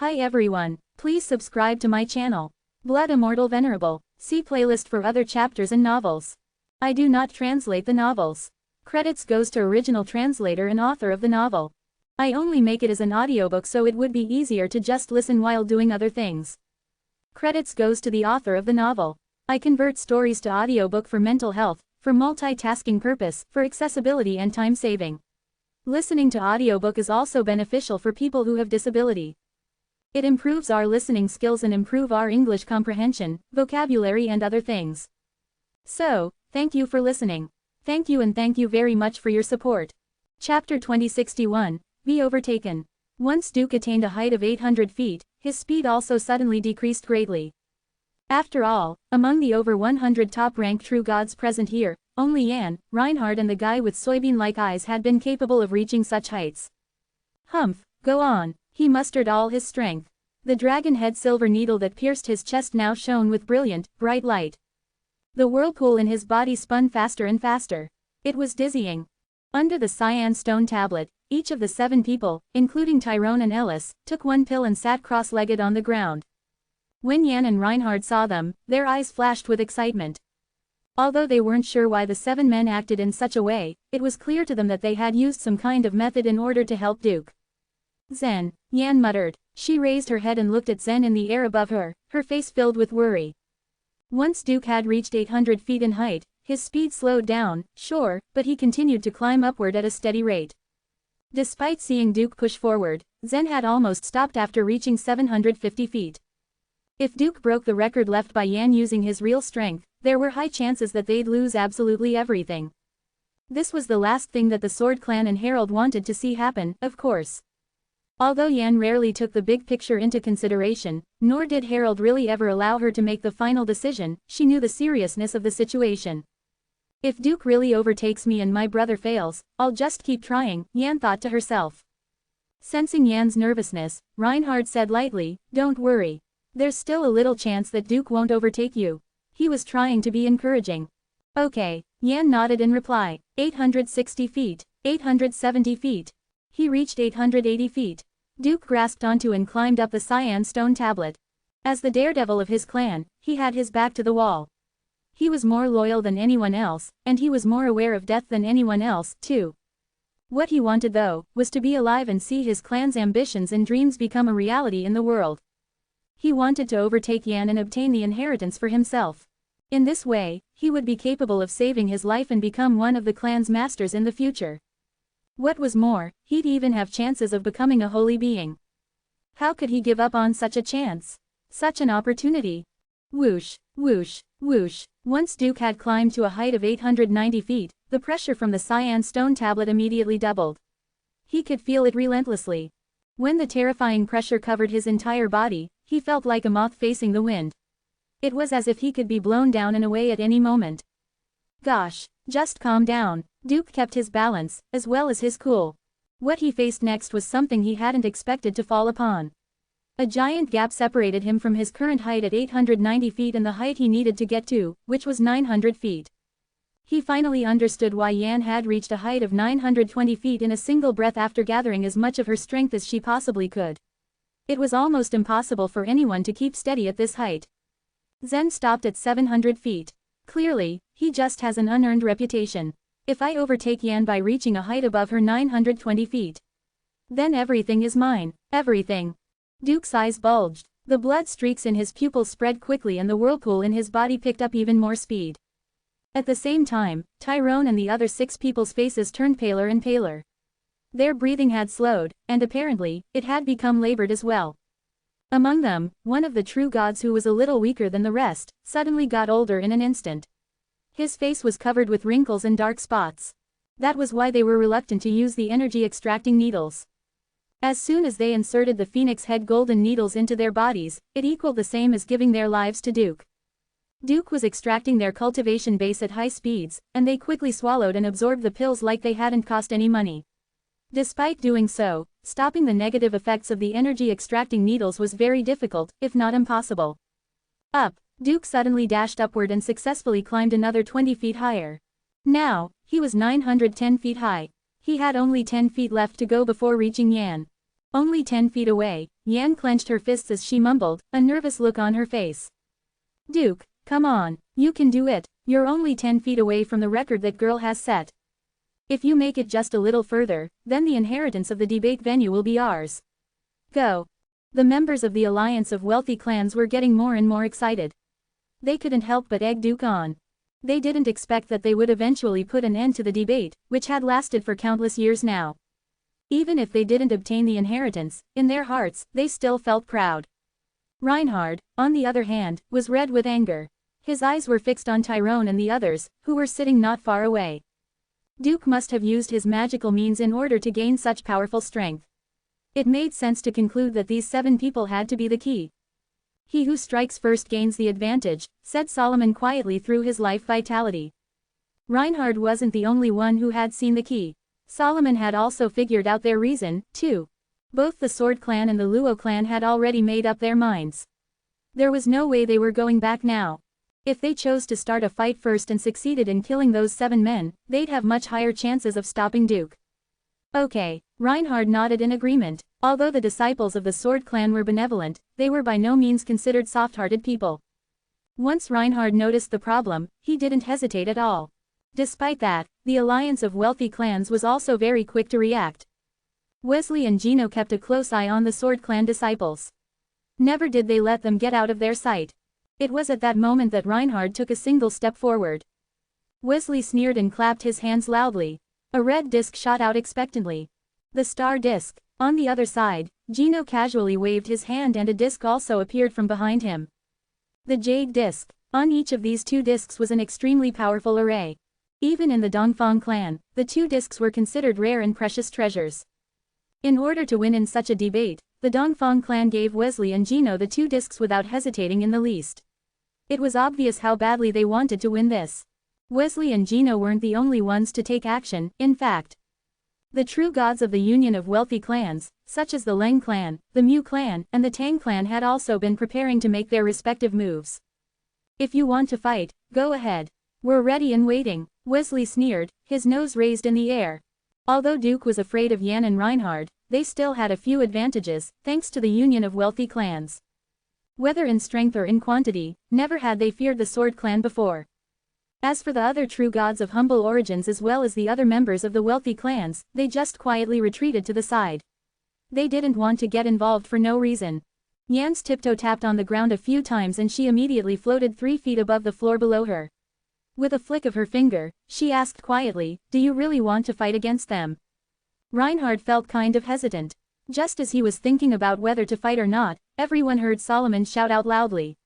Hi everyone, please subscribe to my channel. Blood Immortal Venerable. See playlist for other chapters and novels. I do not translate the novels. Credits goes to original translator and author of the novel. I only make it as an audiobook so it would be easier to just listen while doing other things. Credits goes to the author of the novel. I convert stories to audiobook for mental health, for multitasking purpose, for accessibility and time saving. Listening to audiobook is also beneficial for people who have disability. It improves our listening skills and improve our English comprehension, vocabulary and other things. So, thank you for listening. Thank you and thank you very much for your support. Chapter 2061, Be Overtaken. Once Duke attained a height of 800 feet, his speed also suddenly decreased greatly. After all, among the over 100 top-ranked true gods present here, only Jan, Reinhard and the guy with soybean-like eyes had been capable of reaching such heights. Humph, go on. He mustered all his strength. The dragon-head silver needle that pierced his chest now shone with brilliant, bright light. The whirlpool in his body spun faster and faster. It was dizzying. Under the cyan stone tablet, each of the 7 people, including Tyrone and Ellis, took one pill and sat cross-legged on the ground. When Jan and Reinhard saw them, their eyes flashed with excitement. Although they weren't sure why the 7 men acted in such a way, it was clear to them that they had used some kind of method in order to help Duke. Zen, Jan muttered. She raised her head and looked at Zen in the air above her, her face filled with worry. Once Duke had reached 800 feet in height, his speed slowed down, sure, but he continued to climb upward at a steady rate. Despite seeing Duke push forward, Zen had almost stopped after reaching 750 feet. If Duke broke the record left by Jan using his real strength, there were high chances that they'd lose absolutely everything. This was the last thing that the Sword Clan and Herald wanted to see happen, of course. Although Jan rarely took the big picture into consideration, nor did Herald really ever allow her to make the final decision, she knew the seriousness of the situation. If Duke really overtakes me and my brother fails, I'll just keep trying, Jan thought to herself. Sensing Jan's nervousness, Reinhard said lightly, "Don't worry. There's still a little chance that Duke won't overtake you." He was trying to be encouraging. Okay, Jan nodded in reply. 860 feet, 870 feet. He reached 880 feet. Duke grasped onto and climbed up the cyan stone tablet. As the daredevil of his clan, he had his back to the wall. He was more loyal than anyone else, and he was more aware of death than anyone else, too. What he wanted though, was to be alive and see his clan's ambitions and dreams become a reality in the world. He wanted to overtake Jan and obtain the inheritance for himself. In this way, he would be capable of saving his life and become one of the clan's masters in the future. What was more, he'd even have chances of becoming a holy being. How could he give up on such a chance? Such an opportunity? Whoosh, whoosh, whoosh. Once Duke had climbed to a height of 890 feet, the pressure from the cyan stone tablet immediately doubled. He could feel it relentlessly. When the terrifying pressure covered his entire body, he felt like a moth facing the wind. It was as if he could be blown down and away at any moment. Gosh, just calm down. Duke kept his balance, as well as his cool. What he faced next was something he hadn't expected to fall upon. A giant gap separated him from his current height at 890 feet and the height he needed to get to, which was 900 feet. He finally understood why Jan had reached a height of 920 feet in a single breath after gathering as much of her strength as she possibly could. It was almost impossible for anyone to keep steady at this height. Zen stopped at 700 feet. Clearly, he just has an unearned reputation. If I overtake Jan by reaching a height above her 920 feet, then everything is mine, everything. Duke's eyes bulged. The blood streaks in his pupils spread quickly and the whirlpool in his body picked up even more speed. At the same time, Tyrone and the other 6 people's faces turned paler and paler. Their breathing had slowed, and apparently, it had become labored as well. Among them, one of the true gods who was a little weaker than the rest, suddenly got older in an instant. His face was covered with wrinkles and dark spots. That was why they were reluctant to use the energy-extracting needles. As soon as they inserted the phoenix head golden needles into their bodies, it equaled the same as giving their lives to Duke. Duke was extracting their cultivation base at high speeds, and they quickly swallowed and absorbed the pills like they hadn't cost any money. Despite doing so, stopping the negative effects of the energy-extracting needles was very difficult, if not impossible. Up. Duke suddenly dashed upward and successfully climbed another 20 feet higher. Now, he was 910 feet high. He had only 10 feet left to go before reaching Jan. Only 10 feet away, Yan clenched her fists as she mumbled, a nervous look on her face. Duke, come on, you can do it, you're only 10 feet away from the record that girl has set. If you make it just a little further, then the inheritance of the debate venue will be ours. Go. The members of the alliance of wealthy clans were getting more and more excited. They couldn't help but egg Duke on. They didn't expect that they would eventually put an end to the debate, which had lasted for countless years now. Even if they didn't obtain the inheritance, in their hearts, they still felt proud. Reinhard, on the other hand, was red with anger. His eyes were fixed on Tyrone and the others, who were sitting not far away. Duke must have used his magical means in order to gain such powerful strength. It made sense to conclude that these 7 people had to be the key. He who strikes first gains the advantage, said Solomon quietly through his life vitality. Reinhard wasn't the only one who had seen the key. Solomon had also figured out their reason, too. Both the Sword Clan and the Luo clan had already made up their minds. There was no way they were going back now. If they chose to start a fight first and succeeded in killing those 7 men, they'd have much higher chances of stopping Duke. Okay, Reinhard nodded in agreement. Although the disciples of the Sword Clan were benevolent, they were by no means considered soft-hearted people. Once Reinhard noticed the problem, he didn't hesitate at all. Despite that, the alliance of wealthy clans was also very quick to react. Wesley and Gino kept a close eye on the Sword Clan disciples. Never did they let them get out of their sight. It was at that moment that Reinhard took a single step forward. Wesley sneered and clapped his hands loudly. A red disc shot out expectantly. The star disc. On the other side, Gino casually waved his hand and a disc also appeared from behind him. The jade disc. On each of these 2 discs was an extremely powerful array. Even in the Dongfang clan, the 2 discs were considered rare and precious treasures. In order to win in such a debate, the Dongfang clan gave Wesley and Gino the 2 discs without hesitating in the least. It was obvious how badly they wanted to win this. Wesley and Gino weren't the only ones to take action, in fact. The true gods of the union of wealthy clans, such as the Leng clan, the Mu clan, and the Tang clan had also been preparing to make their respective moves. If you want to fight, go ahead. We're ready and waiting, Wesley sneered, his nose raised in the air. Although Duke was afraid of Yan and Reinhard, they still had a few advantages, thanks to the union of wealthy clans. Whether in strength or in quantity, never had they feared the Sword Clan before. As for the other true gods of humble origins as well as the other members of the wealthy clans, they just quietly retreated to the side. They didn't want to get involved for no reason. Yan's tiptoe tapped on the ground a few times and she immediately floated 3 feet above the floor below her. With a flick of her finger, she asked quietly, "Do you really want to fight against them?" Reinhard felt kind of hesitant. Just as he was thinking about whether to fight or not, everyone heard Solomon shout out loudly.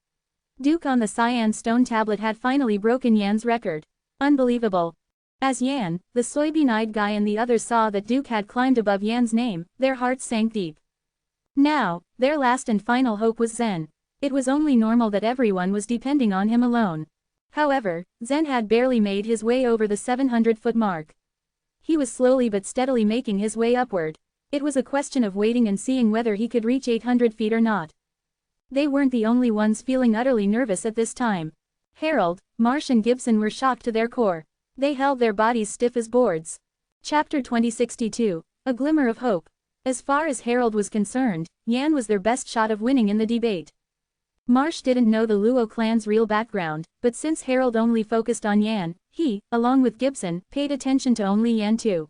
Duke on the cyan stone tablet had finally broken Yan's record. Unbelievable. As Yan, the soybean-eyed guy and the others saw that Duke had climbed above Yan's name, their hearts sank deep. Now, their last and final hope was Zen. It was only normal that everyone was depending on him alone. However, Zen had barely made his way over the 700-foot mark. He was slowly but steadily making his way upward. It was a question of waiting and seeing whether he could reach 800 feet or not. They weren't the only ones feeling utterly nervous at this time. Harold, Marsh and Gibson were shocked to their core. They held their bodies stiff as boards. Chapter 2062, A Glimmer of Hope. As far as Harold was concerned, Yan was their best shot of winning in the debate. Marsh didn't know the Luo clan's real background, but since Harold only focused on Yan, he, along with Gibson, paid attention to only Yan too.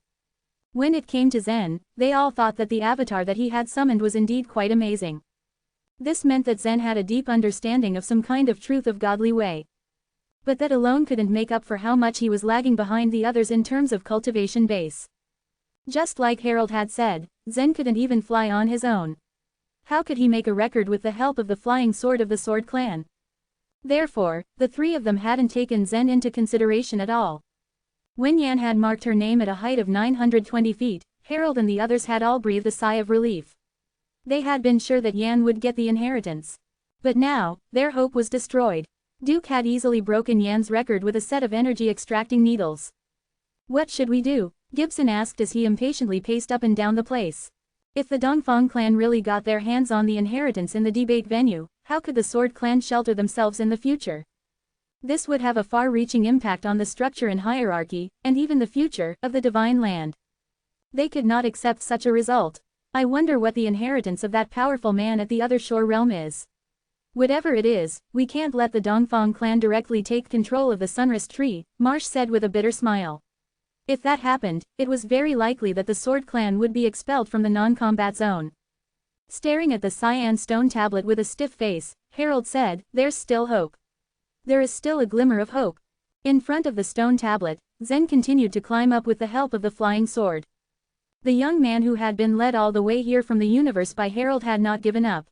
When it came to Zen, they all thought that the avatar that he had summoned was indeed quite amazing. This meant that Zen had a deep understanding of some kind of truth of godly way. But that alone couldn't make up for how much he was lagging behind the others in terms of cultivation base. Just like Harold had said, Zen couldn't even fly on his own. How could he make a record with the help of the flying sword of the Sword Clan? Therefore, the 3 of them hadn't taken Zen into consideration at all. When Yan had marked her name at a height of 920 feet, Harold and the others had all breathed a sigh of relief. They had been sure that Yan would get the inheritance. But now, their hope was destroyed. Duke had easily broken Yan's record with a set of energy-extracting needles. "What should we do?" Gibson asked as he impatiently paced up and down the place. If the Dongfang clan really got their hands on the inheritance in the debate venue, how could the Sword Clan shelter themselves in the future? This would have a far-reaching impact on the structure and hierarchy, and even the future, of the Divine Land. They could not accept such a result. I wonder what the inheritance of that powerful man at the other shore realm is. Whatever it is, we can't let the Dongfang clan directly take control of the Sunrise Tree, Marsh said with a bitter smile. If that happened, it was very likely that the Sword Clan would be expelled from the non-combat zone. Staring at the cyan stone tablet with a stiff face, Harold said, "There's still hope. There is still a glimmer of hope." In front of the stone tablet, Zen continued to climb up with the help of the flying sword. The young man who had been led all the way here from the universe by Harold had not given up.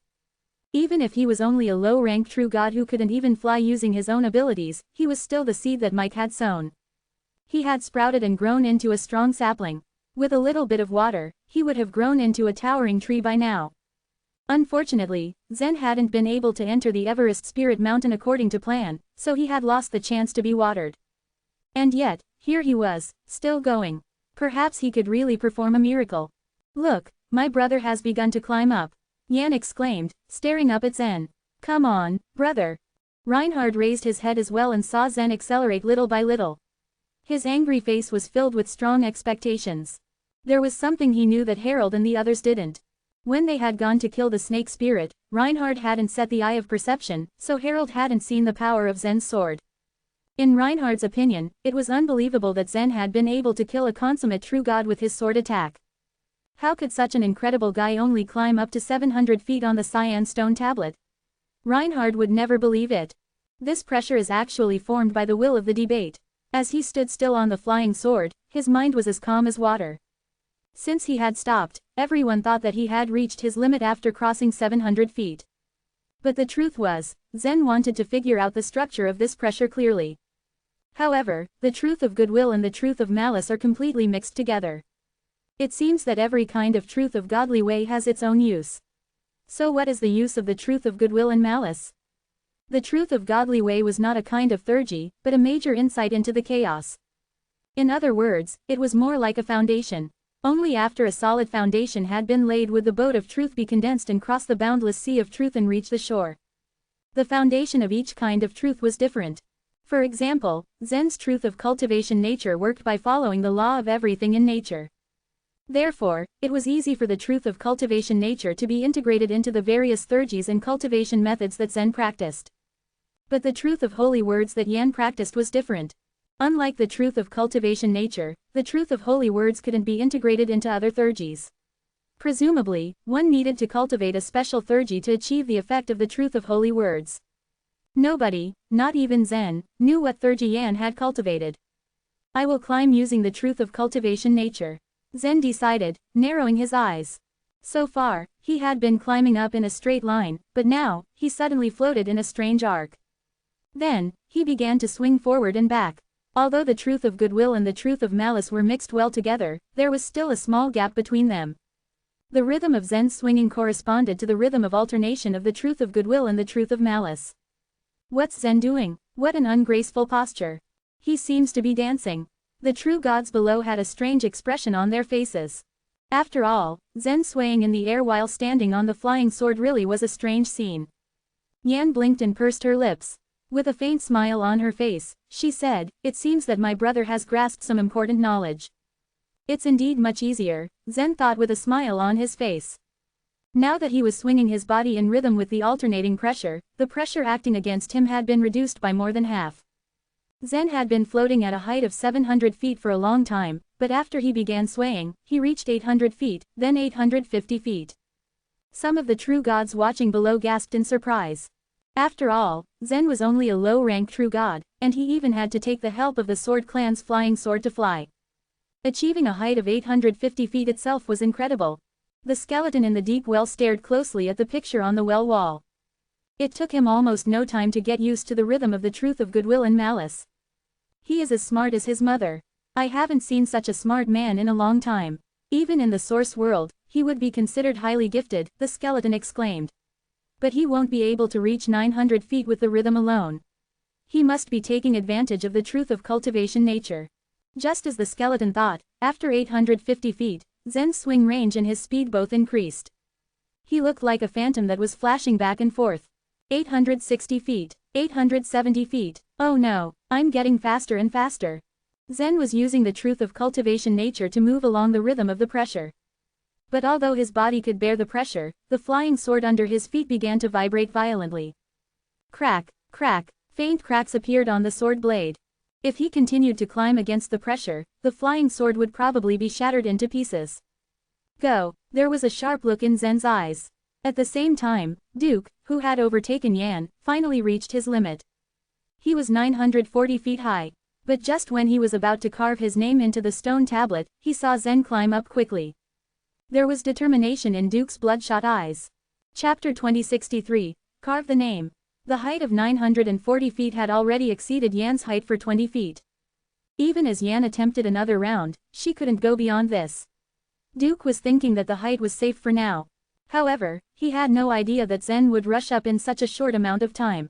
Even if he was only a low-rank true god who couldn't even fly using his own abilities, he was still the seed that Mike had sown. He had sprouted and grown into a strong sapling. With a little bit of water, he would have grown into a towering tree by now. Unfortunately, Zen hadn't been able to enter the Everest Spirit Mountain according to plan, so he had lost the chance to be watered. And yet, here he was, still going. Perhaps he could really perform a miracle. "Look, my brother has begun to climb up," Yan exclaimed, staring up at Zen. "Come on, brother." Reinhard raised his head as well and saw Zen accelerate little by little. His angry face was filled with strong expectations. There was something he knew that Harold and the others didn't. When they had gone to kill the snake spirit, Reinhard hadn't set the eye of perception, so Harold hadn't seen the power of Zen's sword. In Reinhard's opinion, it was unbelievable that Zen had been able to kill a consummate true god with his sword attack. How could such an incredible guy only climb up to 700 feet on the cyan stone tablet? Reinhard would never believe it. This pressure is actually formed by the will of the debate. As he stood still on the flying sword, his mind was as calm as water. Since he had stopped, everyone thought that he had reached his limit after crossing 700 feet. But the truth was, Zen wanted to figure out the structure of this pressure clearly. However, the truth of goodwill and the truth of malice are completely mixed together. It seems that every kind of truth of godly way has its own use. So what is the use of the truth of goodwill and malice? The truth of godly way was not a kind of theurgy, but a major insight into the chaos. In other words, it was more like a foundation. Only after a solid foundation had been laid would the boat of truth be condensed and cross the boundless sea of truth and reach the shore. The foundation of each kind of truth was different. For example, Zen's truth of cultivation nature worked by following the law of everything in nature. Therefore, it was easy for the truth of cultivation nature to be integrated into the various theurgies and cultivation methods that Zen practiced. But the truth of holy words that Yan practiced was different. Unlike the truth of cultivation nature, the truth of holy words couldn't be integrated into other theurgies. Presumably, one needed to cultivate a special theurgy to achieve the effect of the truth of holy words. Nobody, not even Zen, knew what theurgy Yan had cultivated. "I will climb using the truth of cultivation nature," Zen decided, narrowing his eyes. So far, he had been climbing up in a straight line, but now, he suddenly floated in a strange arc. Then, he began to swing forward and back. Although the truth of goodwill and the truth of malice were mixed well together, there was still a small gap between them. The rhythm of Zen's swinging corresponded to the rhythm of alternation of the truth of goodwill and the truth of malice. What's Zen doing? What an ungraceful posture. He seems to be dancing. The true gods below had a strange expression on their faces. After all, Zen swaying in the air while standing on the flying sword really was a strange scene. Yan blinked and pursed her lips. With a faint smile on her face, she said, "It seems that my brother has grasped some important knowledge." It's indeed much easier, Zen thought with a smile on his face. Now that he was swinging his body in rhythm with the alternating pressure, the pressure acting against him had been reduced by more than half. Zen had been floating at a height of 700 feet for a long time, but after he began swaying, he reached 800 feet, then 850 feet. Some of the true gods watching below gasped in surprise. After all, Zen was only a low-rank true god, and he even had to take the help of the Sword Clan's flying sword to fly. Achieving a height of 850 feet itself was incredible. The skeleton in the deep well stared closely at the picture on the well wall. It took him almost no time to get used to the rhythm of the truth of goodwill and malice. He is as smart as his mother. I haven't seen such a smart man in a long time. Even in the source world, he would be considered highly gifted, the skeleton exclaimed. But he won't be able to reach 900 feet with the rhythm alone. He must be taking advantage of the truth of cultivation nature. Just as the skeleton thought, after 850 feet, Zen's swing range and his speed both increased. He looked like a phantom that was flashing back and forth. 860 feet, 870 feet, oh no, I'm getting faster and faster. Zen was using the truth of cultivation nature to move along the rhythm of the pressure. But although his body could bear the pressure, the flying sword under his feet began to vibrate violently. Crack, crack, faint cracks appeared on the sword blade. If he continued to climb against the pressure, the flying sword would probably be shattered into pieces. Go! There was a sharp look in Zen's eyes. At the same time, Duke, who had overtaken Yan, finally reached his limit. He was 940 feet high. But just when he was about to carve his name into the stone tablet, he saw Zen climb up quickly. There was determination in Duke's bloodshot eyes. Chapter 2063, Carve the Name. The height of 940 feet had already exceeded Yan's height for 20 feet. Even as Yan attempted another round, she couldn't go beyond this. Duke was thinking that the height was safe for now. However, he had no idea that Zen would rush up in such a short amount of time.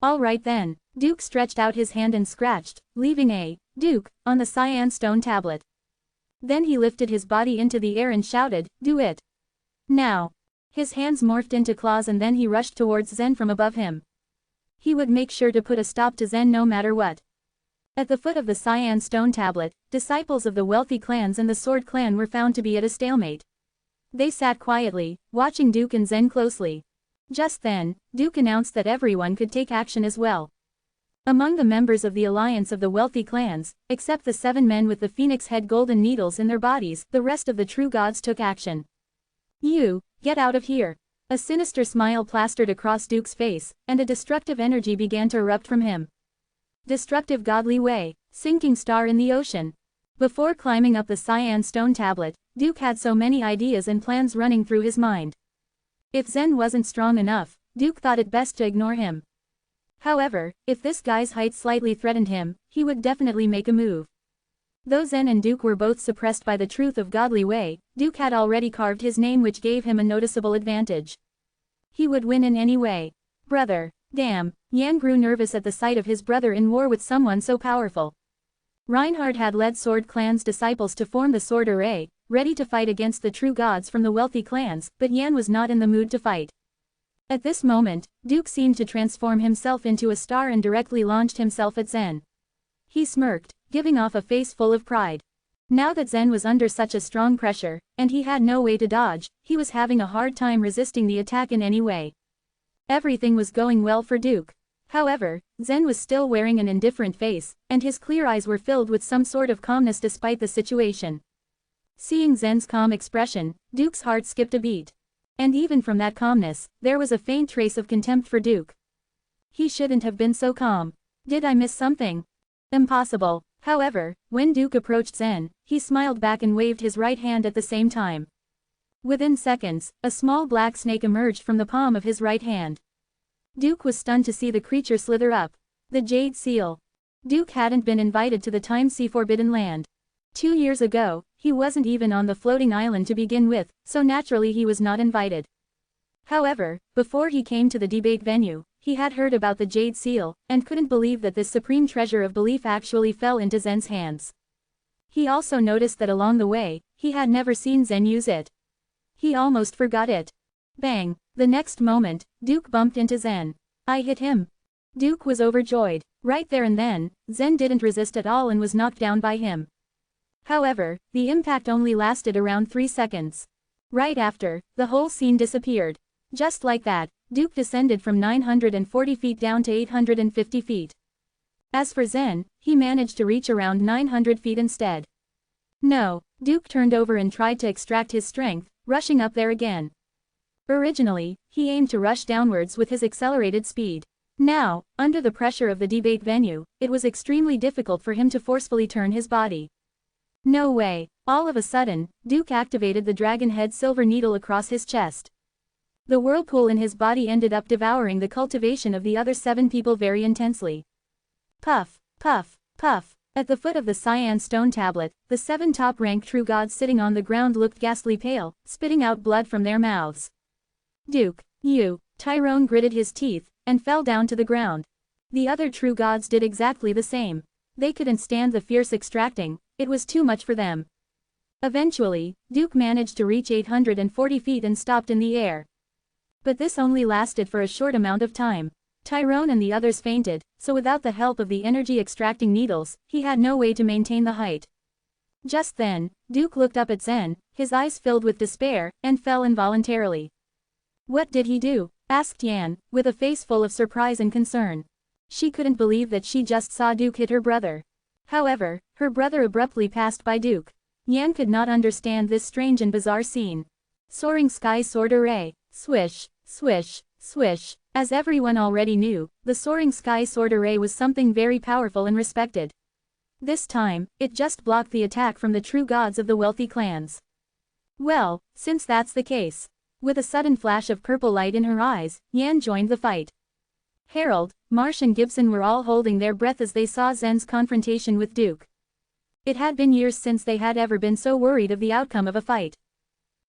All right then, Duke stretched out his hand and scratched, leaving a Duke on the cyan stone tablet. Then he lifted his body into the air and shouted, "Do it! Now!" His hands morphed into claws and then he rushed towards Zen from above him. He would make sure to put a stop to Zen no matter what. At the foot of the cyan stone tablet, disciples of the wealthy clans and the sword clan were found to be at a stalemate. They sat quietly, watching Duke and Zen closely. Just then, Duke announced that everyone could take action as well. Among the members of the alliance of the wealthy clans, except the 7 men with the phoenix head golden needles in their bodies, the rest of the true gods took action. "You, get out of here." A sinister smile plastered across Duke's face, and a destructive energy began to erupt from him. Destructive godly way, sinking star in the ocean. Before climbing up the cyan stone tablet, Duke had so many ideas and plans running through his mind. If Zen wasn't strong enough, Duke thought it best to ignore him. However, if this guy's height slightly threatened him, he would definitely make a move. Though Zen and Duke were both suppressed by the truth of godly way, Duke had already carved his name, which gave him a noticeable advantage. He would win in any way. Brother. Damn, Yan grew nervous at the sight of his brother in war with someone so powerful. Reinhard had led Sword Clan's disciples to form the Sword Array, ready to fight against the true gods from the wealthy clans, but Yan was not in the mood to fight. At this moment, Duke seemed to transform himself into a star and directly launched himself at Zen. He smirked, giving off a face full of pride. Now that Zen was under such a strong pressure, and he had no way to dodge, he was having a hard time resisting the attack in any way. Everything was going well for Duke. However, Zen was still wearing an indifferent face, and his clear eyes were filled with some sort of calmness despite the situation. Seeing Zen's calm expression, Duke's heart skipped a beat. And even from that calmness, there was a faint trace of contempt for Duke. He shouldn't have been so calm. Did I miss something? Impossible. However, when Duke approached Zen, he smiled back and waved his right hand at the same time. Within seconds, a small black snake emerged from the palm of his right hand. Duke was stunned to see the creature slither up. The Jade Seal. Duke hadn't been invited to the Time Sea Forbidden Land. 2 years ago, he wasn't even on the floating island to begin with, so naturally he was not invited. However, before he came to the debate venue, he had heard about the Jade Seal, and couldn't believe that this supreme treasure of belief actually fell into Zen's hands. He also noticed that along the way, he had never seen Zen use it. He almost forgot it. Bang! The next moment, Duke bumped into Zen. I hit him. Duke was overjoyed. Right there and then, Zen didn't resist at all and was knocked down by him. However, the impact only lasted around 3 seconds. Right after, the whole scene disappeared. Just like that, Duke descended from 940 feet down to 850 feet. As for Zen, he managed to reach around 900 feet instead. No, Duke turned over and tried to extract his strength, rushing up there again. Originally, he aimed to rush downwards with his accelerated speed. Now, under the pressure of the debate venue, it was extremely difficult for him to forcefully turn his body. No way. All of a sudden, Duke activated the dragon head silver needle across his chest. The whirlpool in his body ended up devouring the cultivation of the other 7 people very intensely. Puff, puff, puff. At the foot of the cyan stone tablet, the 7 top-ranked true gods sitting on the ground looked ghastly pale, spitting out blood from their mouths. Duke, you. Tyrone gritted his teeth, and fell down to the ground. The other true gods did exactly the same. They couldn't stand the fierce extracting, it was too much for them. Eventually, Duke managed to reach 840 feet and stopped in the air. But this only lasted for a short amount of time. Tyrone and the others fainted, so without the help of the energy-extracting needles, he had no way to maintain the height. Just then, Duke looked up at Zen, his eyes filled with despair, and fell involuntarily. What did he do? Asked Yan, with a face full of surprise and concern. She couldn't believe that she just saw Duke hit her brother. However, her brother abruptly passed by Duke. Yan could not understand this strange and bizarre scene. Soaring Sky Sword Array. Swish, swish, swish. As everyone already knew, the Soaring Sky Sword Array was something very powerful and respected. This time, it just blocked the attack from the true gods of the wealthy clans. Well, since that's the case. With a sudden flash of purple light in her eyes, Yan joined the fight. Harold, Marsh and Gibson were all holding their breath as they saw Zen's confrontation with Duke. It had been years since they had ever been so worried of the outcome of a fight.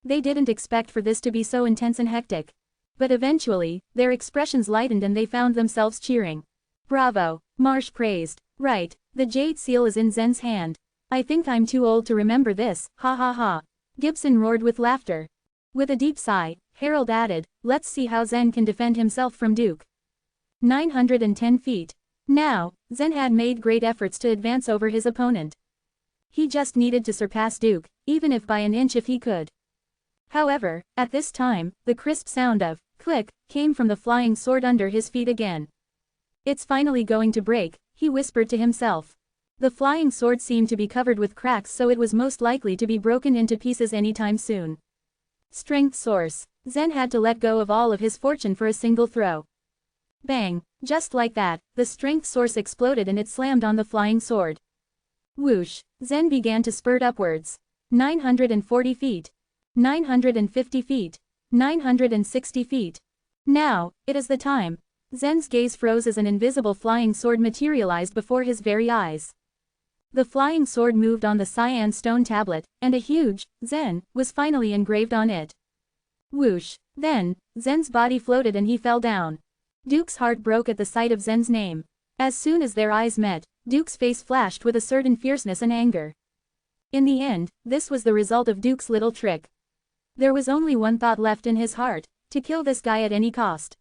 They didn't expect for this to be so intense and hectic. But eventually, their expressions lightened and they found themselves cheering. Bravo, Marsh praised. Right, the jade seal is in Zen's hand. I think I'm too old to remember this, ha ha ha. Gibson roared with laughter. With a deep sigh, Harold added, let's see how Zen can defend himself from Duke. 910 feet. Now, Zen had made great efforts to advance over his opponent. He just needed to surpass Duke, even if by an inch if he could. However, at this time, the crisp sound of click came from the flying sword under his feet again. It's finally going to break, he whispered to himself. The flying sword seemed to be covered with cracks, so it was most likely to be broken into pieces anytime soon. Strength source. Zen had to let go of all of his fortune for a single throw. Bang, just like that, the strength source exploded and it slammed on the flying sword. Whoosh, Zen began to spurt upwards. 940 feet. 950 feet. 960 feet. Now, it is the time. Zen's gaze froze as an invisible flying sword materialized before his very eyes. The flying sword moved on the cyan stone tablet, and a huge Zen was finally engraved on it. Whoosh. Then, Zen's body floated and he fell down. Duke's heart broke at the sight of Zen's name. As soon as their eyes met, Duke's face flashed with a certain fierceness and anger. In the end, this was the result of Duke's little trick. There was only one thought left in his heart, to kill this guy at any cost.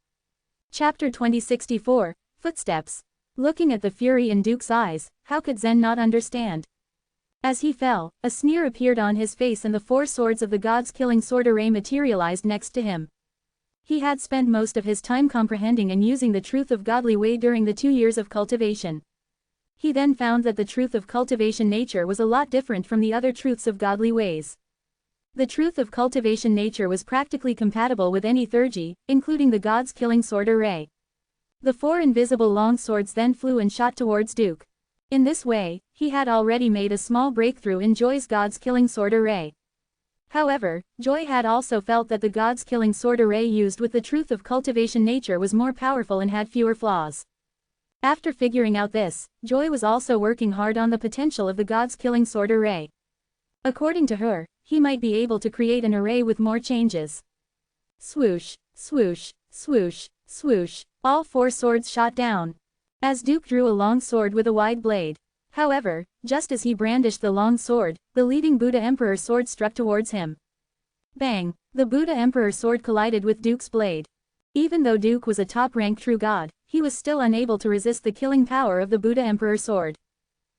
Chapter 2064, Footsteps. Looking at the fury in Duke's eyes, how could Zen not understand? As he fell, a sneer appeared on his face and the four swords of the gods killing sword array materialized next to him. He had spent most of his time comprehending and using the truth of godly way during the 2 years of cultivation. He then found that the truth of cultivation nature was a lot different from the other truths of godly ways. The truth of cultivation nature was practically compatible with any theurgy, including the gods killing sword array. The four invisible long swords then flew and shot towards Duke. In this way, he had already made a small breakthrough in Joy's gods killing sword array. However, Joy had also felt that the gods killing sword array used with the truth of cultivation nature was more powerful and had fewer flaws. After figuring out this, Joy was also working hard on the potential of the gods killing sword array. According to her, he might be able to create an array with more changes. Swoosh, swoosh, swoosh, swoosh, all four swords shot down. As Duke drew a long sword with a wide blade. However, just as he brandished the long sword, the leading Buddha Emperor sword struck towards him. Bang, the Buddha Emperor sword collided with Duke's blade. Even though Duke was a top-ranked true god, he was still unable to resist the killing power of the Buddha Emperor sword.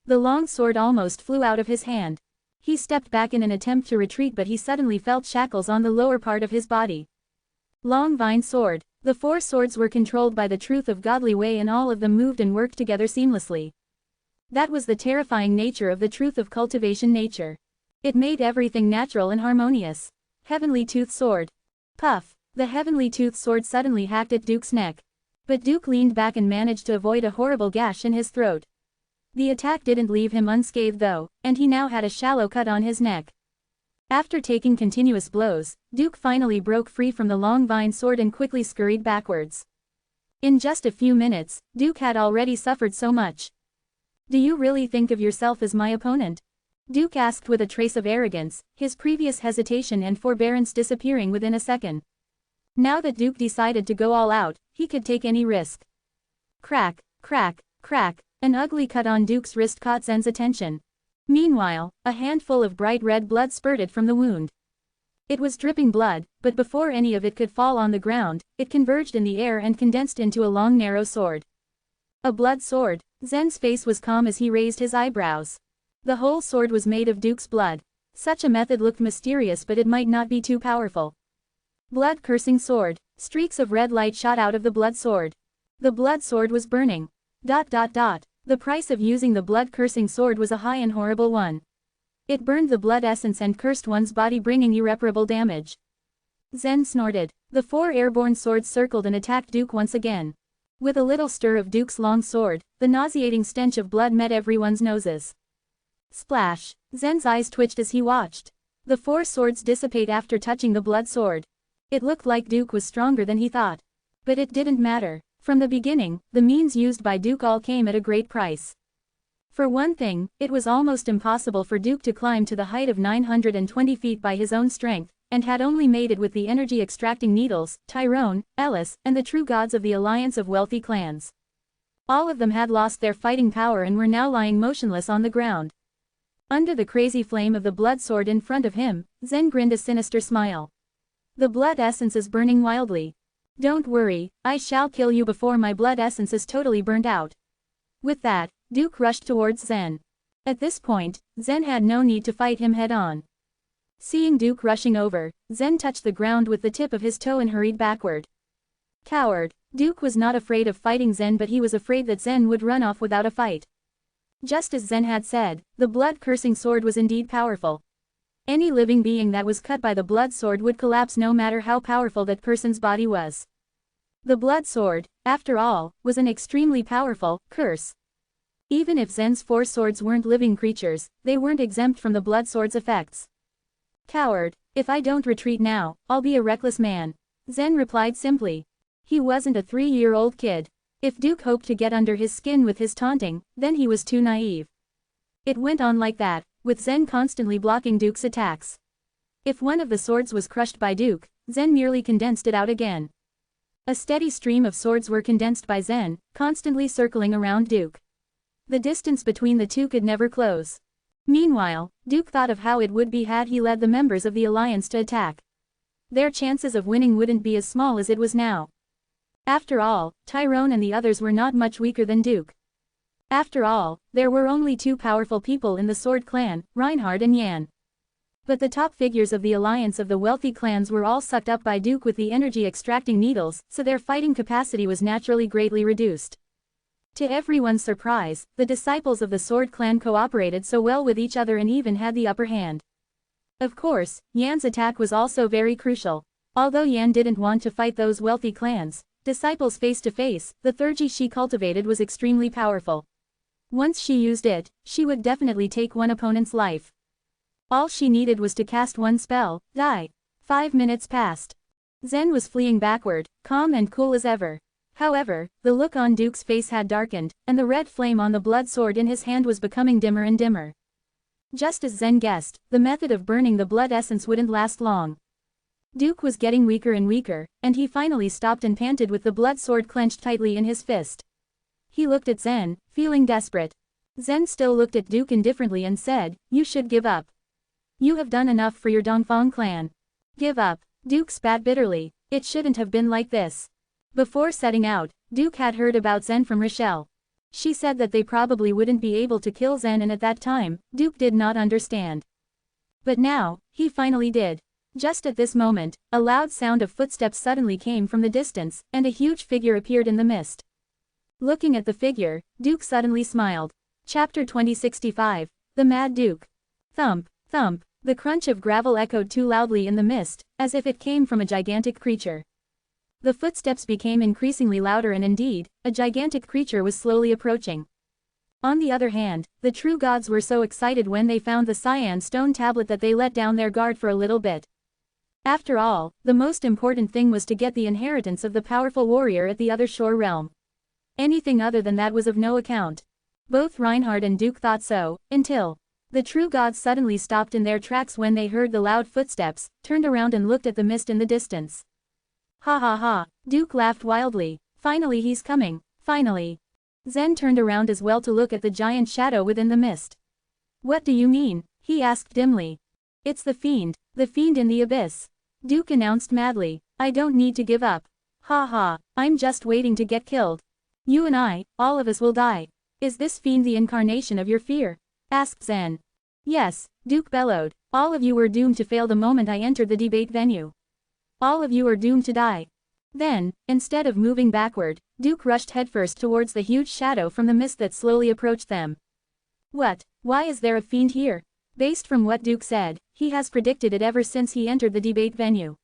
The long sword almost flew out of his hand. He stepped back in an attempt to retreat, but he suddenly felt shackles on the lower part of his body. Long vine sword. The four swords were controlled by the truth of godly way and all of them moved and worked together seamlessly. That was the terrifying nature of the truth of cultivation nature. It made everything natural and harmonious. Heavenly Tooth Sword. Puff. The Heavenly Tooth Sword suddenly hacked at Duke's neck. But Duke leaned back and managed to avoid a horrible gash in his throat. The attack didn't leave him unscathed though, and he now had a shallow cut on his neck. After taking continuous blows, Duke finally broke free from the long vine sword and quickly scurried backwards. In just a few minutes, Duke had already suffered so much. Do you really think of yourself as my opponent? Duke asked with a trace of arrogance, his previous hesitation and forbearance disappearing within a second. Now that Duke decided to go all out, he could take any risk. Crack, crack, crack, an ugly cut on Duke's wrist caught Zen's attention. Meanwhile, a handful of bright red blood spurted from the wound. It was dripping blood, but before any of it could fall on the ground, it converged in the air and condensed into a long narrow sword. A blood sword. Zen's face was calm as he raised his eyebrows. The whole sword was made of Duke's blood. Such a method looked mysterious, but it might not be too powerful. Blood-cursing sword. Streaks of red light shot out of the blood sword. The blood sword was burning. ... The price of using the blood-cursing sword was a high and horrible one. It burned the blood essence and cursed one's body, bringing irreparable damage. Zen snorted. The 4 airborne swords circled and attacked Duke once again. With a little stir of Duke's long sword, the nauseating stench of blood met everyone's noses. Splash! Zen's eyes twitched as he watched. The 4 swords dissipate after touching the blood sword. It looked like Duke was stronger than he thought. But it didn't matter. From the beginning, the means used by Duke all came at a great price. For one thing, it was almost impossible for Duke to climb to the height of 920 feet by his own strength, and had only made it with the energy-extracting needles, Tyrone, Ellis, and the true gods of the alliance of wealthy clans. All of them had lost their fighting power and were now lying motionless on the ground. Under the crazy flame of the blood sword in front of him, Zen grinned a sinister smile. The blood essence is burning wildly. Don't worry, I shall kill you before my blood essence is totally burnt out. With that, Duke rushed towards Zen. At this point, Zen had no need to fight him head-on. Seeing Duke rushing over, Zen touched the ground with the tip of his toe and hurried backward. Coward! Duke was not afraid of fighting Zen, but he was afraid that Zen would run off without a fight. Just as Zen had said, the blood-cursing sword was indeed powerful. Any living being that was cut by the blood sword would collapse no matter how powerful that person's body was. The blood sword, after all, was an extremely powerful curse. Even if Zen's 4 swords weren't living creatures, they weren't exempt from the blood sword's effects. Coward! If I don't retreat now, I'll be a reckless man. Zen replied simply. He wasn't a 3-year-old kid. If Duke hoped to get under his skin with his taunting, then he was too naive. It went on like that, with Zen constantly blocking Duke's attacks. If one of the swords was crushed by Duke, Zen merely condensed it out again. A steady stream of swords were condensed by Zen, constantly circling around Duke. The distance between the two could never close. Meanwhile, Duke thought of how it would be had he led the members of the alliance to attack. Their chances of winning wouldn't be as small as it was now. After all, Tyrone and the others were not much weaker than Duke. After all, there were only 2 powerful people in the Sword Clan, Reinhardt and Yan. But the top figures of the alliance of the wealthy clans were all sucked up by Duke with the energy-extracting needles, so their fighting capacity was naturally greatly reduced. To everyone's surprise, the disciples of the Sword Clan cooperated so well with each other and even had the upper hand. Of course, Yan's attack was also very crucial. Although Yan didn't want to fight those wealthy clans, disciples face to face, the theurgy she cultivated was extremely powerful. Once she used it, she would definitely take one opponent's life. All she needed was to cast one spell, die. 5 minutes passed. Zen was fleeing backward, calm and cool as ever. However, the look on Duke's face had darkened, and the red flame on the blood sword in his hand was becoming dimmer and dimmer. Just as Zen guessed, the method of burning the blood essence wouldn't last long. Duke was getting weaker and weaker, and he finally stopped and panted with the blood sword clenched tightly in his fist. He looked at Zen, feeling desperate. Zen still looked at Duke indifferently and said, "You should give up. You have done enough for your Dongfang clan. Give up." Duke spat bitterly. It shouldn't have been like this. Before setting out, Duke had heard about Zen from Rochelle. She said that they probably wouldn't be able to kill Zen, and at that time, Duke did not understand. But now, he finally did. Just at this moment, a loud sound of footsteps suddenly came from the distance, and a huge figure appeared in the mist. Looking at the figure, Duke suddenly smiled. Chapter 2065, The Mad Duke. Thump, thump, the crunch of gravel echoed too loudly in the mist, as if it came from a gigantic creature. The footsteps became increasingly louder, and indeed, a gigantic creature was slowly approaching. On the other hand, the true gods were so excited when they found the cyan stone tablet that they let down their guard for a little bit. After all, the most important thing was to get the inheritance of the powerful warrior at the other shore realm. Anything other than that was of no account. Both Reinhardt and Duke thought so, until the true gods suddenly stopped in their tracks when they heard the loud footsteps, turned around and looked at the mist in the distance. Ha ha ha, Duke laughed wildly. Finally he's coming, finally. Zen turned around as well to look at the giant shadow within the mist. What do you mean? He asked dimly. It's the fiend in the abyss. Duke announced madly. I don't need to give up. Ha ha, I'm just waiting to get killed. You and I, all of us will die. Is this fiend the incarnation of your fear? asked Zen. Yes, Duke bellowed. All of you were doomed to fail the moment I entered the debate venue. All of you are doomed to die. Then, instead of moving backward, Duke rushed headfirst towards the huge shadow from the mist that slowly approached them. What? Why is there a fiend here? Based from what Duke said, he has predicted it ever since he entered the debate venue.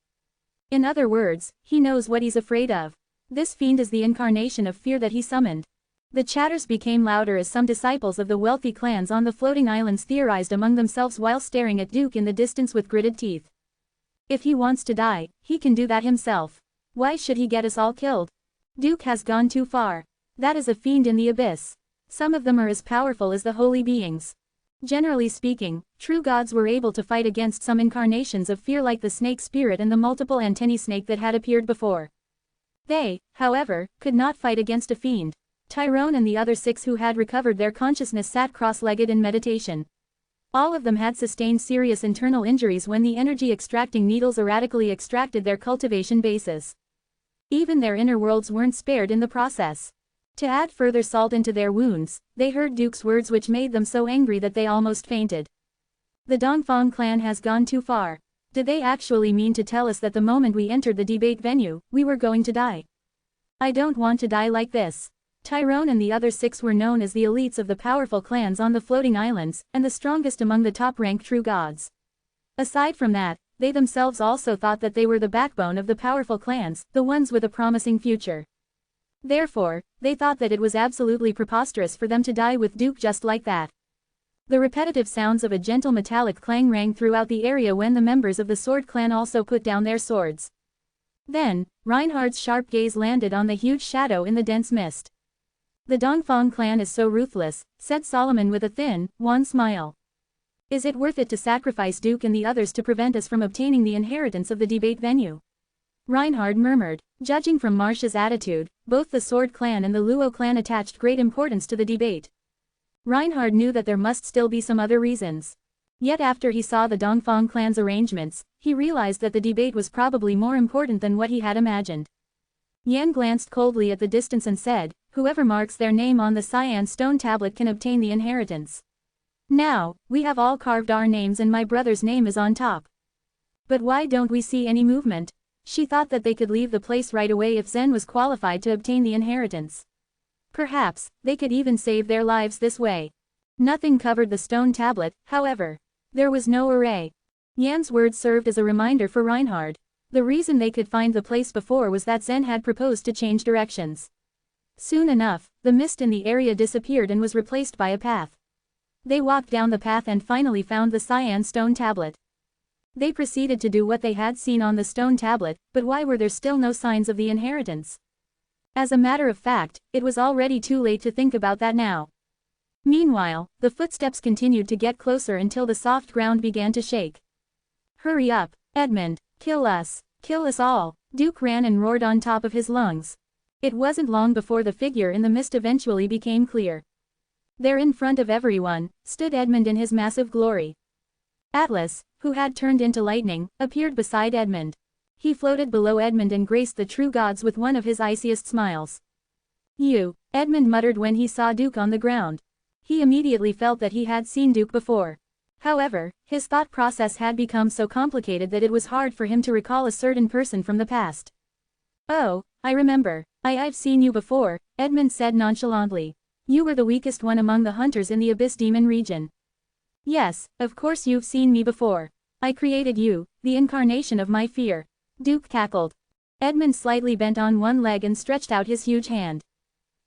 In other words, he knows what he's afraid of. This fiend is the incarnation of fear that he summoned. The chatters became louder as some disciples of the wealthy clans on the floating islands theorized among themselves while staring at Duke in the distance with gritted teeth. If he wants to die, he can do that himself. Why should he get us all killed? Duke has gone too far. That is a fiend in the abyss. Some of them are as powerful as the holy beings. Generally speaking, true gods were able to fight against some incarnations of fear like the snake spirit and the multiple antennae snake that had appeared before. They, however, could not fight against a fiend. Tyrone and the other 6 who had recovered their consciousness sat cross-legged in meditation. All of them had sustained serious internal injuries when the energy-extracting needles erratically extracted their cultivation bases. Even their inner worlds weren't spared in the process. To add further salt into their wounds, they heard Duke's words which made them so angry that they almost fainted. The Dongfang clan has gone too far. Did they actually mean to tell us that the moment we entered the debate venue, we were going to die? I don't want to die like this. Tyrone and the other 6 were known as the elites of the powerful clans on the floating islands, and the strongest among the top-ranked true gods. Aside from that, they themselves also thought that they were the backbone of the powerful clans, the ones with a promising future. Therefore, they thought that it was absolutely preposterous for them to die with Duke just like that. The repetitive sounds of a gentle metallic clang rang throughout the area when the members of the Sword Clan also put down their swords. Then, Reinhard's sharp gaze landed on the huge shadow in the dense mist. The Dongfang clan is so ruthless, said Solomon with a thin, wan smile. Is it worth it to sacrifice Duke and the others to prevent us from obtaining the inheritance of the debate venue? Reinhard murmured. Judging from Marsh's attitude, both the Sword Clan and the Luo clan attached great importance to the debate. Reinhard knew that there must still be some other reasons. Yet after he saw the Dongfang clan's arrangements, he realized that the debate was probably more important than what he had imagined. Yan glanced coldly at the distance and said, whoever marks their name on the cyan stone tablet can obtain the inheritance. Now, we have all carved our names and my brother's name is on top. But why don't we see any movement? She thought that they could leave the place right away if Zen was qualified to obtain the inheritance. Perhaps, they could even save their lives this way. Nothing covered the stone tablet, however. There was no array. Yan's words served as a reminder for Reinhard. The reason they could find the place before was that Zen had proposed to change directions. Soon enough, the mist in the area disappeared and was replaced by a path. They walked down the path and finally found the cyan stone tablet. They proceeded to do what they had seen on the stone tablet, but why were there still no signs of the inheritance? As a matter of fact, it was already too late to think about that now. Meanwhile, the footsteps continued to get closer until the soft ground began to shake. Hurry up, Edmund, kill us all, Duke ran and roared on top of his lungs. It wasn't long before the figure in the mist eventually became clear. There in front of everyone, stood Edmund in his massive glory. Atlas, who had turned into lightning, appeared beside Edmund. He floated below Edmund and graced the true gods with one of his iciest smiles. You, Edmund muttered when he saw Duke on the ground. He immediately felt that he had seen Duke before. However, his thought process had become so complicated that it was hard for him to recall a certain person from the past. Oh, I remember. I've seen you before, Edmund said nonchalantly. You were the weakest one among the hunters in the Abyss Demon region. Yes, of course you've seen me before. I created you, the incarnation of my fear. Duke cackled. Edmund slightly bent on one leg and stretched out his huge hand.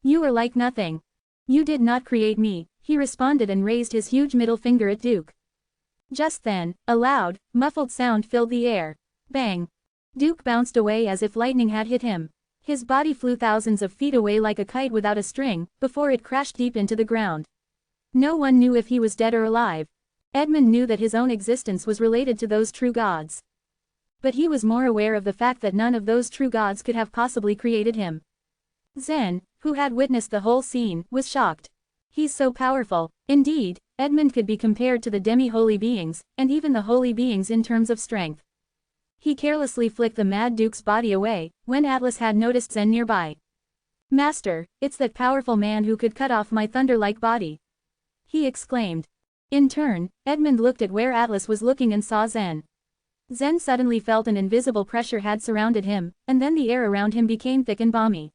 You are like nothing. You did not create me, he responded and raised his huge middle finger at Duke. Just then, a loud, muffled sound filled the air. Bang! Duke bounced away as if lightning had hit him. His body flew thousands of feet away like a kite without a string, before it crashed deep into the ground. No one knew if he was dead or alive. Edmund knew that his own existence was related to those true gods. But he was more aware of the fact that none of those true gods could have possibly created him. Zen, who had witnessed the whole scene, was shocked. He's so powerful. Indeed, Edmund could be compared to the demi-holy beings, and even the holy beings in terms of strength. He carelessly flicked the Mad Duke's body away, when Atlas had noticed Zen nearby. Master, it's that powerful man who could cut off my thunder-like body. He exclaimed. In turn, Edmund looked at where Atlas was looking and saw Zen. Zen suddenly felt an invisible pressure had surrounded him, and then the air around him became thick and balmy.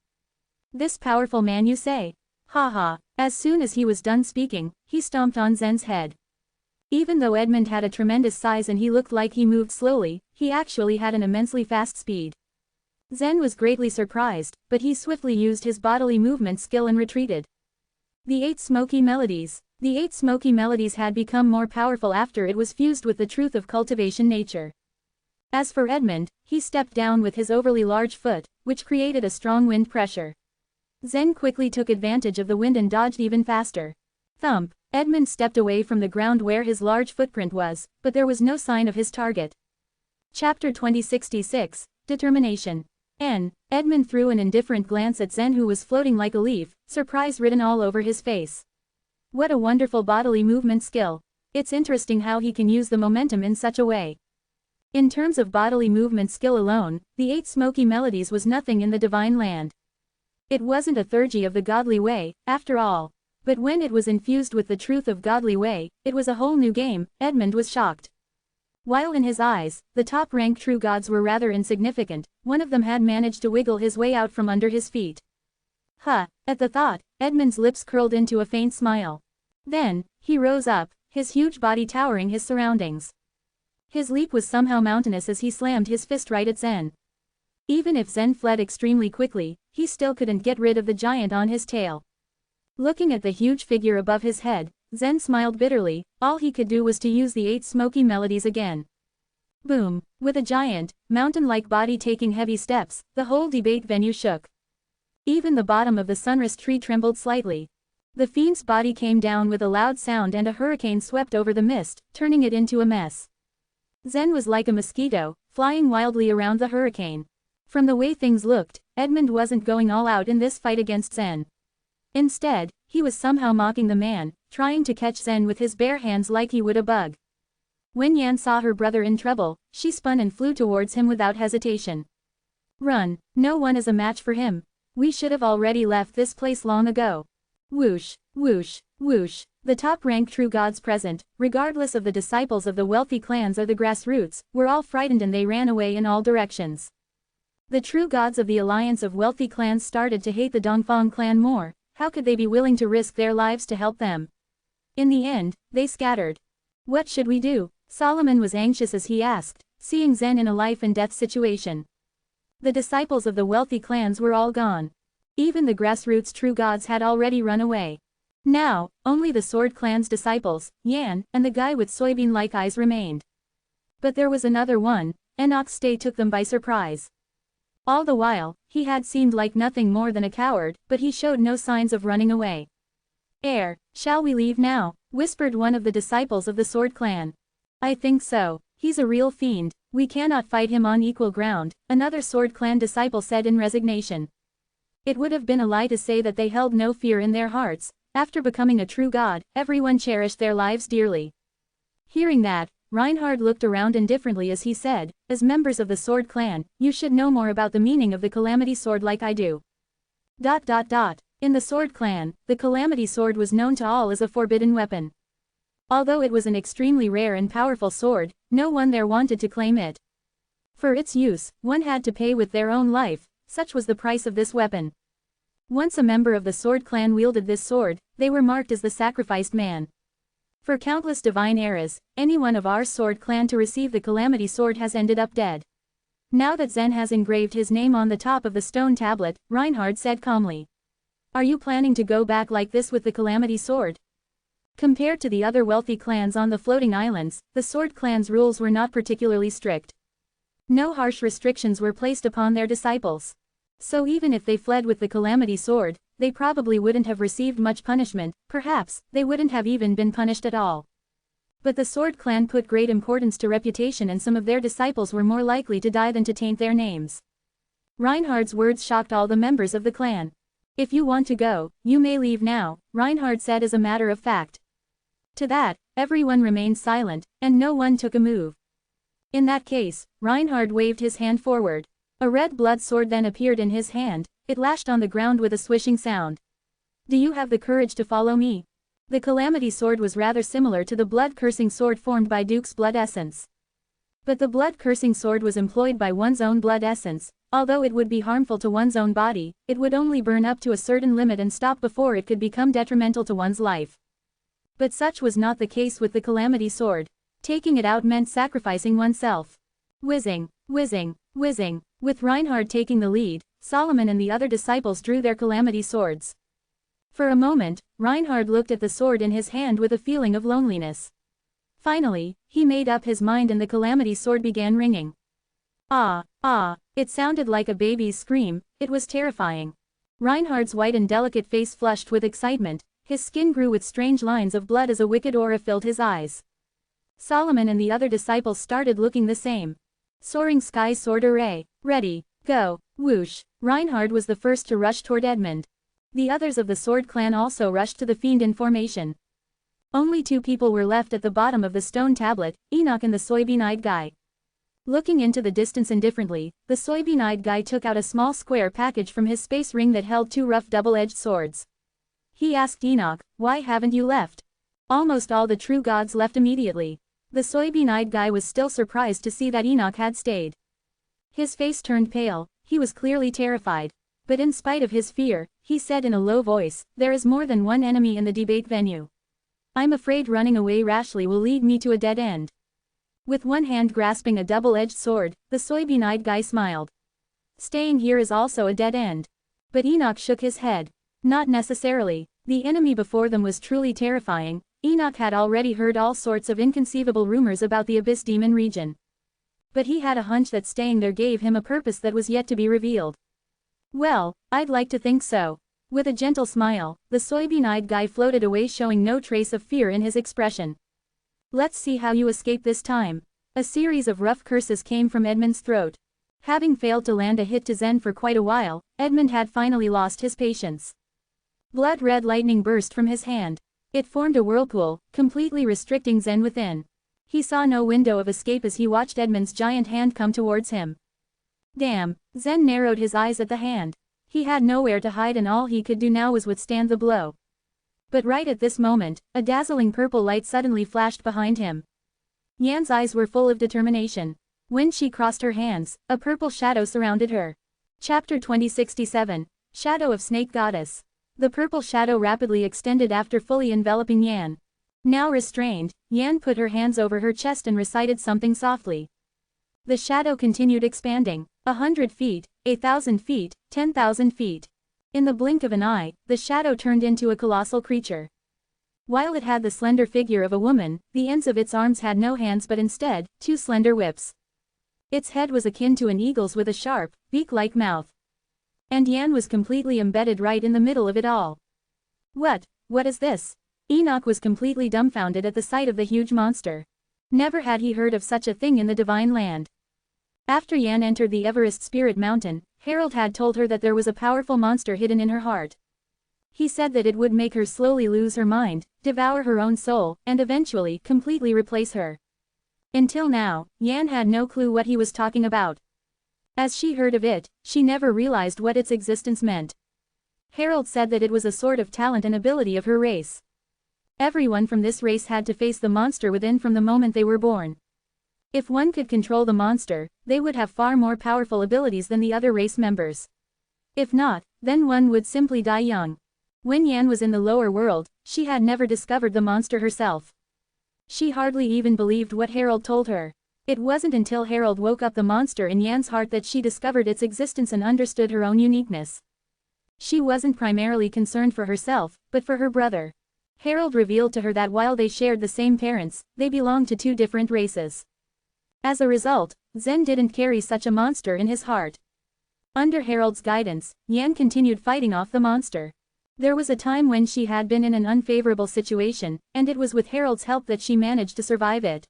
This powerful man, you say? Ha ha. As soon as he was done speaking, he stomped on Zen's head. Even though Edmund had a tremendous size and he looked like he moved slowly, he actually had an immensely fast speed. Zen was greatly surprised, but he swiftly used his bodily movement skill and retreated. The 8 smoky melodies. The 8 smoky melodies had become more powerful after it was fused with the truth of cultivation nature. As for Edmund, he stepped down with his overly large foot, which created a strong wind pressure. Zen quickly took advantage of the wind and dodged even faster. Thump! Edmund stepped away from the ground where his large footprint was, but there was no sign of his target. Chapter 2066, Determination. Edmund threw an indifferent glance at Zen, who was floating like a leaf, surprise written all over his face. What a wonderful bodily movement skill. It's interesting how he can use the momentum in such a way. In terms of bodily movement skill alone, the 8 smoky melodies was nothing in the divine land. It wasn't a theurgy of the godly way, after all. But when it was infused with the truth of godly way, it was a whole new game. Edmund was shocked. While in his eyes, the top-ranked true gods were rather insignificant, one of them had managed to wiggle his way out from under his feet. Huh! At the thought, Edmund's lips curled into a faint smile. Then, he rose up, his huge body towering his surroundings. His leap was somehow mountainous as he slammed his fist right at Zen. Even if Zen fled extremely quickly, he still couldn't get rid of the giant on his tail. Looking at the huge figure above his head, Zen smiled bitterly. All he could do was to use the 8 smoky melodies again. Boom! With a giant, mountain-like body taking heavy steps, the whole debate venue shook. Even the bottom of the sunrise tree trembled slightly. The fiend's body came down with a loud sound and a hurricane swept over the mist, turning it into a mess. Zen was like a mosquito, flying wildly around the hurricane. From the way things looked, Edmund wasn't going all out in this fight against Zen. Instead, he was somehow mocking the man, trying to catch Zen with his bare hands like he would a bug. When Yan saw her brother in trouble, she spun and flew towards him without hesitation. Run, no one is a match for him. We should have already left this place long ago. Whoosh, whoosh, whoosh. The top-ranked true gods present, regardless of the disciples of the wealthy clans or the grassroots, were all frightened and they ran away in all directions. The true gods of the alliance of wealthy clans started to hate the Dongfang clan more. How could they be willing to risk their lives to help them? In the end, they scattered. What should we do? Solomon was anxious as he asked, seeing Zen in a life-and-death situation. The disciples of the wealthy clans were all gone. Even the grassroots true gods had already run away. Now, only the Sword Clan's disciples, Yan, and the guy with soybean-like eyes remained. But there was another one. Enoch's stay took them by surprise. All the while, he had seemed like nothing more than a coward, but he showed no signs of running away. Shall we leave now? Whispered one of the disciples of the Sword Clan. I think so. He's a real fiend. We cannot fight him on equal ground, another Sword Clan disciple said in resignation. It would have been a lie to say that they held no fear in their hearts. After becoming a true god, everyone cherished their lives dearly. Hearing that, Reinhard looked around indifferently as he said, as members of the Sword Clan, you should know more about the meaning of the Calamity Sword like I do. In the Sword Clan, the Calamity Sword was known to all as a forbidden weapon. Although it was an extremely rare and powerful sword, no one there wanted to claim it. For its use, one had to pay with their own life, such was the price of this weapon. Once a member of the Sword Clan wielded this sword, they were marked as the sacrificed man. For countless divine eras, anyone of our Sword Clan to receive the Calamity Sword has ended up dead. Now that Zen has engraved his name on the top of the stone tablet, Reinhard said calmly. Are you planning to go back like this with the Calamity Sword? Compared to the other wealthy clans on the floating islands, the Sword Clan's rules were not particularly strict. No harsh restrictions were placed upon their disciples. So even if they fled with the Calamity Sword, they probably wouldn't have received much punishment, perhaps, they wouldn't have even been punished at all. But the Sword Clan put great importance to reputation and some of their disciples were more likely to die than to taint their names. Reinhard's words shocked all the members of the clan. If you want to go, you may leave now, Reinhard said as a matter of fact. To that, everyone remained silent, and no one took a move. In that case, Reinhard waved his hand forward. A red blood sword then appeared in his hand, it lashed on the ground with a swishing sound. Do you have the courage to follow me? The Calamity Sword was rather similar to the blood-cursing sword formed by Duke's blood essence. But the blood-cursing sword was employed by one's own blood essence. Although it would be harmful to one's own body, it would only burn up to a certain limit and stop before it could become detrimental to one's life. But such was not the case with the Calamity Sword. Taking it out meant sacrificing oneself. Whizzing, whizzing, whizzing. With Reinhard taking the lead, Solomon and the other disciples drew their Calamity Swords. For a moment, Reinhard looked at the sword in his hand with a feeling of loneliness. Finally, he made up his mind and the Calamity Sword began ringing. Ah, ah, it sounded like a baby's scream. It was terrifying. Reinhard's white and delicate face flushed with excitement, his skin grew with strange lines of blood as a wicked aura filled his eyes. Solomon and the other disciples started looking the same. Soaring Sky Sword Array, ready, go, whoosh. Reinhard was the first to rush toward Edmund. The others of the Sword Clan also rushed to the fiend in formation. Only 2 people were left at the bottom of the stone tablet, Enoch and the soybean-eyed guy. Looking into the distance indifferently, the soybean-eyed guy took out a small square package from his space ring that held 2 rough double-edged swords. He asked Enoch, "Why haven't you left?" Almost all the true gods left immediately. The soybean-eyed guy was still surprised to see that Enoch had stayed. His face turned pale, he was clearly terrified. But in spite of his fear, he said in a low voice, "There is more than one enemy in the debate venue. I'm afraid running away rashly will lead me to a dead end." With one hand grasping a double-edged sword, the soybean-eyed guy smiled. "Staying here is also a dead end." But Enoch shook his head. Not necessarily. The enemy before them was truly terrifying. Enoch had already heard all sorts of inconceivable rumors about the Abyss Demon region. But he had a hunch that staying there gave him a purpose that was yet to be revealed. "Well, I'd like to think so." With a gentle smile, the soybean-eyed guy floated away, showing no trace of fear in his expression. "Let's see how you escape this time." A series of rough curses came from Edmund's throat. Having failed to land a hit to Zen for quite a while, Edmund had finally lost his patience. Blood-red lightning burst from his hand. It formed a whirlpool, completely restricting Zen within. He saw no window of escape as he watched Edmund's giant hand come towards him. Damn, Zen narrowed his eyes at the hand. He had nowhere to hide and all he could do now was withstand the blow. But right at this moment, a dazzling purple light suddenly flashed behind him. Yan's eyes were full of determination. When she crossed her hands, a purple shadow surrounded her. Chapter 2067, Shadow of Snake Goddess. The purple shadow rapidly extended after fully enveloping Yan. Now restrained, Yan put her hands over her chest and recited something softly. The shadow continued expanding. 100 feet, 1,000 feet, 10,000 feet. In the blink of an eye, the shadow turned into a colossal creature. While it had the slender figure of a woman, the ends of its arms had no hands but instead, 2 slender whips. Its head was akin to an eagle's with a sharp, beak-like mouth. And Yan was completely embedded right in the middle of it all. What is this? Enoch was completely dumbfounded at the sight of the huge monster. Never had he heard of such a thing in the divine land. After Yan entered the Everest Spirit Mountain, Harold had told her that there was a powerful monster hidden in her heart. He said that it would make her slowly lose her mind, devour her own soul, and eventually completely replace her. Until now, Yan had no clue what he was talking about. As she heard of it, she never realized what its existence meant. Harold said that it was a sort of talent and ability of her race. Everyone from this race had to face the monster within from the moment they were born. If one could control the monster, they would have far more powerful abilities than the other race members. If not, then one would simply die young. When Yan was in the lower world, she had never discovered the monster herself. She hardly even believed what Harold told her. It wasn't until Harold woke up the monster in Yan's heart that she discovered its existence and understood her own uniqueness. She wasn't primarily concerned for herself, but for her brother. Harold revealed to her that while they shared the same parents, they belonged to 2 different races. As a result, Zen didn't carry such a monster in his heart. Under Harold's guidance, Yan continued fighting off the monster. There was a time when she had been in an unfavorable situation, and it was with Harold's help that she managed to survive it.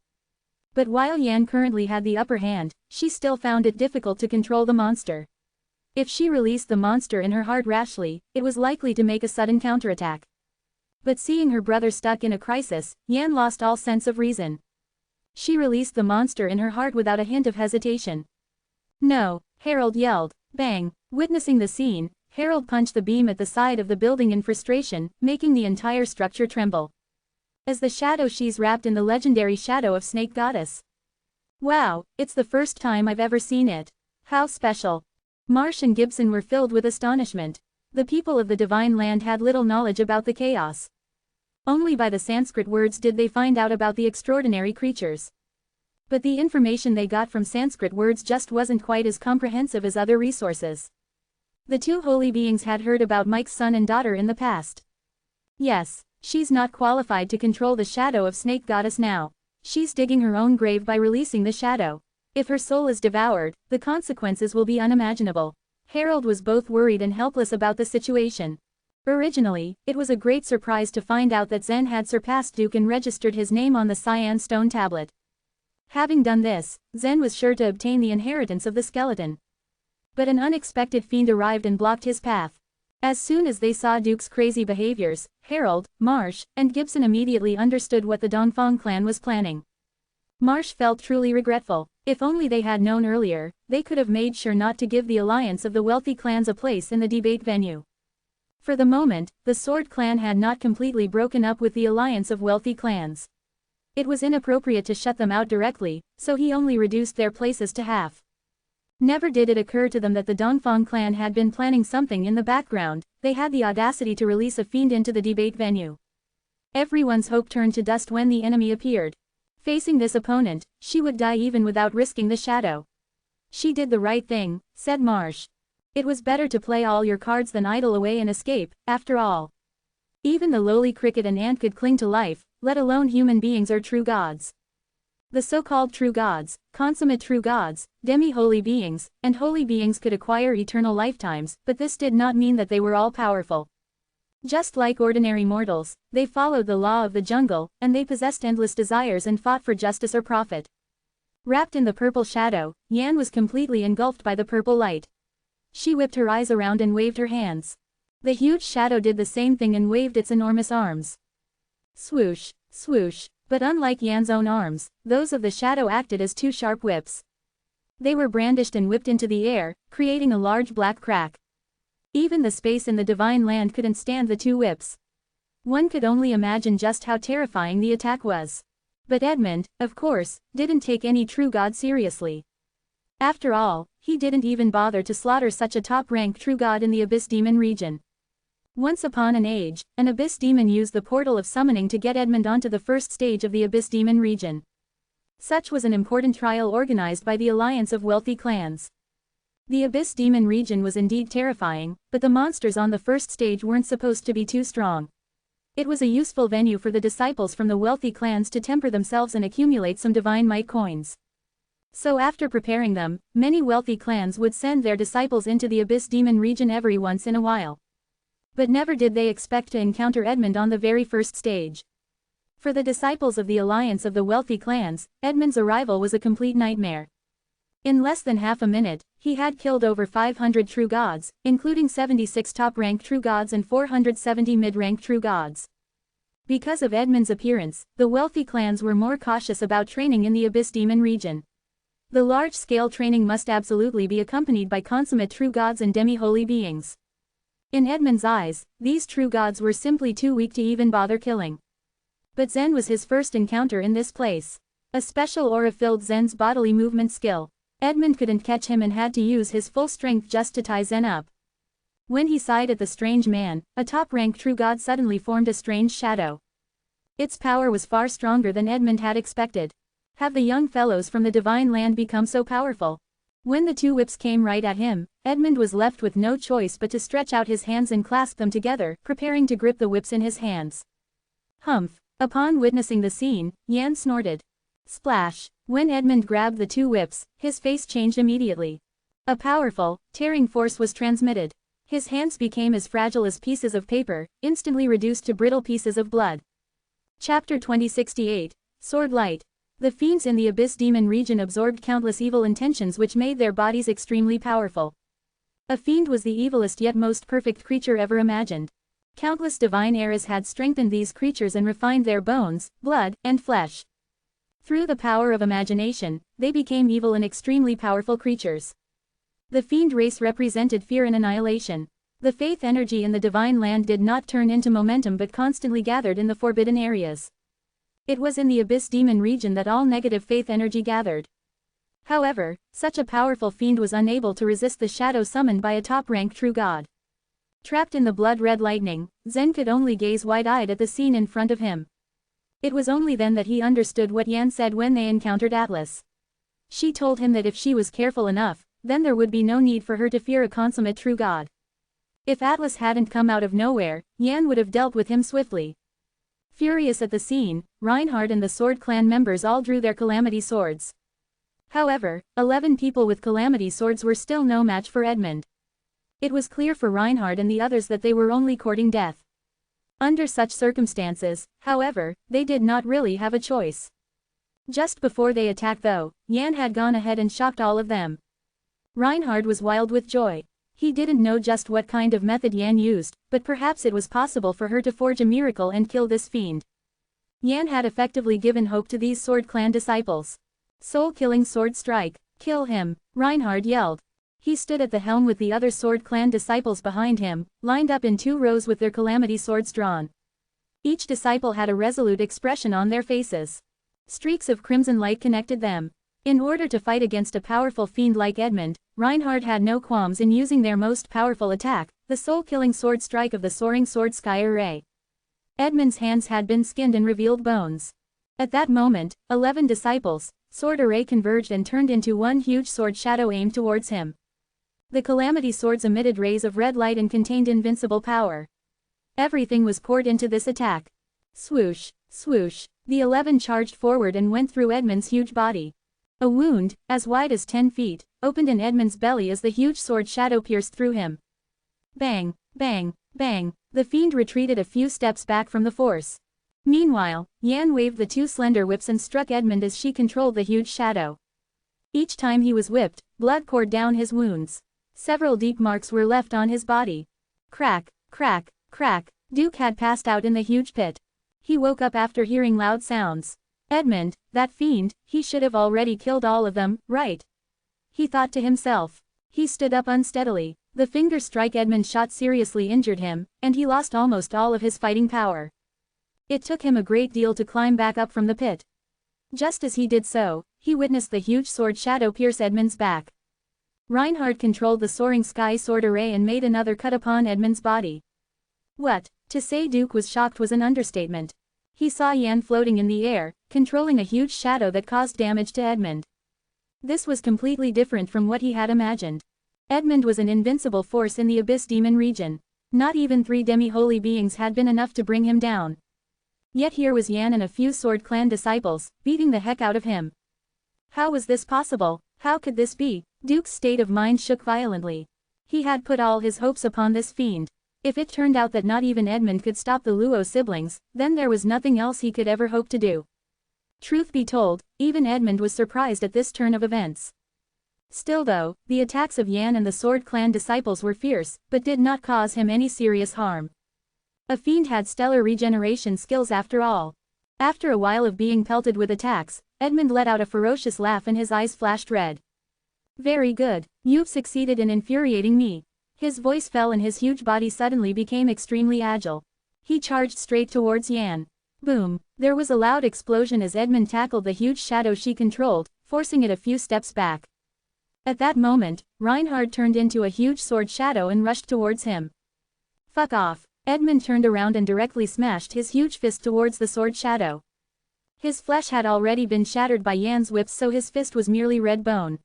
But while Yan currently had the upper hand, she still found it difficult to control the monster. If she released the monster in her heart rashly, it was likely to make a sudden counterattack. But seeing her brother stuck in a crisis, Yan lost all sense of reason. She released the monster in her heart without a hint of hesitation. "No!" Harold yelled. Bang! Witnessing the scene, Harold punched the beam at the side of the building in frustration, making the entire structure tremble. As the shadow she's wrapped in the legendary shadow of Snake Goddess. Wow, it's the first time I've ever seen it. How special. Marsh and Gibson were filled with astonishment. The people of the Divine Land had little knowledge about the chaos. Only by the Sanskrit words did they find out about the extraordinary creatures. But the information they got from Sanskrit words just wasn't quite as comprehensive as other resources. The two holy beings had heard about Mike's son and daughter in the past. Yes, she's not qualified to control the shadow of Snake Goddess now. She's digging her own grave by releasing the shadow. If her soul is devoured, the consequences will be unimaginable. Harold was both worried and helpless about the situation. Originally, it was a great surprise to find out that Zen had surpassed Duke and registered his name on the cyan stone tablet. Having done this, Zen was sure to obtain the inheritance of the skeleton. But an unexpected fiend arrived and blocked his path. As soon as they saw Duke's crazy behaviors, Harold, Marsh, and Gibson immediately understood what the Dongfang clan was planning. Marsh felt truly regretful. If only they had known earlier, they could have made sure not to give the alliance of the wealthy clans a place in the debate venue. For the moment, the Sword Clan had not completely broken up with the alliance of wealthy clans. It was inappropriate to shut them out directly, so he only reduced their places to half. Never did it occur to them that the Dongfang clan had been planning something in the background. They had the audacity to release a fiend into the debate venue. Everyone's hope turned to dust when the enemy appeared. Facing this opponent, she would die even without risking the shadow. She did the right thing, said Marsh. It was better to play all your cards than idle away and escape, after all. Even the lowly cricket and ant could cling to life, let alone human beings or true gods. The so-called true gods, consummate true gods, demi-holy beings, and holy beings could acquire eternal lifetimes, but this did not mean that they were all powerful. Just like ordinary mortals, they followed the law of the jungle, and they possessed endless desires and fought for justice or profit. Wrapped in the purple shadow, Yan was completely engulfed by the purple light. She whipped her eyes around and waved her hands. The huge shadow did the same thing and waved its enormous arms. Swoosh, swoosh. But unlike Yan's own arms, those of the shadow acted as two sharp whips. They were brandished and whipped into the air, creating a large black crack. Even the space in the Divine Land couldn't stand the two whips. One could only imagine just how terrifying the attack was. But Edmund, of course, didn't take any true god seriously. After all, he didn't even bother to slaughter such a top-ranked true god in the Abyss Demon region. Once upon an age, an Abyss Demon used the portal of summoning to get Edmund onto the first stage of the Abyss Demon region. Such was an important trial organized by the alliance of wealthy clans. The Abyss Demon region was indeed terrifying, but the monsters on the first stage weren't supposed to be too strong. It was a useful venue for the disciples from the wealthy clans to temper themselves and accumulate some divine might coins. So after preparing them, many wealthy clans would send their disciples into the Abyss Demon region every once in a while. But never did they expect to encounter Edmund on the very first stage. For the disciples of the alliance of the wealthy clans, Edmund's arrival was a complete nightmare. In less than half a minute, he had killed over 500 true gods, including 76 top-ranked true gods and 470 mid-ranked true gods. Because of Edmund's appearance, the wealthy clans were more cautious about training in the Abyss Demon region. The large-scale training must absolutely be accompanied by consummate true gods and demi-holy beings. In Edmund's eyes, these true gods were simply too weak to even bother killing. But Zen was his first encounter in this place. A special aura filled Zen's bodily movement skill. Edmund couldn't catch him and had to use his full strength just to tie Zen up. When he sighed at the strange man, a top-ranked true god suddenly formed a strange shadow. Its power was far stronger than Edmund had expected. Have the young fellows from the Divine Land become so powerful? When the two whips came right at him, Edmund was left with no choice but to stretch out his hands and clasp them together, preparing to grip the whips in his hands. Humph! Upon witnessing the scene, Yan snorted. Splash! When Edmund grabbed the two whips, his face changed immediately. A powerful, tearing force was transmitted. His hands became as fragile as pieces of paper, instantly reduced to brittle pieces of blood. Chapter 2068, Sword Light. The fiends in the Abyss Demon region absorbed countless evil intentions which made their bodies extremely powerful. A fiend was the evilest yet most perfect creature ever imagined. Countless divine eras had strengthened these creatures and refined their bones, blood, and flesh. Through the power of imagination, they became evil and extremely powerful creatures. The fiend race represented fear and annihilation. The faith energy in the divine land did not turn into momentum but constantly gathered in the forbidden areas. It was in the abyss demon region that all negative faith energy gathered. However, such a powerful fiend was unable to resist the shadow summoned by a top-rank true god. Trapped in the blood-red lightning, Zen could only gaze wide-eyed at the scene in front of him. It was only then that he understood what Yan said when they encountered Atlas. She told him that if she was careful enough, then there would be no need for her to fear a consummate true god. If Atlas hadn't come out of nowhere, Yan would have dealt with him swiftly. Furious at the scene, Reinhardt and the Sword Clan members all drew their calamity swords. However, 11 people with calamity swords were still no match for Edmund. It was clear for Reinhardt and the others that they were only courting death. Under such circumstances, however, they did not really have a choice. Just before they attacked though, Yan had gone ahead and shocked all of them. Reinhardt was wild with joy. He didn't know just what kind of method Yan used, but perhaps it was possible for her to forge a miracle and kill this fiend. Yan had effectively given hope to these Sword Clan disciples. Soul-killing sword strike, kill him, Reinhardt yelled. He stood at the helm with the other Sword Clan disciples behind him, lined up in 2 rows with their calamity swords drawn. Each disciple had a resolute expression on their faces. Streaks of crimson light connected them. In order to fight against a powerful fiend like Edmund, Reinhardt had no qualms in using their most powerful attack, the soul-killing sword strike of the soaring sword sky array. Edmund's hands had been skinned and revealed bones. At that moment, 11 disciples, sword array converged and turned into one huge sword shadow aimed towards him. The calamity swords emitted rays of red light and contained invincible power. Everything was poured into this attack. Swoosh, swoosh, the 11 charged forward and went through Edmund's huge body. A wound, as wide as 10 feet, opened in Edmund's belly as the huge sword shadow pierced through him. Bang, bang, bang, the fiend retreated a few steps back from the force. Meanwhile, Yan waved the 2 slender whips and struck Edmund as she controlled the huge shadow. Each time he was whipped, blood poured down his wounds. Several deep marks were left on his body. Crack, crack, crack, Duke had passed out in the huge pit. He woke up after hearing loud sounds. Edmund, that fiend, he should have already killed all of them, right? He thought to himself. He stood up unsteadily. The finger strike Edmund shot seriously injured him, and he lost almost all of his fighting power. It took him a great deal to climb back up from the pit. Just as he did so, he witnessed the huge sword shadow pierce Edmund's back. Reinhardt controlled the soaring sky sword array and made another cut upon Edmund's body. What? To say Duke was shocked was an understatement. He saw Yan floating in the air, controlling a huge shadow that caused damage to Edmund. This was completely different from what he had imagined. Edmund was an invincible force in the abyss demon region. Not even 3 demi-holy beings had been enough to bring him down. Yet here was Yan and a few Sword Clan disciples, beating the heck out of him. How was this possible? How could this be? Duke's state of mind shook violently. He had put all his hopes upon this fiend. If it turned out that not even Edmund could stop the Luo siblings, then there was nothing else he could ever hope to do. Truth be told, even Edmund was surprised at this turn of events. Still though, the attacks of Yan and the Sword Clan disciples were fierce, but did not cause him any serious harm. A fiend had stellar regeneration skills after all. After a while of being pelted with attacks, Edmund let out a ferocious laugh and his eyes flashed red. Very good, you've succeeded in infuriating me. His voice fell and his huge body suddenly became extremely agile. He charged straight towards Yan. Boom, there was a loud explosion as Edmund tackled the huge shadow she controlled, forcing it a few steps back. At that moment, Reinhardt turned into a huge sword shadow and rushed towards him. Fuck off. Edmund turned around and directly smashed his huge fist towards the sword shadow. His flesh had already been shattered by Yan's whips, so his fist was merely red bone.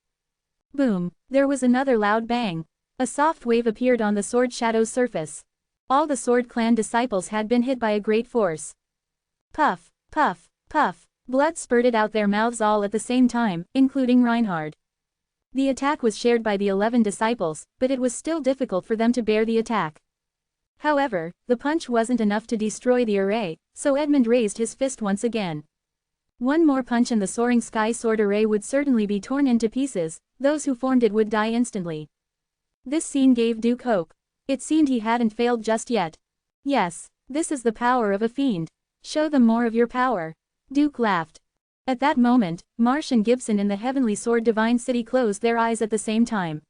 Boom, there was another loud bang. A soft wave appeared on the sword shadow's surface. All the Sword Clan disciples had been hit by a great force. Puff, puff, puff, blood spurted out their mouths all at the same time, including Reinhardt. The attack was shared by the 11 disciples, but it was still difficult for them to bear the attack. However, the punch wasn't enough to destroy the array, so Edmund raised his fist once again. One more punch and the soaring sky sword array would certainly be torn into pieces. Those who formed it would die instantly. This scene gave Duke hope. It seemed he hadn't failed just yet. Yes, this is the power of a fiend. Show them more of your power. Duke laughed. At that moment, Marsh and Gibson in the Heavenly Sword Divine City closed their eyes at the same time.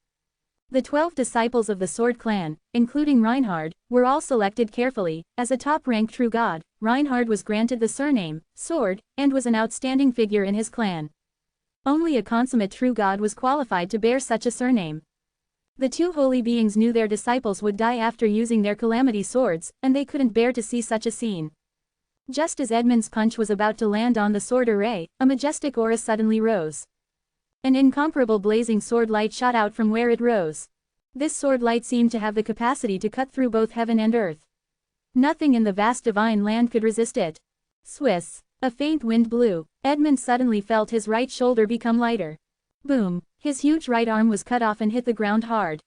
The 12 disciples of the Sword Clan, including Reinhard, were all selected carefully. As a top-rank true god, Reinhard was granted the surname, Sword, and was an outstanding figure in his clan. Only a consummate true god was qualified to bear such a surname. The two holy beings knew their disciples would die after using their calamity swords, and they couldn't bear to see such a scene. Just as Edmund's punch was about to land on the sword array, a majestic aura suddenly rose. An incomparable blazing sword light shot out from where it rose. This sword light seemed to have the capacity to cut through both heaven and earth. Nothing in the vast divine land could resist it. Swiss. A faint wind blew. Edmund suddenly felt his right shoulder become lighter. Boom. His huge right arm was cut off and hit the ground hard.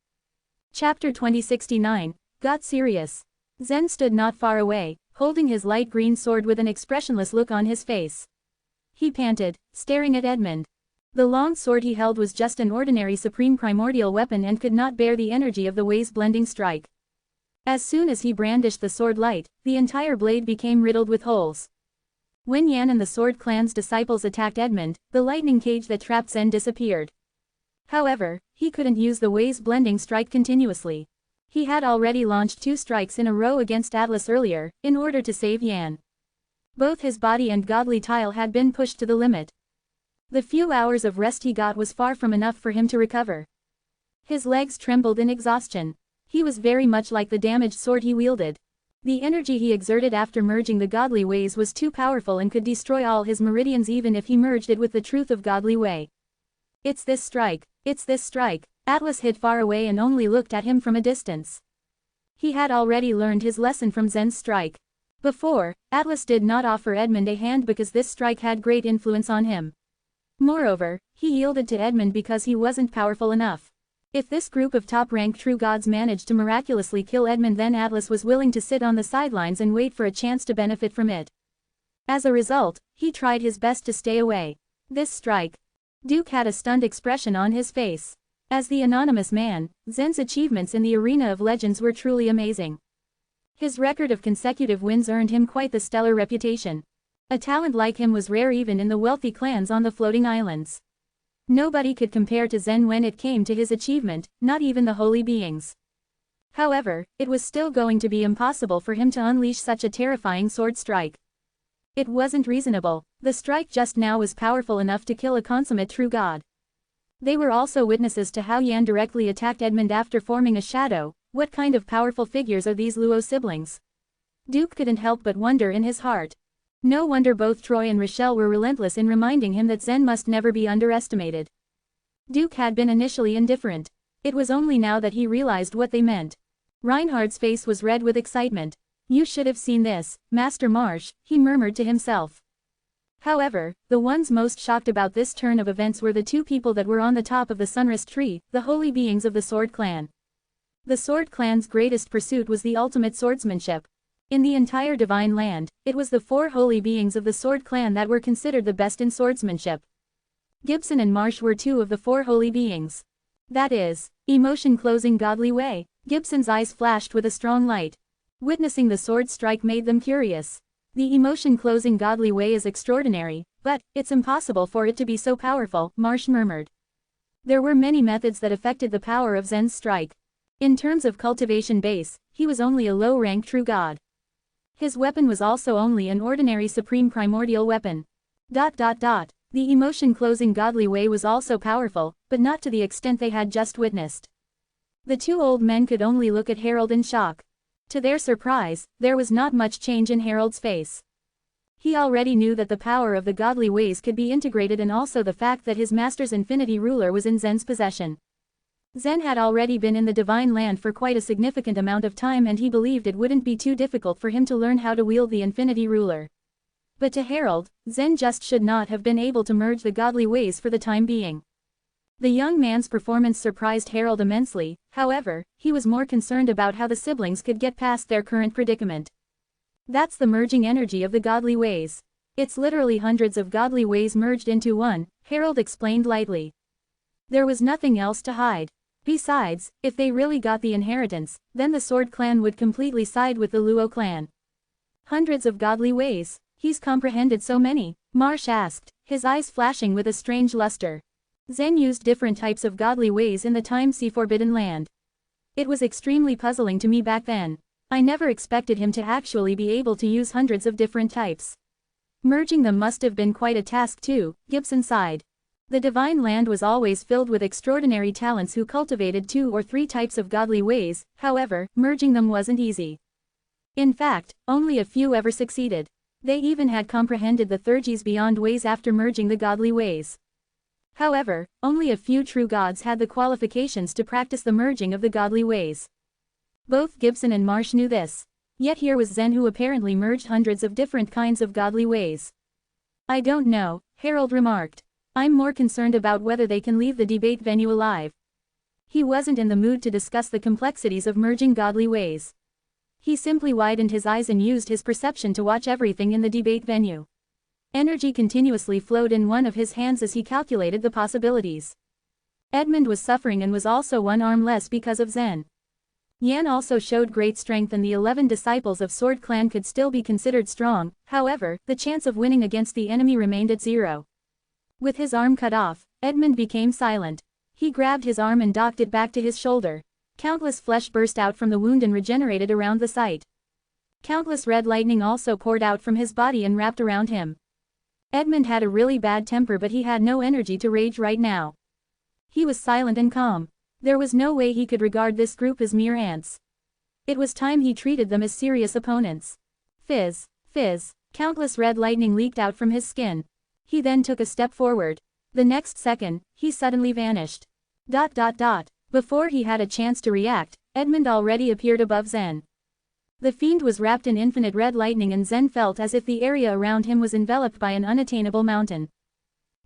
Chapter 2069, Got Serious. Zen stood not far away, holding his light green sword with an expressionless look on his face. He panted, staring at Edmund. The long sword he held was just an ordinary supreme primordial weapon and could not bear the energy of the Wei's blending strike. As soon as he brandished the sword light, the entire blade became riddled with holes. When Yan and the Sword Clan's disciples attacked Edmund, the lightning cage that trapped Zen disappeared. However, he couldn't use the Wei's blending strike continuously. He had already launched 2 strikes in a row against Atlas earlier, in order to save Yan. Both his body and godly tile had been pushed to the limit. The few hours of rest he got was far from enough for him to recover. His legs trembled in exhaustion. He was very much like the damaged sword he wielded. The energy he exerted after merging the godly ways was too powerful and could destroy all his meridians even if he merged it with the truth of godly way. It's this strike. It's this strike. Atlas hid far away and only looked at him from a distance. He had already learned his lesson from Zen's strike. Before, Atlas did not offer Edmund a hand because this strike had great influence on him. Moreover, he yielded to Edmund because he wasn't powerful enough. If this group of top-ranked true gods managed to miraculously kill Edmund, then Atlas was willing to sit on the sidelines and wait for a chance to benefit from it. As a result, he tried his best to stay away. This strike. Duke had a stunned expression on his face. As the anonymous man, Zen's achievements in the arena of legends were truly amazing. His record of consecutive wins earned him quite the stellar reputation. A talent like him was rare even in the wealthy clans on the floating islands. Nobody could compare to Zen when it came to his achievement, not even the holy beings. However, it was still going to be impossible for him to unleash such a terrifying sword strike. It wasn't reasonable. The strike just now was powerful enough to kill a consummate true god. They were also witnesses to how Yan directly attacked Edmund after forming a shadow. What kind of powerful figures are these Luo siblings? Duke couldn't help but wonder in his heart. No wonder both Troy and Rochelle were relentless in reminding him that Zen must never be underestimated. Duke had been initially indifferent. It was only now that he realized what they meant. Reinhard's face was red with excitement. You should have seen this, Master Marsh, he murmured to himself. However, the ones most shocked about this turn of events were the 2 people that were on the top of the Sunrest tree, the holy beings of the Sword Clan. The Sword Clan's greatest pursuit was the ultimate swordsmanship. In the entire divine land, it was the 4 holy beings of the Sword Clan that were considered the best in swordsmanship. Gibson and Marsh were 2 of the 4 holy beings. That is, emotion closing godly way. Gibson's eyes flashed with a strong light. Witnessing the sword strike made them curious. The emotion closing godly way is extraordinary, but it's impossible for it to be so powerful, Marsh murmured. There were many methods that affected the power of Zen's strike. In terms of cultivation base, he was only a low-rank true god. His weapon was also only an ordinary supreme primordial weapon. The emotion closing godly way was also powerful, but not to the extent they had just witnessed. The 2 old men could only look at Harold in shock. To their surprise, there was not much change in Harold's face. He already knew that the power of the godly ways could be integrated and also the fact that his master's infinity ruler was in Zen's possession. Zen had already been in the divine land for quite a significant amount of time and he believed it wouldn't be too difficult for him to learn how to wield the infinity ruler. But to Harold, Zen just should not have been able to merge the godly ways for the time being. The young man's performance surprised Harold immensely, however, he was more concerned about how the siblings could get past their current predicament. That's the merging energy of the godly ways. It's literally hundreds of godly ways merged into one, Harold explained lightly. There was nothing else to hide. Besides, if they really got the inheritance, then the Sword Clan would completely side with the Luo clan. Hundreds of godly ways, he's comprehended so many, Marsh asked, his eyes flashing with a strange luster. Zen used different types of godly ways in the time-sea forbidden land. It was extremely puzzling to me back then. I never expected him to actually be able to use hundreds of different types. Merging them must have been quite a task too, Gibson sighed. The divine land was always filled with extraordinary talents who cultivated 2 or 3 types of godly ways, however, merging them wasn't easy. In fact, only a few ever succeeded. They even had comprehended the Thurges beyond ways after merging the godly ways. However, only a few true gods had the qualifications to practice the merging of the godly ways. Both Gibson and Marsh knew this. Yet here was Zen who apparently merged hundreds of different kinds of godly ways. I don't know, Harold remarked. I'm more concerned about whether they can leave the debate venue alive. He wasn't in the mood to discuss the complexities of merging godly ways. He simply widened his eyes and used his perception to watch everything in the debate venue. Energy continuously flowed in one of his hands as he calculated the possibilities. Edmund was suffering and was also 1 arm less because of Zen. Yan also showed great strength and the 11 disciples of Sword Clan could still be considered strong, however, the chance of winning against the enemy remained at 0. With his arm cut off, Edmund became silent. He grabbed his arm and docked it back to his shoulder. Countless flesh burst out from the wound and regenerated around the site. Countless red lightning also poured out from his body and wrapped around him. Edmund had a really bad temper, but he had no energy to rage right now. He was silent and calm. There was no way he could regard this group as mere ants. It was time he treated them as serious opponents. Fizz, fizz, countless red lightning leaked out from his skin. He then took a step forward. The next second, he suddenly vanished. ... Before he had a chance to react, Edmund already appeared above Zen. The fiend was wrapped in infinite red lightning and Zen felt as if the area around him was enveloped by an unattainable mountain.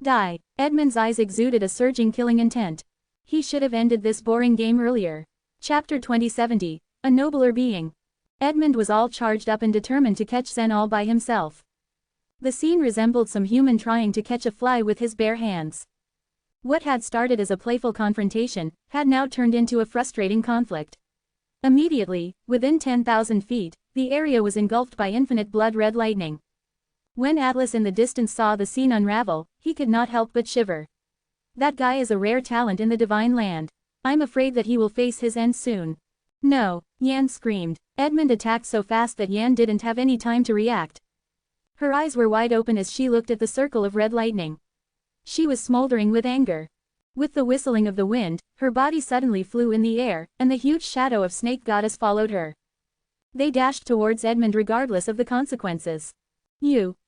Die. Edmund's eyes exuded a surging killing intent. He should have ended this boring game earlier. Chapter 2070, A Nobler Being. Edmund was all charged up and determined to catch Zen all by himself. The scene resembled some human trying to catch a fly with his bare hands. What had started as a playful confrontation, had now turned into a frustrating conflict. Immediately, within 10,000 feet, the area was engulfed by infinite blood-red lightning. When Atlas in the distance saw the scene unravel, he could not help but shiver. That guy is a rare talent in the divine land. I'm afraid that he will face his end soon. No, Yan screamed. Edmund attacked so fast that Yan didn't have any time to react. Her eyes were wide open as she looked at the circle of red lightning. She was smoldering with anger. With the whistling of the wind, her body suddenly flew in the air, and the huge shadow of Snake Goddess followed her. They dashed towards Edmund regardless of the consequences.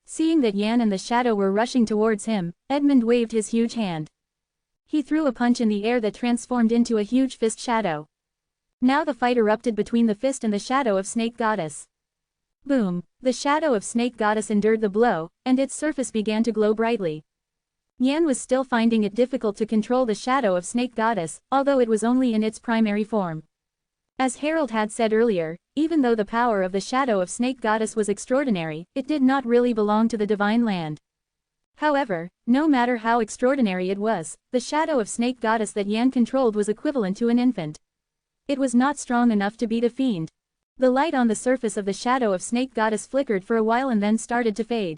Seeing that Yan and the shadow were rushing towards him, Edmund waved his huge hand. He threw a punch in the air that transformed into a huge fist shadow. Now the fight erupted between the fist and the shadow of Snake Goddess. Boom! The shadow of Snake Goddess endured the blow, and its surface began to glow brightly. Yan was still finding it difficult to control the shadow of Snake Goddess, although it was only in its primary form. As Harold had said earlier, even though the power of the shadow of Snake Goddess was extraordinary, it did not really belong to the divine land. However, no matter how extraordinary it was, the shadow of Snake Goddess that Yan controlled was equivalent to an infant. It was not strong enough to beat a fiend. The light on the surface of the shadow of Snake Goddess flickered for a while and then started to fade.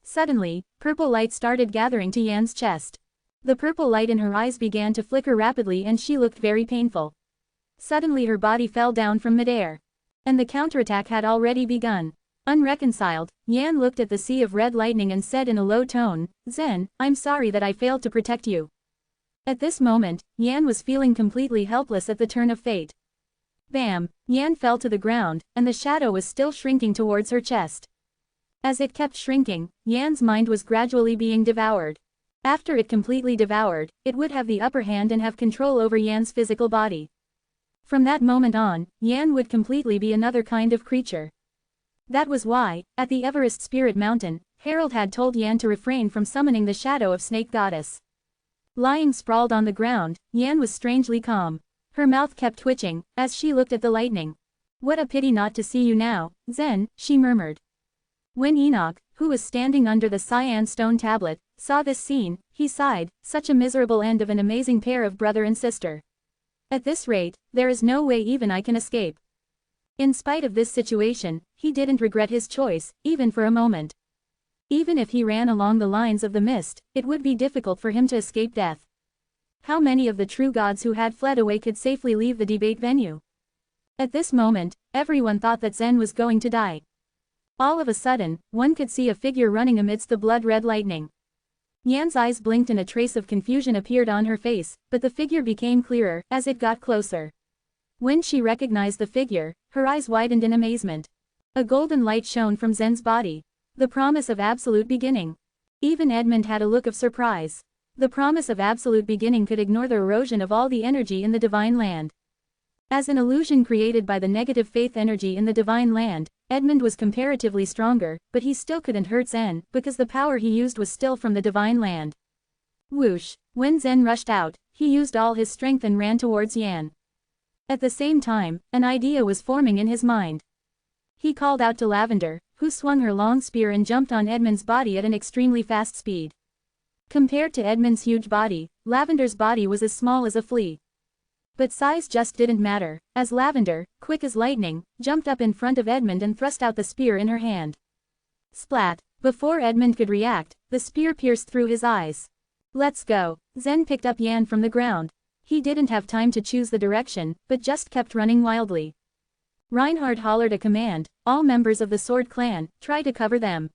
Suddenly, purple light started gathering to Yan's chest. The purple light in her eyes began to flicker rapidly and she looked very painful. Suddenly her body fell down from midair. And the counterattack had already begun. Unreconciled, Yan looked at the sea of red lightning and said in a low tone, "Zen, I'm sorry that I failed to protect you." At this moment, Yan was feeling completely helpless at the turn of fate. Bam! Yan fell to the ground, and the shadow was still shrinking towards her chest. As it kept shrinking, Yan's mind was gradually being devoured. After it completely devoured, it would have the upper hand and have control over Yan's physical body. From that moment on, Yan would completely be another kind of creature. That was why, at the Everest Spirit Mountain, Harold had told Yan to refrain from summoning the shadow of Snake Goddess. Lying sprawled on the ground, Yan was strangely calm. Her mouth kept twitching, as she looked at the lightning. "What a pity not to see you now, Zen," she murmured. When Enoch, who was standing under the cyan stone tablet, saw this scene, he sighed, such a miserable end of an amazing pair of brother and sister. At this rate, there is no way even I can escape. In spite of this situation, he didn't regret his choice, even for a moment. Even if he ran along the lines of the mist, it would be difficult for him to escape death. How many of the true gods who had fled away could safely leave the debate venue? At this moment, everyone thought that Zen was going to die. All of a sudden, one could see a figure running amidst the blood-red lightning. Yan's eyes blinked and a trace of confusion appeared on her face, but the figure became clearer as it got closer. When she recognized the figure, her eyes widened in amazement. A golden light shone from Zen's body. The promise of absolute beginning. Even Edmund had a look of surprise. The promise of absolute beginning could ignore the erosion of all the energy in the divine land. As an illusion created by the negative faith energy in the divine land, Edmund was comparatively stronger, but he still couldn't hurt Zen, because the power he used was still from the divine land. Whoosh! When Zen rushed out, he used all his strength and ran towards Yan. At the same time, an idea was forming in his mind. He called out to Lavender, who swung her long spear and jumped on Edmund's body at an extremely fast speed. Compared to Edmund's huge body, Lavender's body was as small as a flea. But size just didn't matter, as Lavender, quick as lightning, jumped up in front of Edmund and thrust out the spear in her hand. Splat! Before Edmund could react, the spear pierced through his eyes. Let's go! Zen picked up Yan from the ground. He didn't have time to choose the direction, but just kept running wildly. Reinhard hollered a command. All members of the Sword Clan, try to cover them.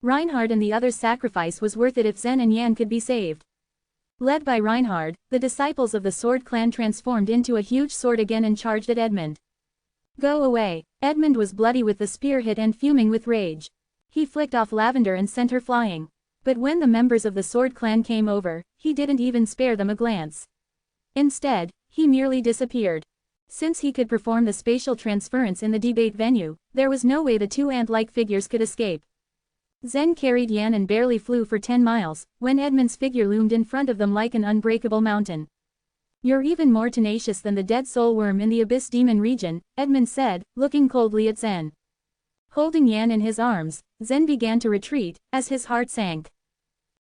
Reinhard and the others' sacrifice was worth it if Zen and Yan could be saved. Led by Reinhard, the disciples of the Sword Clan transformed into a huge sword again and charged at Edmund. Go away! Edmund was bloody with the spear hit and fuming with rage. He flicked off Lavender and sent her flying. But when the members of the Sword Clan came over, he didn't even spare them a glance. Instead, he merely disappeared. Since he could perform the spatial transference in the debate venue, there was no way the two ant-like figures could escape. Zen carried Yan and barely flew for 10 miles, when Edmund's figure loomed in front of them like an unbreakable mountain. You're even more tenacious than the dead soul worm in the Abyss Demon region, Edmund said, looking coldly at Zen. Holding Yan in his arms, Zen began to retreat, as his heart sank.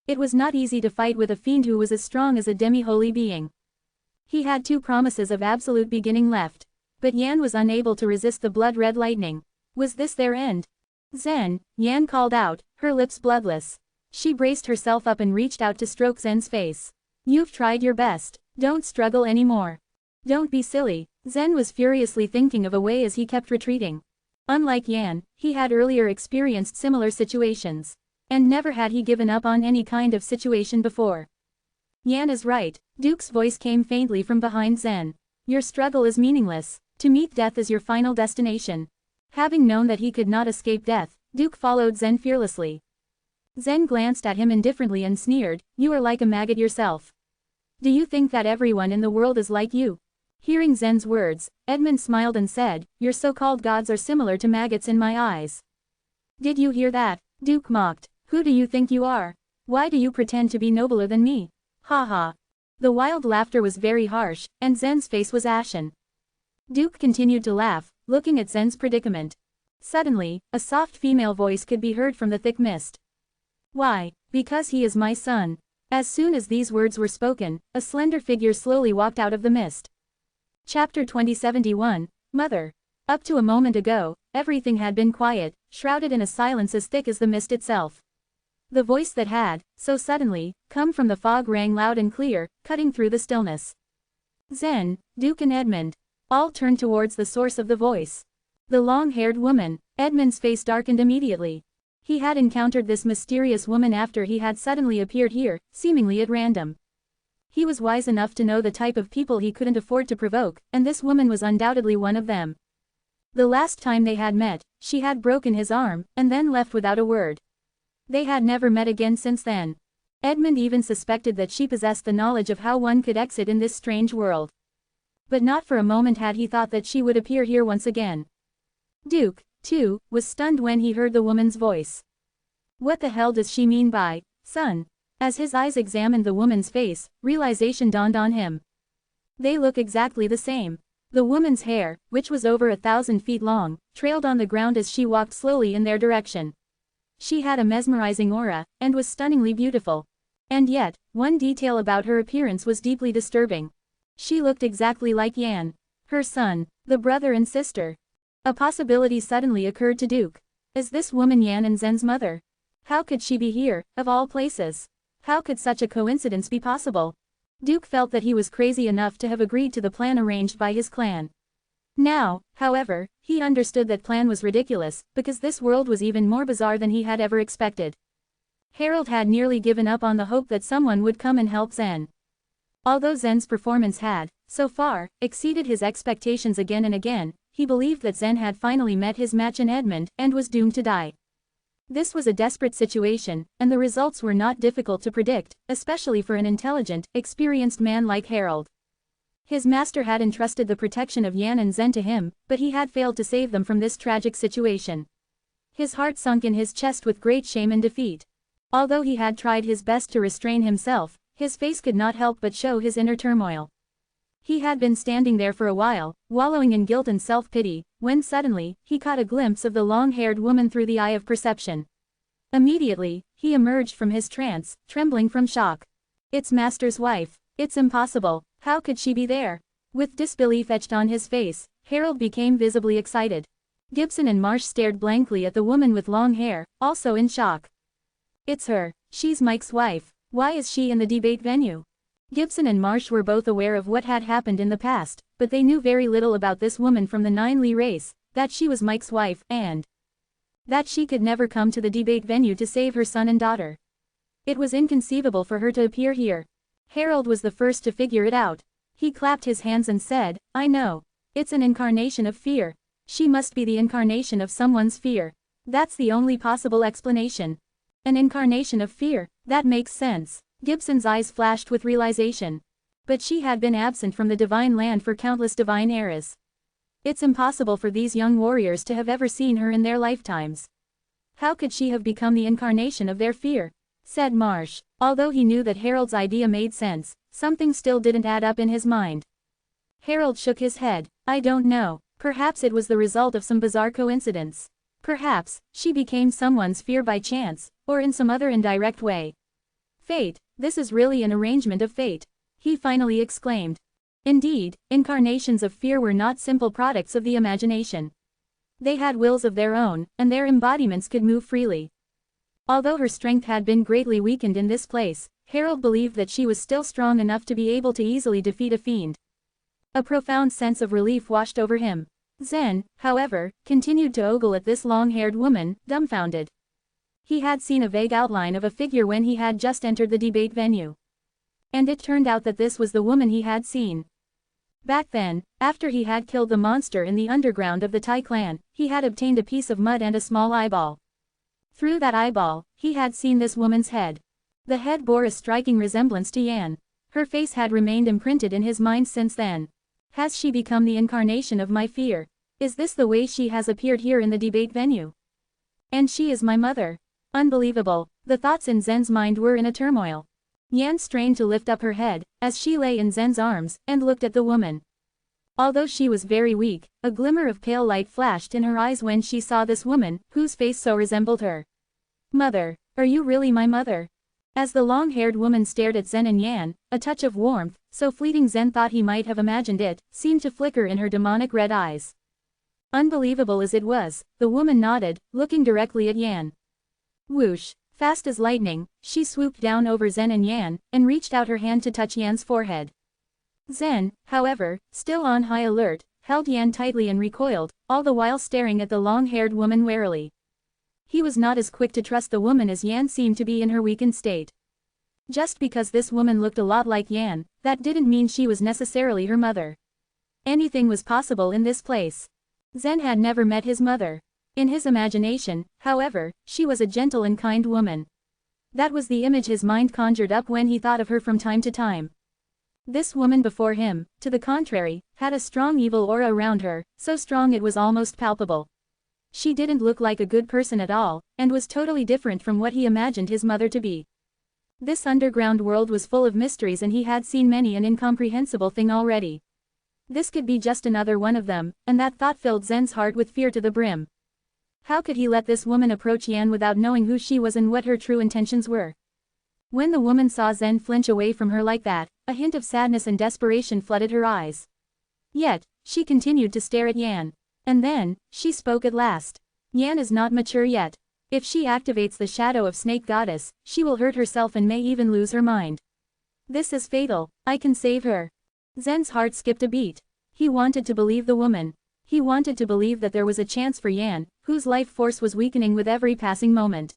It was not easy to fight with a fiend who was as strong as a demi-holy being. He had 2 promises of absolute beginning left. But Yan was unable to resist the blood-red lightning. Was this their end? Zen, Yan called out, her lips bloodless. She braced herself up and reached out to stroke Zen's face. You've tried your best. Don't struggle anymore. Don't be silly. Zen was furiously thinking of a way as he kept retreating. Unlike Yan, he had earlier experienced similar situations. And never had he given up on any kind of situation before. Yan is right. Duke's voice came faintly from behind Zen. Your struggle is meaningless. To meet death is your final destination. Having known that he could not escape death, Duke followed Zen fearlessly. Zen glanced at him indifferently and sneered, you are like a maggot yourself. Do you think that everyone in the world is like you? Hearing Zen's words, Edmund smiled and said, your so-called gods are similar to maggots in my eyes. Did you hear that? Duke mocked. Who do you think you are? Why do you pretend to be nobler than me? Ha ha. The wild laughter was very harsh, and Zen's face was ashen. Duke continued to laugh, looking at Zen's predicament. Suddenly, a soft female voice could be heard from the thick mist. Why? Because he is my son. As soon as these words were spoken, a slender figure slowly walked out of the mist. Chapter 2071, Mother. Up to a moment ago, everything had been quiet, shrouded in a silence as thick as the mist itself. The voice that had, so suddenly, come from the fog rang loud and clear, cutting through the stillness. Zen, Duke and Edmund. All turned towards the source of the voice. The long-haired woman. Edmund's face darkened immediately. He had encountered this mysterious woman after he had suddenly appeared here, seemingly at random. He was wise enough to know the type of people he couldn't afford to provoke, and this woman was undoubtedly one of them. The last time they had met, she had broken his arm, and then left without a word. They had never met again since then. Edmund even suspected that she possessed the knowledge of how one could exit in this strange world. But not for a moment had he thought that she would appear here once again. Duke, too, was stunned when he heard the woman's voice. What the hell does she mean by, son? As his eyes examined the woman's face, realization dawned on him. They look exactly the same. The woman's hair, which was over 1,000 feet long, trailed on the ground as she walked slowly in their direction. She had a mesmerizing aura, and was stunningly beautiful. And yet, one detail about her appearance was deeply disturbing. She looked exactly like Yan. Her son, the brother and sister. A possibility suddenly occurred to Duke. Is this woman Yan and Zen's mother? How could she be here, of all places? How could such a coincidence be possible? Duke felt that he was crazy enough to have agreed to the plan arranged by his clan. Now, however, he understood that plan was ridiculous, because this world was even more bizarre than he had ever expected. Harold had nearly given up on the hope that someone would come and help Zen. Although Zen's performance had, so far, exceeded his expectations again and again, he believed that Zen had finally met his match in Edmund and was doomed to die. This was a desperate situation, and the results were not difficult to predict, especially for an intelligent, experienced man like Harold. His master had entrusted the protection of Yan and Zen to him, but he had failed to save them from this tragic situation. His heart sunk in his chest with great shame and defeat. Although he had tried his best to restrain himself, his face could not help but show his inner turmoil. He had been standing there for a while, wallowing in guilt and self-pity, when suddenly, he caught a glimpse of the long-haired woman through the eye of perception. Immediately, he emerged from his trance, trembling from shock. It's Master's wife. It's impossible. How could she be there? With disbelief etched on his face, Harold became visibly excited. Gibson and Marsh stared blankly at the woman with long hair, also in shock. It's her. She's Mike's wife. Why is she in the debate venue? Gibson and Marsh were both aware of what had happened in the past, but they knew very little about this woman from the 9 race, that she was Mike's wife, and that she could never come to the debate venue to save her son and daughter. It was inconceivable for her to appear here. Harold was the first to figure it out. He clapped his hands and said, I know. It's an incarnation of fear. She must be the incarnation of someone's fear. That's the only possible explanation. An incarnation of fear, that makes sense. Gibson's eyes flashed with realization. But she had been absent from the divine land for countless divine eras. It's impossible for these young warriors to have ever seen her in their lifetimes. How could she have become the incarnation of their fear? Said Marsh. Although he knew that Harold's idea made sense, something still didn't add up in his mind. Harold shook his head. I don't know. Perhaps it was the result of some bizarre coincidence. Perhaps, she became someone's fear by chance, or in some other indirect way. Fate, this is really an arrangement of fate, he finally exclaimed. Indeed, incarnations of fear were not simple products of the imagination. They had wills of their own, and their embodiments could move freely. Although her strength had been greatly weakened in this place, Harold believed that she was still strong enough to be able to easily defeat a fiend. A profound sense of relief washed over him. Zen, however, continued to ogle at this long-haired woman, dumbfounded. He had seen a vague outline of a figure when he had just entered the debate venue. And it turned out that this was the woman he had seen. Back then, after he had killed the monster in the underground of the Tai clan, he had obtained a piece of mud and a small eyeball. Through that eyeball, he had seen this woman's head. The head bore a striking resemblance to Yan. Her face had remained imprinted in his mind since then. Has she become the incarnation of my fear? Is this the way she has appeared here in the debate venue? And she is my mother. Unbelievable. The thoughts in Zen's mind were in a turmoil. Yan strained to lift up her head, as she lay in Zen's arms, and looked at the woman. Although she was very weak, a glimmer of pale light flashed in her eyes when she saw this woman, whose face so resembled her. Mother, are you really my mother? As the long-haired woman stared at Zen and Yan, a touch of warmth, so fleeting Zen thought he might have imagined it, seemed to flicker in her demonic red eyes. Unbelievable as it was, the woman nodded, looking directly at Yan. Whoosh! Fast as lightning, she swooped down over Zen and Yan, and reached out her hand to touch Yan's forehead. Zen, however, still on high alert, held Yan tightly and recoiled, all the while staring at the long-haired woman warily. He was not as quick to trust the woman as Yan seemed to be in her weakened state. Just because this woman looked a lot like Yan, that didn't mean she was necessarily her mother. Anything was possible in this place. Zen had never met his mother. In his imagination, however, she was a gentle and kind woman. That was the image his mind conjured up when he thought of her from time to time. This woman before him, to the contrary, had a strong evil aura around her, so strong it was almost palpable. She didn't look like a good person at all, and was totally different from what he imagined his mother to be. This underground world was full of mysteries and he had seen many an incomprehensible thing already. This could be just another one of them, and that thought filled Zen's heart with fear to the brim. How could he let this woman approach Yan without knowing who she was and what her true intentions were? When the woman saw Zen flinch away from her like that, a hint of sadness and desperation flooded her eyes. Yet, she continued to stare at Yan. And then, she spoke at last. Yan is not mature yet. If she activates the shadow of Snake Goddess, she will hurt herself and may even lose her mind. This is fatal. I can save her. Zen's heart skipped a beat. He wanted to believe the woman. He wanted to believe that there was a chance for Yan, whose life force was weakening with every passing moment.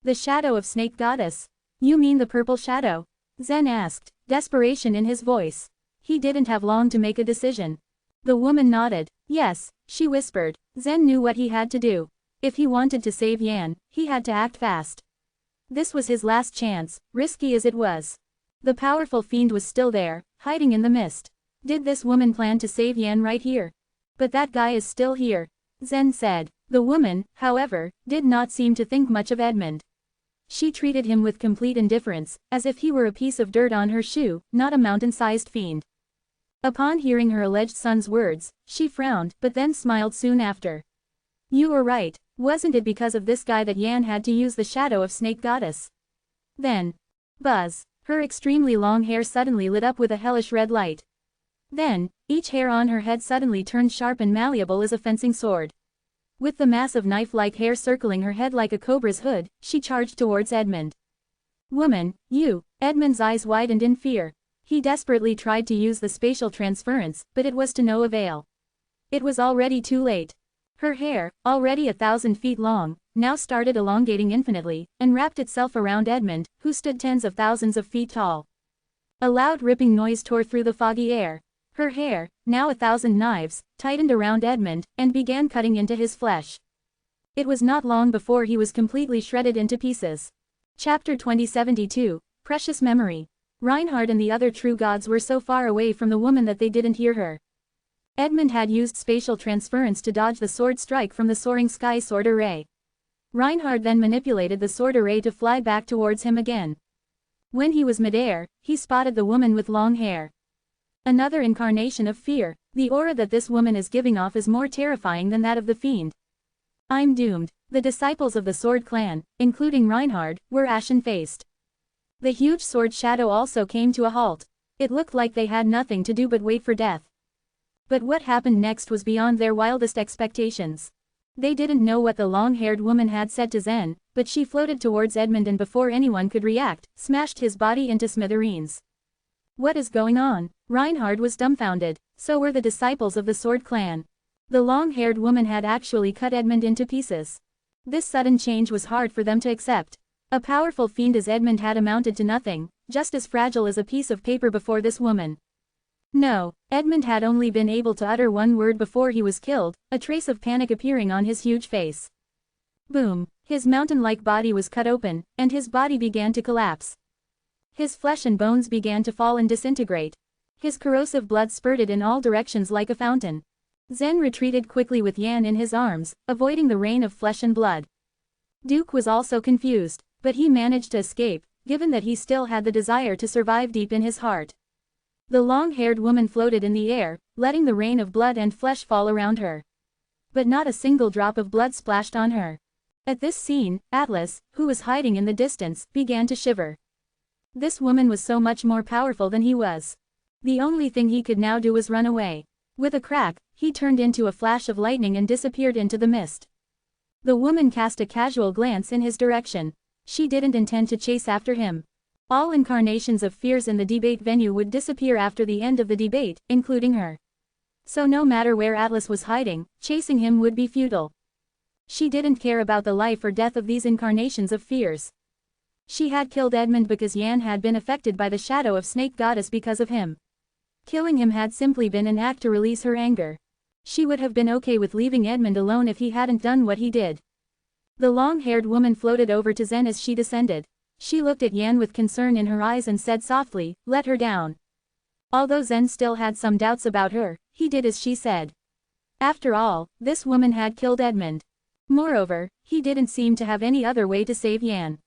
The shadow of Snake Goddess. You mean the purple shadow? Zen asked, desperation in his voice. He didn't have long to make a decision. The woman nodded. Yes, she whispered. Zen knew what he had to do. If he wanted to save Yan, he had to act fast. This was his last chance, risky as it was. The powerful fiend was still there, hiding in the mist. Did this woman plan to save Yan right here? But that guy is still here, Zen said. The woman, however, did not seem to think much of Edmund. She treated him with complete indifference, as if he were a piece of dirt on her shoe, not a mountain-sized fiend. Upon hearing her alleged son's words, she frowned, but then smiled soon after. You were right, wasn't it because of this guy that Yan had to use the shadow of Snake Goddess? Then, buzz, her extremely long hair suddenly lit up with a hellish red light. Then, each hair on her head suddenly turned sharp and malleable as a fencing sword. With the mass of knife-like hair circling her head like a cobra's hood, she charged towards Edmund. Woman, you! Edmund's eyes widened in fear. He desperately tried to use the spatial transference, but it was to no avail. It was already too late. Her hair, already 1,000 feet long, now started elongating infinitely, and wrapped itself around Edmund, who stood tens of thousands of feet tall. A loud ripping noise tore through the foggy air. Her hair, now 1,000 knives, tightened around Edmund, and began cutting into his flesh. It was not long before he was completely shredded into pieces. Chapter 2072, Precious Memory. Reinhard and the other true gods were so far away from the woman that they didn't hear her. Edmund had used spatial transference to dodge the sword strike from the soaring sky sword array. Reinhard then manipulated the sword array to fly back towards him again. When he was midair, he spotted the woman with long hair. Another incarnation of fear. The aura that this woman is giving off is more terrifying than that of the fiend. I'm doomed. The disciples of the Sword Clan, including Reinhard, were ashen-faced. The huge sword shadow also came to a halt. It looked like they had nothing to do but wait for death. But what happened next was beyond their wildest expectations. They didn't know what the long-haired woman had said to Zen, but she floated towards Edmund and before anyone could react, smashed his body into smithereens. What is going on? Reinhard was dumbfounded. So were the disciples of the Sword Clan. The long-haired woman had actually cut Edmund into pieces. This sudden change was hard for them to accept. A powerful fiend as Edmund had amounted to nothing, just as fragile as a piece of paper before this woman. No, Edmund had only been able to utter one word before he was killed, a trace of panic appearing on his huge face. Boom! His mountain-like body was cut open, and his body began to collapse. His flesh and bones began to fall and disintegrate. His corrosive blood spurted in all directions like a fountain. Zen retreated quickly with Yan in his arms, avoiding the rain of flesh and blood. Duke was also confused, but he managed to escape, given that he still had the desire to survive deep in his heart. The long-haired woman floated in the air, letting the rain of blood and flesh fall around her. But not a single drop of blood splashed on her. At this scene, Atlas, who was hiding in the distance, began to shiver. This woman was so much more powerful than he was. The only thing he could now do was run away. With a crack, he turned into a flash of lightning and disappeared into the mist. The woman cast a casual glance in his direction. She didn't intend to chase after him. All incarnations of fears in the debate venue would disappear after the end of the debate, including her. So no matter where Atlas was hiding, chasing him would be futile. She didn't care about the life or death of these incarnations of fears. She had killed Edmund because Yan had been affected by the shadow of Snake Goddess because of him. Killing him had simply been an act to release her anger. She would have been okay with leaving Edmund alone if he hadn't done what he did. The long-haired woman floated over to Zen as she descended. She looked at Yan with concern in her eyes and said softly, "Let her down." Although Zen still had some doubts about her, he did as she said. After all, this woman had killed Edmund. Moreover, he didn't seem to have any other way to save Yan.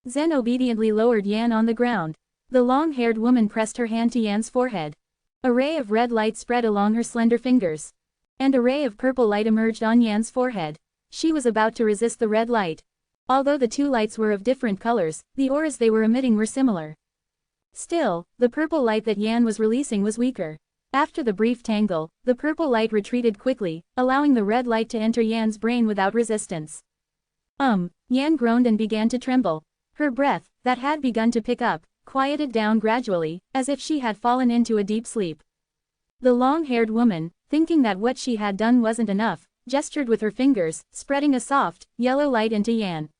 Zen obediently lowered Yan on the ground. The long-haired woman pressed her hand to Yan's forehead. A ray of red light spread along her slender fingers. And a ray of purple light emerged on Yan's forehead. She was about to resist the red light. Although the two lights were of different colors, the auras they were emitting were similar. Still, the purple light that Yan was releasing was weaker. After the brief tangle, the purple light retreated quickly, allowing the red light to enter Yan's brain without resistance. Yan groaned and began to tremble. Her breath, that had begun to pick up, quieted down gradually, as if she had fallen into a deep sleep. The long-haired woman, thinking that what she had done wasn't enough, gestured with her fingers, spreading a soft, yellow light into Yan.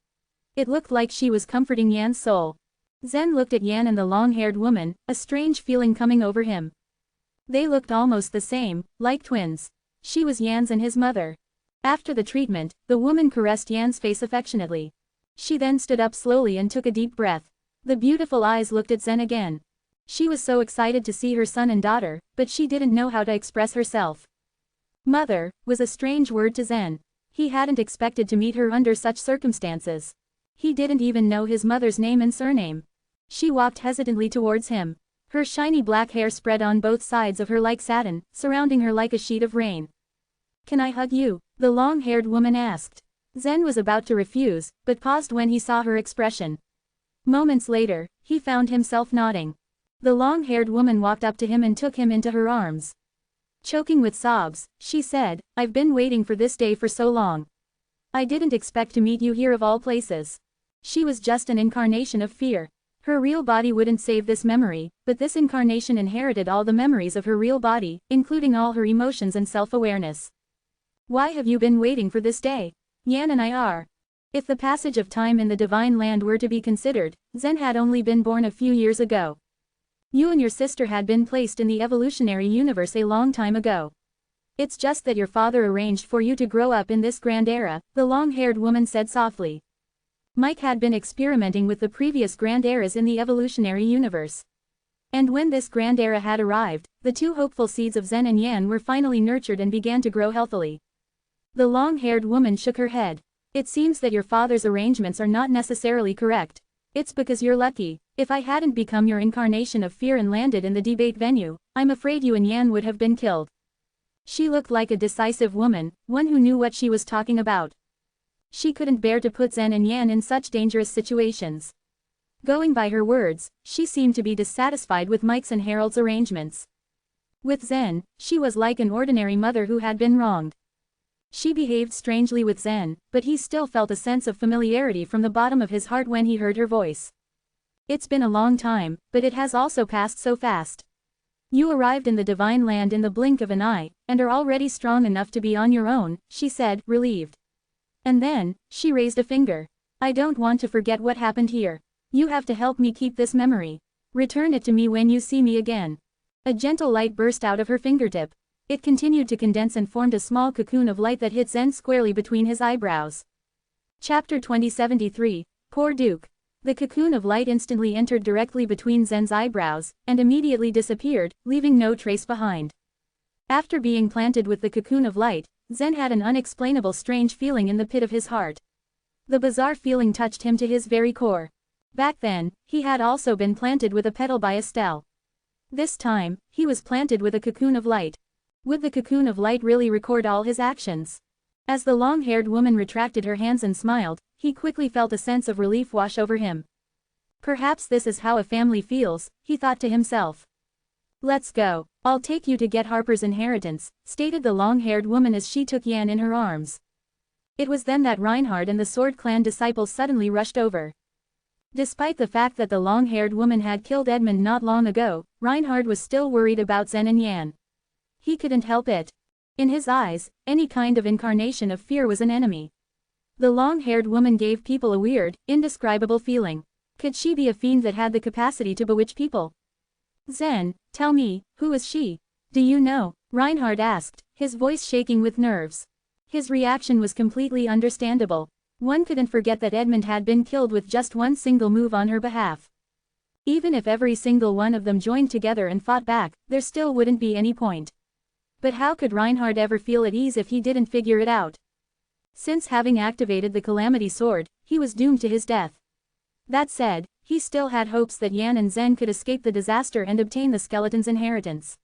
It looked like she was comforting Yan's soul. Zen looked at Yan and the long-haired woman, a strange feeling coming over him. They looked almost the same, like twins. She was Yan's and his mother. After the treatment, the woman caressed Yan's face affectionately. She then stood up slowly and took a deep breath. The beautiful eyes looked at Zen again. She was so excited to see her son and daughter, but she didn't know how to express herself. Mother was a strange word to Zen. He hadn't expected to meet her under such circumstances. He didn't even know his mother's name and surname. She walked hesitantly towards him. Her shiny black hair spread on both sides of her like satin, surrounding her like a sheet of rain. "Can I hug you?" the long-haired woman asked. Zen was about to refuse, but paused when he saw her expression. Moments later, he found himself nodding. The long-haired woman walked up to him and took him into her arms. Choking with sobs, she said, "I've been waiting for this day for so long. I didn't expect to meet you here of all places." She was just an incarnation of fear. Her real body wouldn't save this memory, but this incarnation inherited all the memories of her real body, including all her emotions and self-awareness. "Why have you been waiting for this day?" "Yan and I are." If the passage of time in the Divine Land were to be considered, Zen had only been born a few years ago. You and your sister had been placed in the evolutionary universe a long time ago. It's just that your father arranged for you to grow up in this grand era, the long-haired woman said softly. Mike had been experimenting with the previous grand eras in the evolutionary universe. And when this grand era had arrived, the two hopeful seeds of Zen and Yan were finally nurtured and began to grow healthily. The long-haired woman shook her head. "It seems that your father's arrangements are not necessarily correct. It's because you're lucky. If I hadn't become your incarnation of fear and landed in the debate venue, I'm afraid you and Yan would have been killed." She looked like a decisive woman, one who knew what she was talking about. She couldn't bear to put Zen and Yan in such dangerous situations. Going by her words, she seemed to be dissatisfied with Mike's and Harold's arrangements. With Zen, she was like an ordinary mother who had been wronged. She behaved strangely with Zen, but he still felt a sense of familiarity from the bottom of his heart when he heard her voice. "It's been a long time, but it has also passed so fast. You arrived in the Divine Land in the blink of an eye, and are already strong enough to be on your own," she said, relieved. And then, she raised a finger. "I don't want to forget what happened here. You have to help me keep this memory. Return it to me when you see me again." A gentle light burst out of her fingertip. It continued to condense and formed a small cocoon of light that hit Zen squarely between his eyebrows. Chapter 2073, Poor Duke. The cocoon of light instantly entered directly between Zen's eyebrows, and immediately disappeared, leaving no trace behind. After being planted with the cocoon of light, Zen had an unexplainable strange feeling in the pit of his heart. The bizarre feeling touched him to his very core. Back then, he had also been planted with a petal by Estelle. This time, he was planted with a cocoon of light. Would the cocoon of light really record all his actions? As the long-haired woman retracted her hands and smiled, he quickly felt a sense of relief wash over him. Perhaps this is how a family feels, he thought to himself. "Let's go. I'll take you to get Harper's inheritance," stated the long-haired woman as she took Yan in her arms. It was then that Reinhard and the Sword Clan disciples suddenly rushed over. Despite the fact that the long-haired woman had killed Edmund not long ago, Reinhard was still worried about Zen and Yan. He couldn't help it. In his eyes, any kind of incarnation of fear was an enemy. The long-haired woman gave people a weird, indescribable feeling. Could she be a fiend that had the capacity to bewitch people? "Zen, tell me, who is she? Do you know?" Reinhard asked, his voice shaking with nerves. His reaction was completely understandable. One couldn't forget that Edmund had been killed with just one single move on her behalf. Even if every single one of them joined together and fought back, there still wouldn't be any point. But how could Reinhard ever feel at ease if he didn't figure it out? Since having activated the Calamity Sword, he was doomed to his death. That said, he still had hopes that Yan and Zen could escape the disaster and obtain the skeleton's inheritance.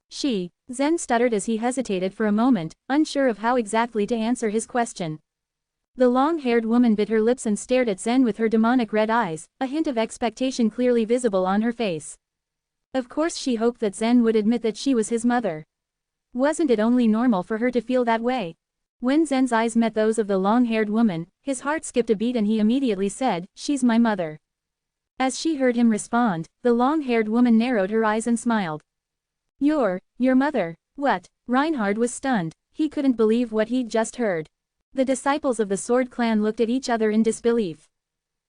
Zen stuttered as he hesitated for a moment, unsure of how exactly to answer his question. The long-haired woman bit her lips and stared at Zen with her demonic red eyes, a hint of expectation clearly visible on her face. Of course she hoped that Zen would admit that she was his mother. Wasn't it only normal for her to feel that way? When Zen's eyes met those of the long-haired woman, his heart skipped a beat and he immediately said, "She's my mother." As she heard him respond, the long-haired woman narrowed her eyes and smiled. Your mother. What? Reinhard was stunned. He couldn't believe what he'd just heard. The disciples of the Sword Clan looked at each other in disbelief.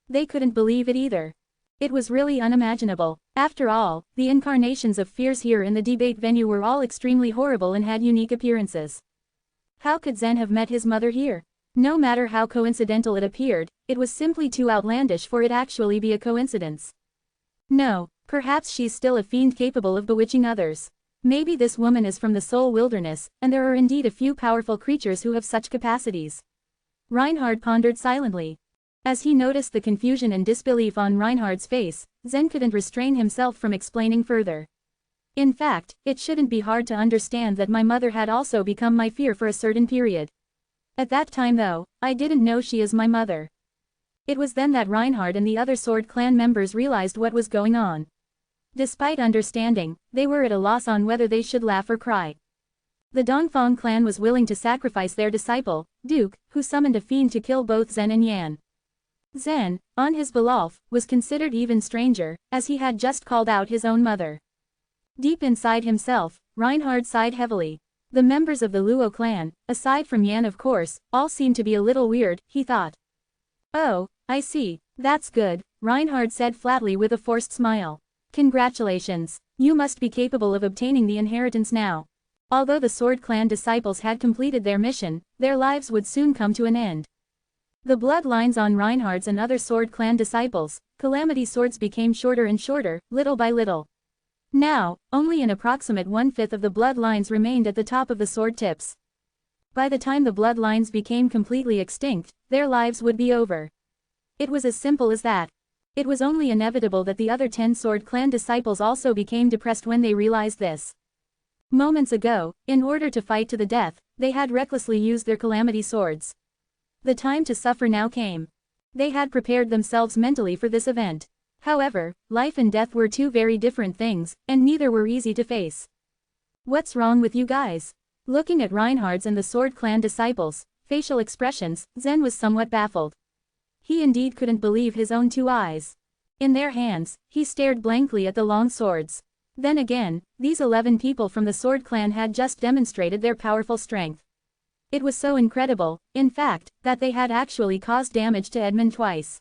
They couldn't believe it either. It was really unimaginable. After all, the incarnations of fears here in the debate venue were all extremely horrible and had unique appearances. How could Zen have met his mother here? No matter how coincidental it appeared, it was simply too outlandish for it actually be a coincidence. No, perhaps she's still a fiend capable of bewitching others. Maybe this woman is from the soul wilderness, and there are indeed a few powerful creatures who have such capacities. Reinhard pondered silently. As he noticed the confusion and disbelief on Reinhard's face, Zen couldn't restrain himself from explaining further. In fact, it shouldn't be hard to understand that my mother had also become my fear for a certain period. At that time though, I didn't know she is my mother. It was then that Reinhard and the other Sword Clan members realized what was going on. Despite understanding, they were at a loss on whether they should laugh or cry. The Dongfang clan was willing to sacrifice their disciple, Duke, who summoned a fiend to kill both Zen and Yan. Zen, on his behalf, was considered even stranger, as he had just called out his own mother. Deep inside himself, Reinhard sighed heavily. The members of the Luo clan, aside from Yan of course, all seemed to be a little weird, he thought. Oh, I see, that's good, Reinhard said flatly with a forced smile. Congratulations, you must be capable of obtaining the inheritance now. Although the Sword Clan disciples had completed their mission, their lives would soon come to an end. The bloodlines on Reinhard's and other Sword Clan disciples, calamity swords became shorter and shorter, little by little. Now, only an approximate 1/5 of the bloodlines remained at the top of the sword tips. By the time the bloodlines became completely extinct, their lives would be over. It was as simple as that. It was only inevitable that the other 10 Sword Clan disciples also became depressed when they realized this. Moments ago, in order to fight to the death, they had recklessly used their calamity swords. The time to suffer now came. They had prepared themselves mentally for this event. However, life and death were two very different things, and neither were easy to face. What's wrong with you guys? Looking at Reinhard's and the Sword Clan disciples' facial expressions, Zen was somewhat baffled. He indeed couldn't believe his own 2 eyes. In their hands, he stared blankly at the long swords. Then again, these 11 people from the Sword Clan had just demonstrated their powerful strength. It was so incredible, in fact, that they had actually caused damage to Edmund twice.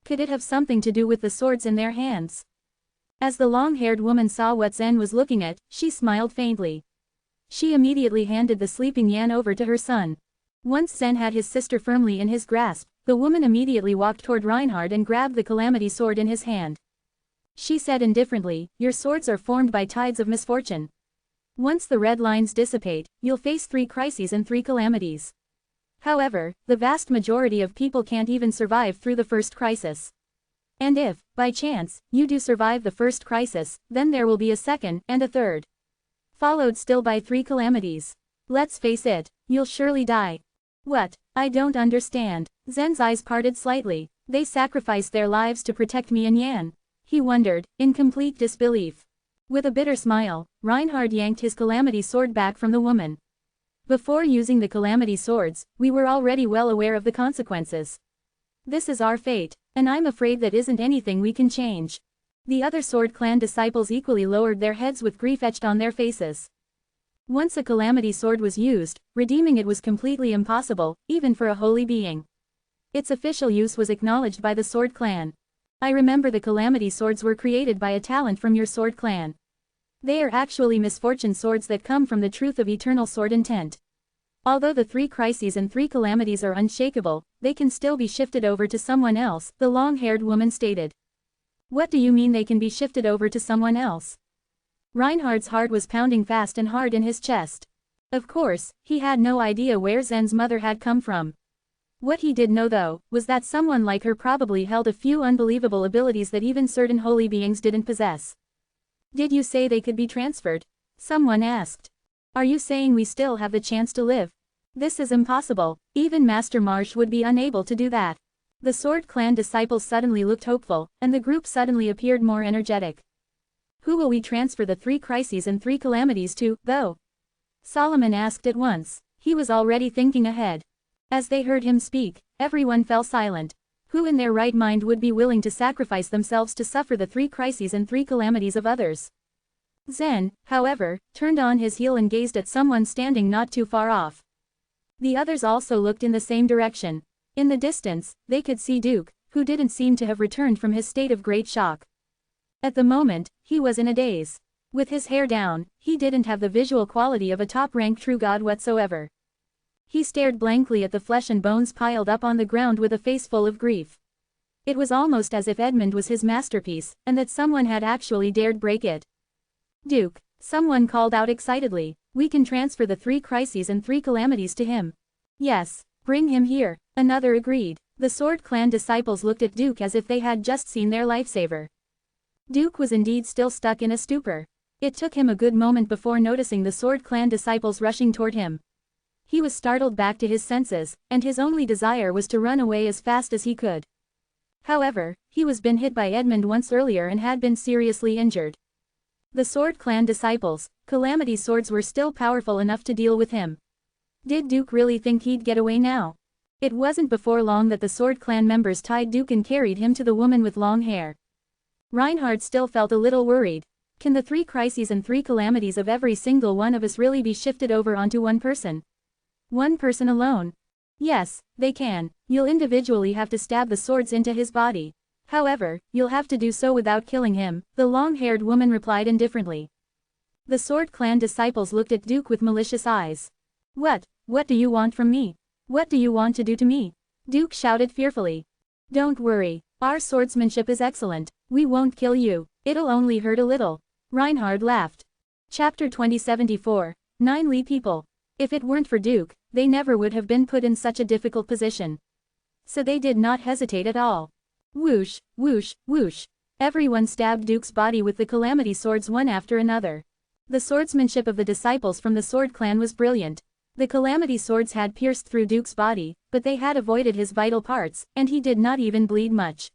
Could it have something to do with the swords in their hands? As the long-haired woman saw what Zen was looking at, she smiled faintly. She immediately handed the sleeping Yan over to her son. Once Zen had his sister firmly in his grasp, the woman immediately walked toward Reinhard and grabbed the calamity sword in his hand. She said indifferently, "Your swords are formed by tides of misfortune. Once the red lines dissipate, you'll face 3 crises and 3 calamities. However, the vast majority of people can't even survive through the first crisis. And if, by chance, you do survive the first crisis, then there will be a second, and a third. Followed still by 3 calamities. Let's face it, you'll surely die." What? I don't understand. Zen's eyes parted slightly. They sacrificed their lives to protect me and Yan. He wondered, in complete disbelief. With a bitter smile, Reinhard yanked his calamity sword back from the woman. Before using the calamity swords, we were already well aware of the consequences. This is our fate, and I'm afraid that isn't anything we can change. The other Sword Clan disciples equally lowered their heads with grief etched on their faces. Once a calamity sword was used, redeeming it was completely impossible, even for a holy being. Its official use was acknowledged by the Sword Clan. I remember the calamity swords were created by a talent from your Sword Clan. They are actually misfortune swords that come from the truth of eternal sword intent. Although the 3 crises and 3 calamities are unshakable, they can still be shifted over to someone else, the long-haired woman stated. What do you mean they can be shifted over to someone else? Reinhard's heart was pounding fast and hard in his chest. Of course, he had no idea where Zen's mother had come from. What he did know though, was that someone like her probably held a few unbelievable abilities that even certain holy beings didn't possess. Did you say they could be transferred? Someone asked. Are you saying we still have the chance to live? This is impossible, even Master Marsh would be unable to do that. The Sword Clan disciples suddenly looked hopeful, and the group suddenly appeared more energetic. Who will we transfer the 3 crises and 3 calamities to, though? Solomon asked at once. He was already thinking ahead. As they heard him speak, everyone fell silent. Who in their right mind would be willing to sacrifice themselves to suffer the 3 crises and 3 calamities of others? Zen, however, turned on his heel and gazed at someone standing not too far off. The others also looked in the same direction. In the distance, they could see Duke, who didn't seem to have returned from his state of great shock. At the moment, he was in a daze. With his hair down, he didn't have the visual quality of a top-rank true god whatsoever. He stared blankly at the flesh and bones piled up on the ground with a face full of grief. It was almost as if Edmund was his masterpiece, and that someone had actually dared break it. Duke, someone called out excitedly, we can transfer the 3 crises and 3 calamities to him. Yes, bring him here, another agreed. The Sword Clan disciples looked at Duke as if they had just seen their lifesaver. Duke was indeed still stuck in a stupor. It took him a good moment before noticing the Sword Clan disciples rushing toward him. He was startled back to his senses, and his only desire was to run away as fast as he could. However, he was been hit by Edmund once earlier and had been seriously injured. The Sword Clan disciples, Calamity swords were still powerful enough to deal with him. Did Duke really think he'd get away now? It wasn't before long that the Sword Clan members tied Duke and carried him to the woman with long hair. Reinhard still felt a little worried. Can the 3 crises and 3 calamities of every single one of us really be shifted over onto one person? One person alone? Yes, they can. You'll individually have to stab the swords into his body. However, you'll have to do so without killing him, the long-haired woman replied indifferently. The Sword Clan disciples looked at Duke with malicious eyes. What do you want from me? What do you want to do to me? Duke shouted fearfully. Don't worry, our swordsmanship is excellent, we won't kill you, it'll only hurt a little. Reinhard laughed. Chapter 2074, 9 Li people. If it weren't for Duke, they never would have been put in such a difficult position. So they did not hesitate at all. Whoosh, whoosh, whoosh. Everyone stabbed Duke's body with the calamity swords one after another. The swordsmanship of the disciples from the Sword Clan was brilliant. The calamity swords had pierced through Duke's body, but they had avoided his vital parts, and he did not even bleed much.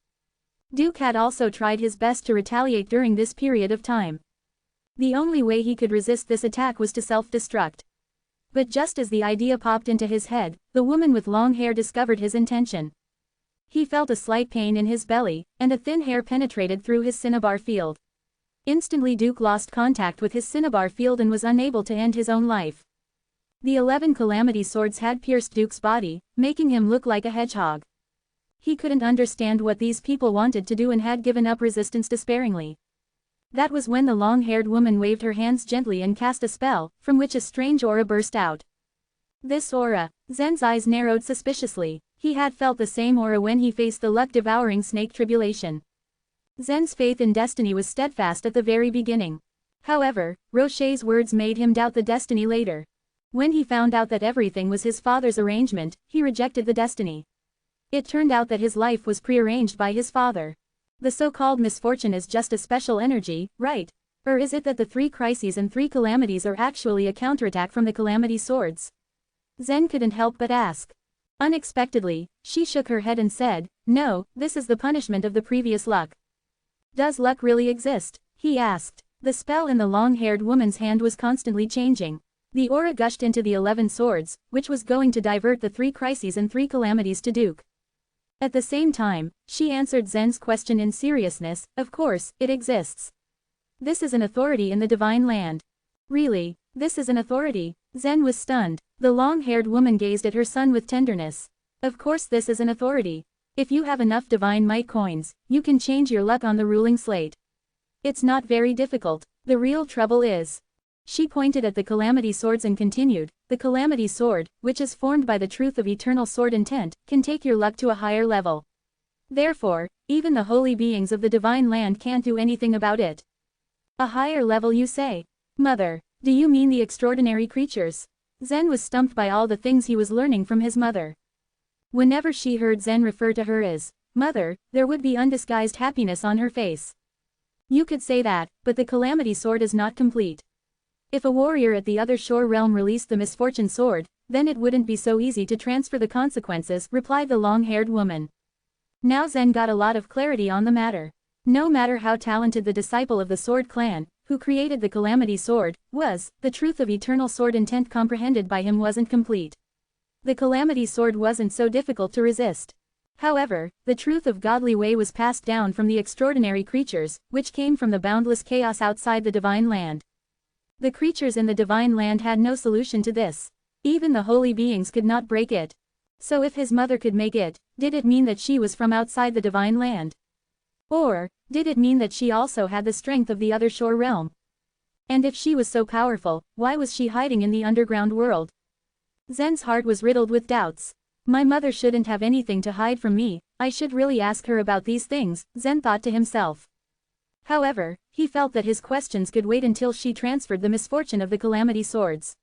Duke had also tried his best to retaliate during this period of time. The only way he could resist this attack was to self-destruct. But just as the idea popped into his head, the woman with long hair discovered his intention. He felt a slight pain in his belly, and a thin hair penetrated through his cinnabar field. Instantly Duke lost contact with his cinnabar field and was unable to end his own life. The 11 calamity swords had pierced Duke's body, making him look like a hedgehog. He couldn't understand what these people wanted to do and had given up resistance despairingly. That was when the long-haired woman waved her hands gently and cast a spell, from which a strange aura burst out. This aura, Zen's eyes narrowed suspiciously. He had felt the same aura when he faced the luck-devouring snake tribulation. Zen's faith in destiny was steadfast at the very beginning. However, Rocher's words made him doubt the destiny later. When he found out that everything was his father's arrangement, he rejected the destiny. It turned out that his life was prearranged by his father. The so-called misfortune is just a special energy, right? Or is it that the 3 crises and 3 calamities are actually a counterattack from the calamity swords? Zen couldn't help but ask. Unexpectedly, she shook her head and said, no, this is the punishment of the previous luck. Does luck really exist? He asked. The spell in the long-haired woman's hand was constantly changing. The aura gushed into the 11 swords, which was going to divert the 3 crises and 3 calamities to Duke. At the same time, she answered Zen's question in seriousness, of course, it exists. This is an authority in the divine land. Really, this is an authority? Zen was stunned. The long-haired woman gazed at her son with tenderness. Of course this is an authority. If you have enough divine might coins, you can change your luck on the ruling slate. It's not very difficult. The real trouble is. She pointed at the calamity swords and continued, the calamity sword, which is formed by the truth of eternal sword intent, can take your luck to a higher level. Therefore, even the holy beings of the divine land can't do anything about it. A higher level, you say? Mother, do you mean the extraordinary creatures? Zen was stumped by all the things he was learning from his mother. Whenever she heard Zen refer to her as mother, there would be undisguised happiness on her face. You could say that, but the calamity sword is not complete. If a warrior at the other shore realm released the misfortune sword, then it wouldn't be so easy to transfer the consequences, replied the long-haired woman. Now Zen got a lot of clarity on the matter. No matter how talented the disciple of the Sword Clan, who created the calamity sword, was, the truth of eternal sword intent comprehended by him wasn't complete. The calamity sword wasn't so difficult to resist. However, the truth of godly way was passed down from the extraordinary creatures, which came from the boundless chaos outside the divine land. The creatures in the divine land had no solution to this. Even the holy beings could not break it. So if his mother could make it, did it mean that she was from outside the divine land? Or, did it mean that she also had the strength of the other shore realm? And if she was so powerful, why was she hiding in the underground world? Zen's heart was riddled with doubts. My mother shouldn't have anything to hide from me, I should really ask her about these things, Zen thought to himself. However, he felt that his questions could wait until she transferred the misfortune of the calamity swords.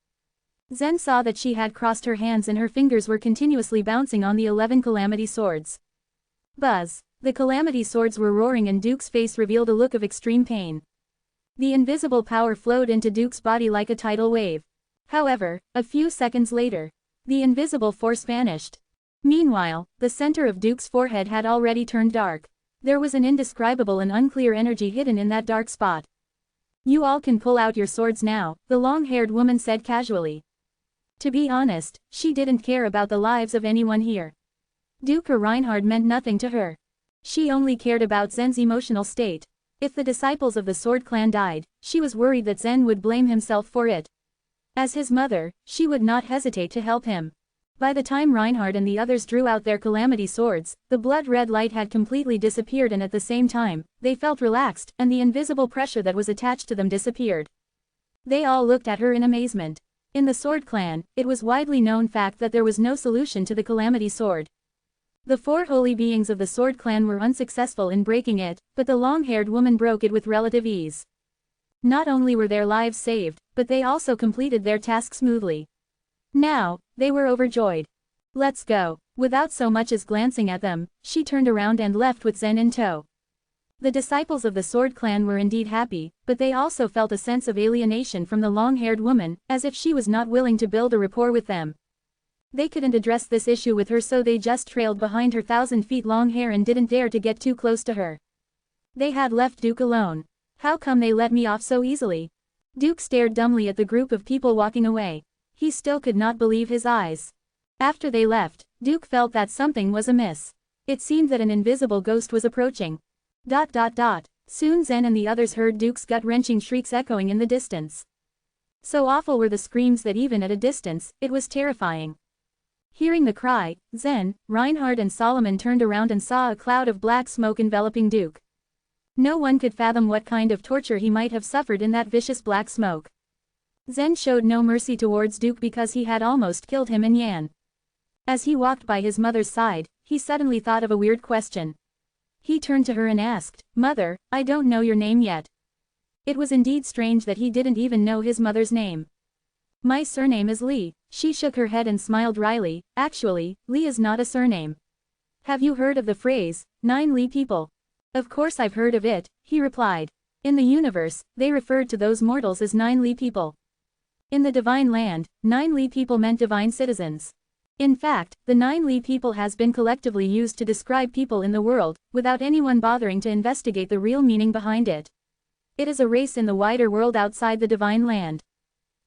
Zen saw that she had crossed her hands and her fingers were continuously bouncing on the 11 calamity swords. Buzz! The calamity swords were roaring and Duke's face revealed a look of extreme pain. The invisible power flowed into Duke's body like a tidal wave. However, a few seconds later, the invisible force vanished. Meanwhile, the center of Duke's forehead had already turned dark. There was an indescribable and unclear energy hidden in that dark spot. You all can pull out your swords now, the long-haired woman said casually. To be honest, she didn't care about the lives of anyone here. Duke or Reinhard meant nothing to her. She only cared about Zen's emotional state. If the disciples of the Sword Clan died, she was worried that Zen would blame himself for it. As his mother, she would not hesitate to help him. By the time Reinhard and the others drew out their calamity swords, the blood-red light had completely disappeared and at the same time, they felt relaxed, and the invisible pressure that was attached to them disappeared. They all looked at her in amazement. In the Sword Clan, it was widely known fact that there was no solution to the calamity sword. The 4 holy beings of the Sword Clan were unsuccessful in breaking it, but the long-haired woman broke it with relative ease. Not only were their lives saved, but they also completed their task smoothly. Now, they were overjoyed. Let's go. Without so much as glancing at them, she turned around and left with Zen in tow. The disciples of the Sword Clan were indeed happy, but they also felt a sense of alienation from the long-haired woman, as if she was not willing to build a rapport with them. They couldn't address this issue with her, so they just trailed behind her 1,000 feet long hair and didn't dare to get too close to her. They had left Duke alone. How come they let me off so easily? Duke stared dumbly at the group of people walking away. He still could not believe his eyes. After they left, Duke felt that something was amiss. It seemed that an invisible ghost was approaching. Soon Zen and the others heard Duke's gut-wrenching shrieks echoing in the distance. So awful were the screams that even at a distance, it was terrifying. Hearing the cry, Zen, Reinhard and Solomon turned around and saw a cloud of black smoke enveloping Duke. No one could fathom what kind of torture he might have suffered in that vicious black smoke. Zen showed no mercy towards Duke because he had almost killed him and Yan. As he walked by his mother's side, he suddenly thought of a weird question. He turned to her and asked, "Mother, I don't know your name yet." It was indeed strange that he didn't even know his mother's name. "My surname is Li." She shook her head and smiled wryly. "Actually, Li is not a surname. Have you heard of the phrase, 9 Li people?" "Of course I've heard of it," he replied. In the universe, they referred to those mortals as 9 Li people. In the divine land, 9 Li people meant divine citizens. In fact, the 9 Li people has been collectively used to describe people in the world, without anyone bothering to investigate the real meaning behind it. It is a race in the wider world outside the divine land.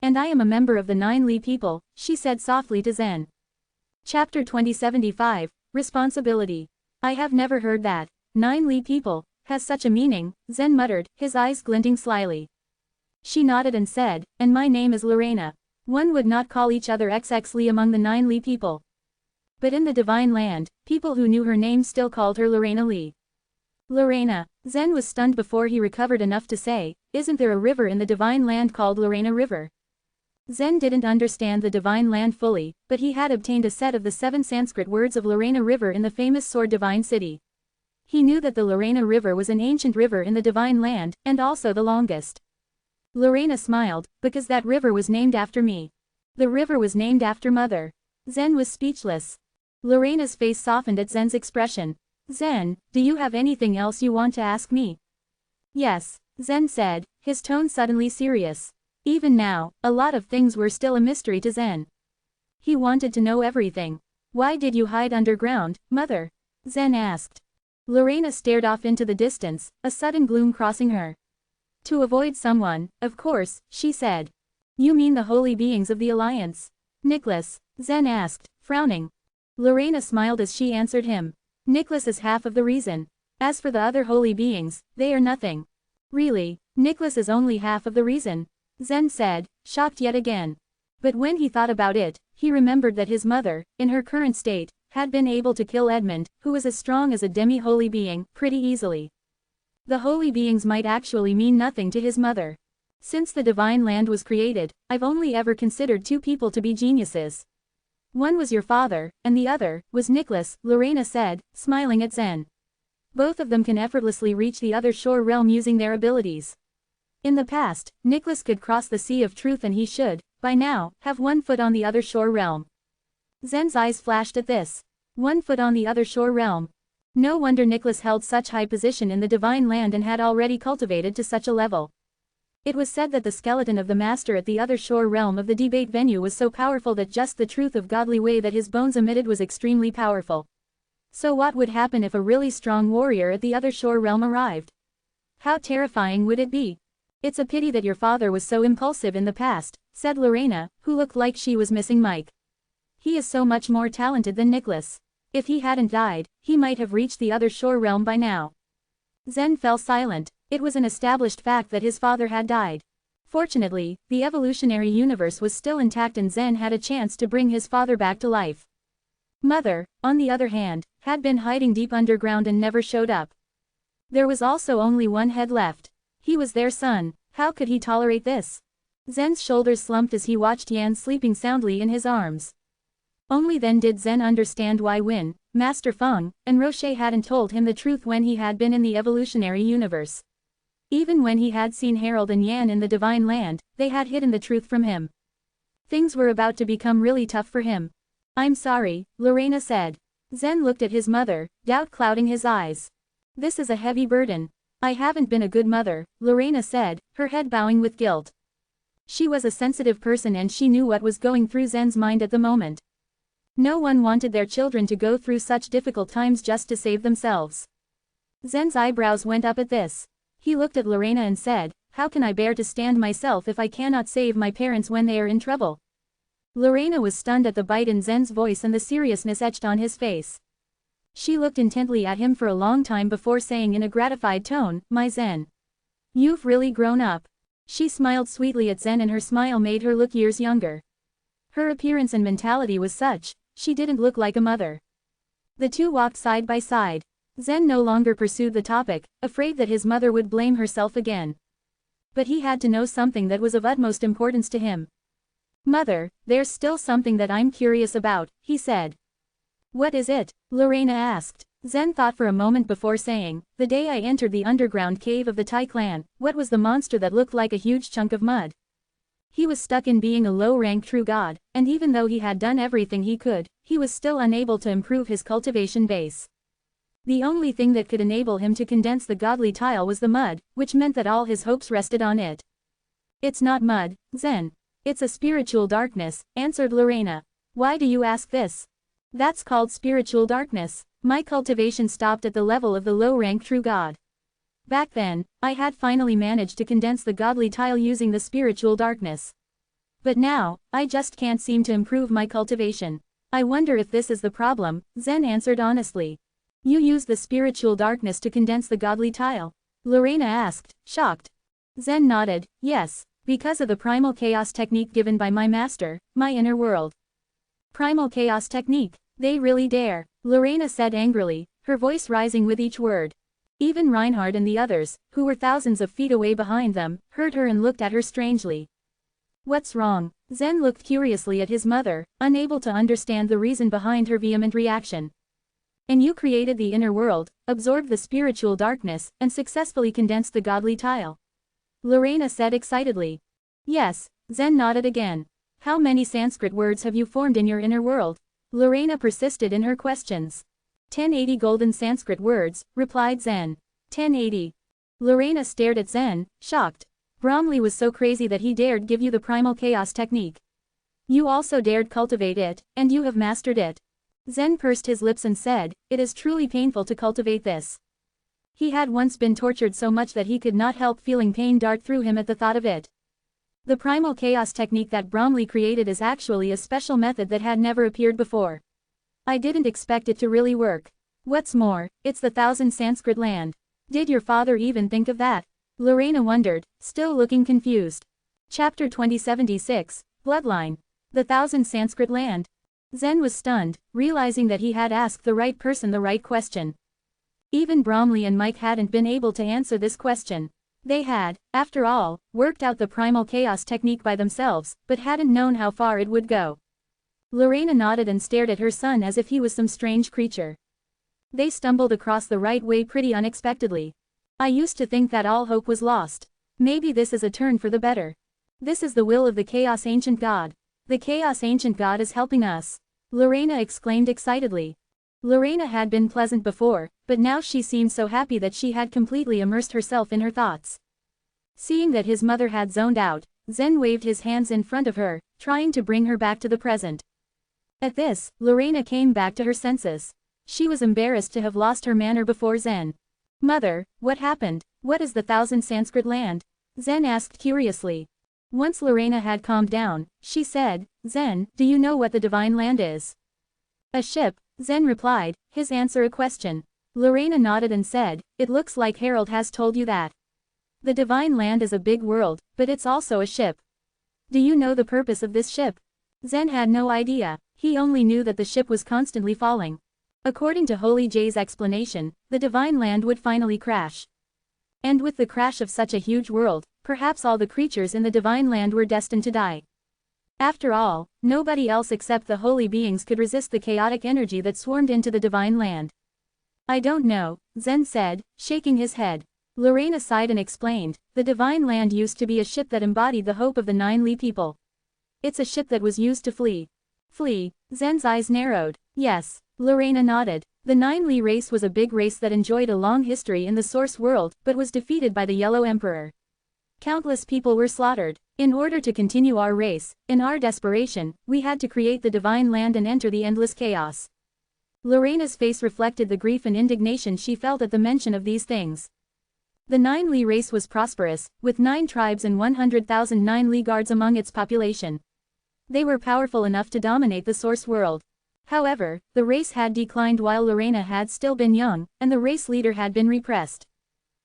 "And I am a member of the 9 Li people," she said softly to Zen. Chapter 2075, Responsibility. "I have never heard that. 9 Li people, has such a meaning," Zen muttered, his eyes glinting slyly. She nodded and said, "And my name is Lorena. One would not call each other XX Li among the 9 Li people. But in the divine land, people who knew her name still called her Lorena Li." Lorena. Zen was stunned before he recovered enough to say, "Isn't there a river in the divine land called Lorena River?" Zen didn't understand the divine land fully, but he had obtained a set of the 7 Sanskrit words of Lorena River in the famous Sword Divine City. He knew that the Lorena River was an ancient river in the divine land, and also the longest. Lorena smiled, "Because that river was named after me. The river was named after Mother." Zen was speechless. Lorena's face softened at Zen's expression. "Zen, do you have anything else you want to ask me?" "Yes," Zen said, his tone suddenly serious. Even now, a lot of things were still a mystery to Zen. He wanted to know everything. "Why did you hide underground, Mother?" Zen asked. Lorena stared off into the distance, a sudden gloom crossing her. "To avoid someone, of course," she said. "You mean the holy beings of the Alliance?" "Nicholas?" Zen asked, frowning. Lorena smiled as she answered him. Nicholas is half of the reason. As for the other holy beings, they are nothing. Really, Nicholas is only half of the reason, Zen said, shocked yet again. But when he thought about it, he remembered that his mother, in her current state, had been able to kill Edmund, who was as strong as a demi-holy being, pretty easily. The holy beings might actually mean nothing to his mother. Since the divine land was created, I've only ever considered two people to be geniuses. One was your father, and the other was Nicholas, Lorena said, smiling at Zen. Both of them can effortlessly reach the other shore realm using their abilities. In the past, Nicholas could cross the sea of truth and he should, by now, have 1 foot on the other shore realm. Zen's eyes flashed at this. 1 foot on the other shore realm. No wonder Nicholas held such high position in the divine land and had already cultivated to such a level. It was said that the skeleton of the master at the other shore realm of the debate venue was so powerful that just the truth of godly way that his bones emitted was extremely powerful. So what would happen if a really strong warrior at the other shore realm arrived? How terrifying would it be? It's a pity that your father was so impulsive in the past, said Lorena, who looked like she was missing Mike. He is so much more talented than Nicholas. If he hadn't died, he might have reached the other shore realm by now. Zen fell silent. It was an established fact that his father had died. Fortunately, the evolutionary universe was still intact and Zen had a chance to bring his father back to life. Mother, on the other hand, had been hiding deep underground and never showed up. There was also only one head left. He was their son. How could he tolerate this? Zen's shoulders slumped as he watched Yan sleeping soundly in his arms. Only then did Zen understand why Win, Master Feng, and Roche hadn't told him the truth when he had been in the evolutionary universe. Even when he had seen Harold and Yan in the divine land, they had hidden the truth from him. Things were about to become really tough for him. I'm sorry, Lorena said. Zen looked at his mother, doubt clouding his eyes. This is a heavy burden. I haven't been a good mother, Lorena said, her head bowing with guilt. She was a sensitive person and she knew what was going through Zen's mind at the moment. No one wanted their children to go through such difficult times just to save themselves. Zen's eyebrows went up at this. He looked at Lorena and said, how can I bear to stand myself if I cannot save my parents when they are in trouble? Lorena was stunned at the bite in Zen's voice and the seriousness etched on his face. She looked intently at him for a long time before saying in a gratified tone, my Zen. You've really grown up. She smiled sweetly at Zen and her smile made her look years younger. Her appearance and mentality was such, she didn't look like a mother. The two walked side by side. Zen no longer pursued the topic, afraid that his mother would blame herself again. But he had to know something that was of utmost importance to him. Mother, there's still something that I'm curious about, he said. What is it? Lorena asked. Zen thought for a moment before saying, the day I entered the underground cave of the Tai clan, what was the monster that looked like a huge chunk of mud? He was stuck in being a low-rank true god, and even though he had done everything he could, he was still unable to improve his cultivation base. The only thing that could enable him to condense the godly tile was the mud, which meant that all his hopes rested on it. It's not mud, Zen. It's a spiritual darkness, answered Lorena. Why do you ask this? That's called spiritual darkness. My cultivation stopped at the level of the low-rank true god. Back then, I had finally managed to condense the godly tile using the spiritual darkness. But now, I just can't seem to improve my cultivation. I wonder if this is the problem, Zen answered honestly. You use the spiritual darkness to condense the godly tile? Lorena asked, shocked. Zen nodded, yes, because of the primal chaos technique given by my master, my inner world. Primal chaos technique, they really dare, Lorena said angrily, her voice rising with each word. Even Reinhard and the others, who were thousands of feet away behind them, heard her and looked at her strangely. What's wrong? Zen looked curiously at his mother, unable to understand the reason behind her vehement reaction. And you created the inner world, absorbed the spiritual darkness, and successfully condensed the godly tile. Lorena said excitedly. Yes, Zen nodded again. How many Sanskrit words have you formed in your inner world? Lorena persisted in her questions. 1080 golden Sanskrit words, replied Zen. 1080. Lorena stared at Zen, shocked. Bromley was so crazy that he dared give you the primal chaos technique. You also dared cultivate it, and you have mastered it. Zen pursed his lips and said, it is truly painful to cultivate this. He had once been tortured so much that he could not help feeling pain dart through him at the thought of it. The primal chaos technique that Bromley created is actually a special method that had never appeared before. I didn't expect it to really work. What's more, it's the thousand Sanskrit land. Did your father even think of that? Lorena wondered, still looking confused. Chapter 2076, Bloodline. The thousand Sanskrit land. Zen was stunned, realizing that he had asked the right person the right question. Even Bromley and Mike hadn't been able to answer this question. They had, after all, worked out the primal chaos technique by themselves, but hadn't known how far it would go. Lorena nodded and stared at her son as if he was some strange creature. They stumbled across the right way pretty unexpectedly. I used to think that all hope was lost. Maybe this is a turn for the better. This is the will of the Chaos Ancient God. The Chaos Ancient God is helping us. Lorena exclaimed excitedly. Lorena had been pleasant before, but now she seemed so happy that she had completely immersed herself in her thoughts. Seeing that his mother had zoned out, Zen waved his hands in front of her, trying to bring her back to the present. At this, Lorena came back to her senses. She was embarrassed to have lost her manner before Zen. Mother, what happened? What is the thousand Sanskrit land? Zen asked curiously. Once Lorena had calmed down, she said, Zen, do you know what the divine land is? A ship, Zen replied, his answer a question. Lorena nodded and said, it looks like Harold has told you that. The divine land is a big world, but it's also a ship. Do you know the purpose of this ship? Zen had no idea, he only knew that the ship was constantly falling. According to Holy Jay's explanation, the divine land would finally crash. And with the crash of such a huge world, perhaps all the creatures in the divine land were destined to die. After all, nobody else except the holy beings could resist the chaotic energy that swarmed into the divine land. I don't know, Zen said, shaking his head. Lorena sighed and explained, the divine land used to be a ship that embodied the hope of the 9 Li people. It's a ship that was used to flee. Flee, Zen's eyes narrowed. Yes, Lorena nodded. The 9 Li race was a big race that enjoyed a long history in the Source world, but was defeated by the Yellow Emperor. Countless people were slaughtered. In order to continue our race, in our desperation, we had to create the divine land and enter the endless chaos. Lorena's face reflected the grief and indignation she felt at the mention of these things. The 9 Li race was prosperous, with 9 tribes and 100,000 9 Li guards among its population. They were powerful enough to dominate the Source world. However, the race had declined while Lorena had still been young, and the race leader had been repressed.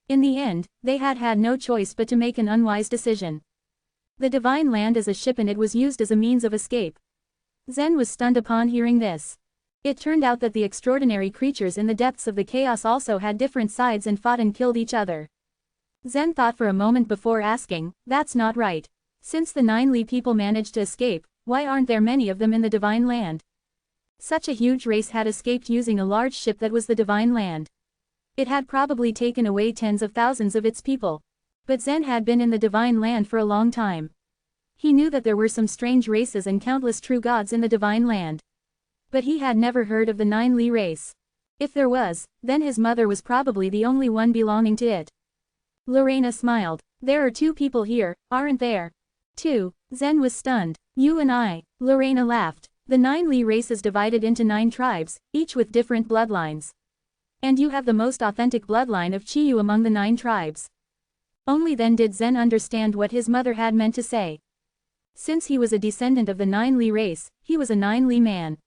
In the end, they had no choice but to make an unwise decision. The divine land is a ship and it was used as a means of escape. Zen was stunned upon hearing this. It turned out that the extraordinary creatures in the depths of the chaos also had different sides and fought and killed each other. Zen thought for a moment before asking, that's not right. Since the 9 Li people managed to escape, why aren't there many of them in the divine land? Such a huge race had escaped using a large ship that was the divine land. It had probably taken away tens of thousands of its people. But Zen had been in the divine land for a long time. He knew that there were some strange races and countless true gods in the divine land. But he had never heard of the 9 Li race. If there was, then his mother was probably the only one belonging to it. Lorena smiled. There are 2 people here, aren't there? 2. Zen was stunned. You and I. Lorena laughed. The 9 Li race is divided into 9 tribes, each with different bloodlines. And you have the most authentic bloodline of Chiyu among the 9 tribes. Only then did Zen understand what his mother had meant to say. Since he was a descendant of the 9 Li race, he was a 9 Li man.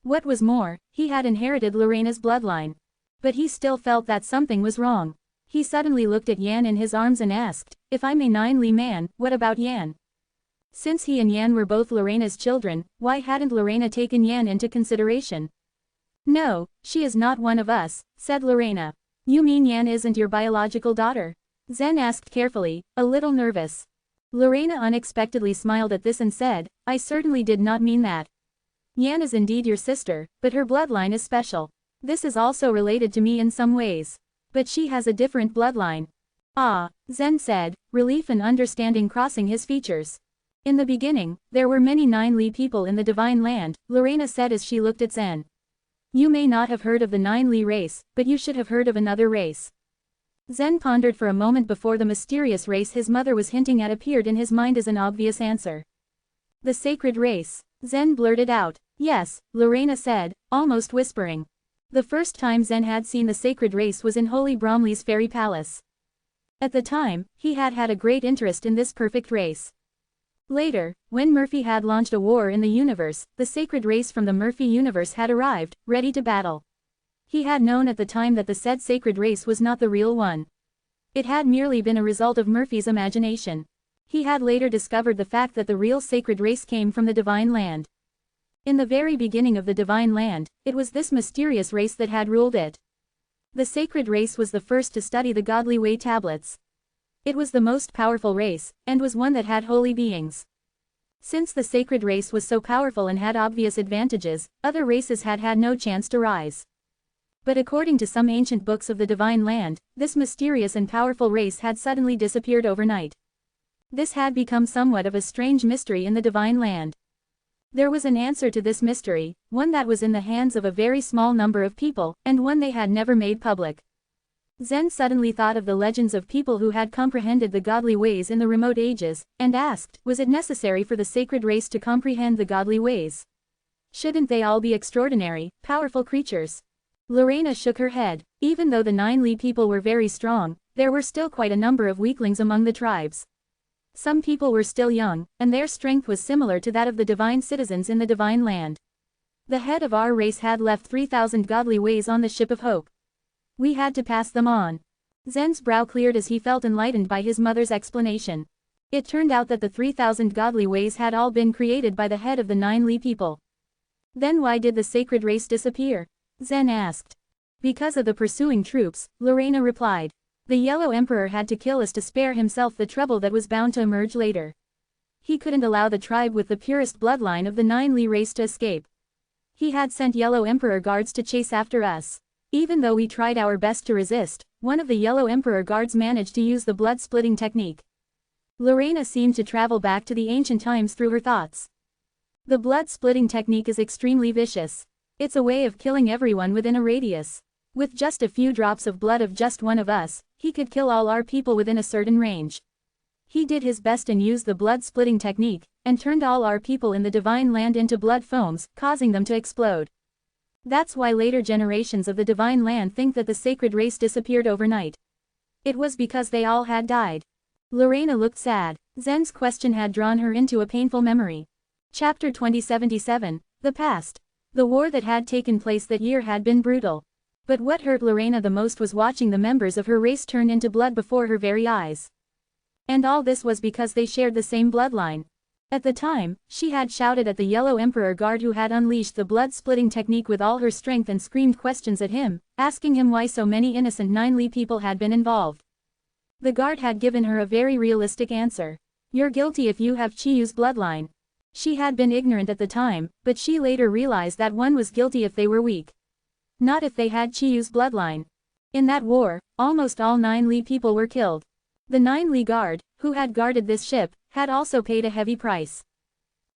What was more, he had inherited Lorena's bloodline. But he still felt that something was wrong. He suddenly looked at Yan in his arms and asked, if I'm a 9 Li man, what about Yan? Since he and Yan were both Lorena's children, why hadn't Lorena taken Yan into consideration? No, she is not one of us, said Lorena. You mean Yan isn't your biological daughter? Zen asked carefully, a little nervous. Lorena unexpectedly smiled at this and said, I certainly did not mean that. Yan is indeed your sister, but her bloodline is special. This is also related to me in some ways. But she has a different bloodline. Ah, Zen said, relief and understanding crossing his features. In the beginning, there were many 9 Li people in the divine land, Lorena said as she looked at Zen. You may not have heard of the 9 Li race, but you should have heard of another race. Zen pondered for a moment before the mysterious race his mother was hinting at appeared in his mind as an obvious answer. The sacred race. Zen blurted out. Yes, Lorena said, almost whispering. The first time Zen had seen the sacred race was in Holy Bromley's fairy palace. At the time, he had had a great interest in this perfect race. Later, when Murphy had launched a war in the universe, the sacred race from the Murphy universe had arrived, ready to battle. He had known at the time that the said sacred race was not the real one. It had merely been a result of Murphy's imagination. He had later discovered the fact that the real sacred race came from the divine land. In the very beginning of the divine land, it was this mysterious race that had ruled it. The sacred race was the first to study the godly way tablets. It was the most powerful race, and was one that had holy beings. Since the sacred race was so powerful and had obvious advantages, other races had had no chance to rise. But according to some ancient books of the divine land, this mysterious and powerful race had suddenly disappeared overnight. This had become somewhat of a strange mystery in the divine land. There was an answer to this mystery, one that was in the hands of a very small number of people, and one they had never made public. Zen suddenly thought of the legends of people who had comprehended the godly ways in the remote ages, and asked, was it necessary for the sacred race to comprehend the godly ways? Shouldn't they all be extraordinary, powerful creatures? Lorena shook her head. Even though the 9 Li people were very strong, there were still quite a number of weaklings among the tribes. Some people were still young, and their strength was similar to that of the divine citizens in the divine land. The head of our race had left 3,000 godly ways on the ship of hope. We had to pass them on. Zen's brow cleared as he felt enlightened by his mother's explanation. It turned out that the 3,000 godly ways had all been created by the head of the 9 Li people. Then why did the sacred race disappear? Zen asked. Because of the pursuing troops, Lorena replied. The Yellow Emperor had to kill us to spare himself the trouble that was bound to emerge later. He couldn't allow the tribe with the purest bloodline of the 9 Li race to escape. He had sent Yellow Emperor guards to chase after us. Even though we tried our best to resist, one of the Yellow Emperor guards managed to use the blood-splitting technique. Lorena seemed to travel back to the ancient times through her thoughts. The blood-splitting technique is extremely vicious. It's a way of killing everyone within a radius. With just a few drops of blood of just one of us, he could kill all our people within a certain range. He did his best and used the blood-splitting technique, and turned all our people in the divine land into blood foams, causing them to explode. That's why later generations of the divine land think that the sacred race disappeared overnight. It was because they all had died. Lorena looked sad. Zen's question had drawn her into a painful memory. Chapter 2077, The Past. The war that had taken place that year had been brutal. But what hurt Lorena the most was watching the members of her race turn into blood before her very eyes. And all this was because they shared the same bloodline. At the time, she had shouted at the Yellow Emperor guard who had unleashed the blood-splitting technique with all her strength and screamed questions at him, asking him why so many innocent 9 Li people had been involved. The guard had given her a very realistic answer. You're guilty if you have Chiyu's bloodline. She had been ignorant at the time, but she later realized that one was guilty if they were weak. Not if they had Chiyu's bloodline. In that war, almost all 9 Li people were killed. The 9 Li guard, who had guarded this ship, had also paid a heavy price.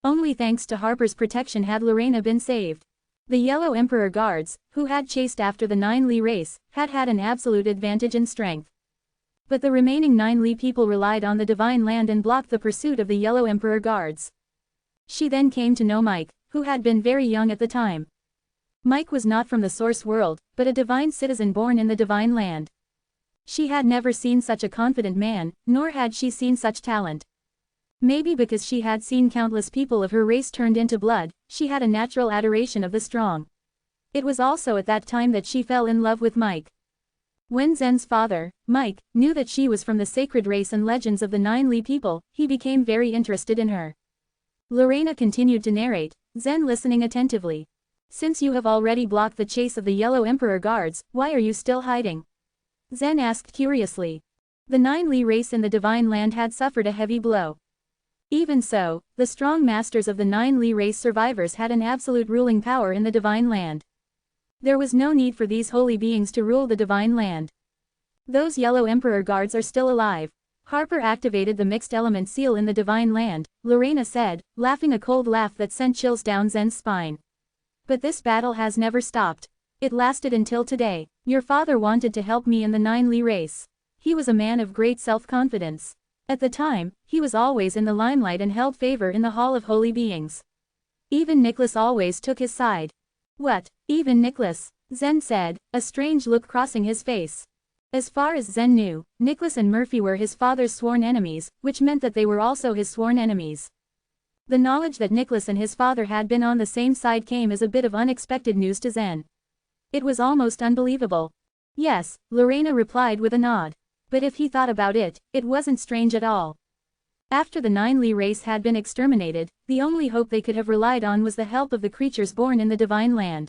Only thanks to Harper's protection had Lorena been saved. The Yellow Emperor guards, who had chased after the 9 Li race, had had an absolute advantage in strength. But the remaining 9 Li people relied on the divine land and blocked the pursuit of the Yellow Emperor guards. She then came to know Mike, who had been very young at the time. Mike was not from the source world, but a divine citizen born in the divine land. She had never seen such a confident man, nor had she seen such talent. Maybe because she had seen countless people of her race turned into blood, she had a natural adoration of the strong. It was also at that time that she fell in love with Mike. When Zen's father, Mike, knew that she was from the sacred race and legends of the 9 Li people, he became very interested in her. Lorena continued to narrate, Zen listening attentively. Since you have already blocked the chase of the Yellow Emperor guards, why are you still hiding? Zen asked curiously. The 9 Li race in the divine land had suffered a heavy blow. Even so, the strong masters of the 9 Li race survivors had an absolute ruling power in the divine land. There was no need for these holy beings to rule the divine land. Those Yellow Emperor guards are still alive. Harper activated the mixed element seal in the divine land, Lorena said, laughing a cold laugh that sent chills down Zen's spine. But this battle has never stopped. It lasted until today. Your father wanted to help me in the 9 Li race. He was a man of great self-confidence. At the time, he was always in the limelight and held favor in the Hall of Holy Beings. Even Nicholas always took his side. What, even Nicholas? Zen said, a strange look crossing his face. As far as Zen knew, Nicholas and Murphy were his father's sworn enemies, which meant that they were also his sworn enemies. The knowledge that Nicholas and his father had been on the same side came as a bit of unexpected news to Zen. It was almost unbelievable. Yes, Lorena replied with a nod. But if he thought about it, it wasn't strange at all. After the 9 race had been exterminated, the only hope they could have relied on was the help of the creatures born in the divine land.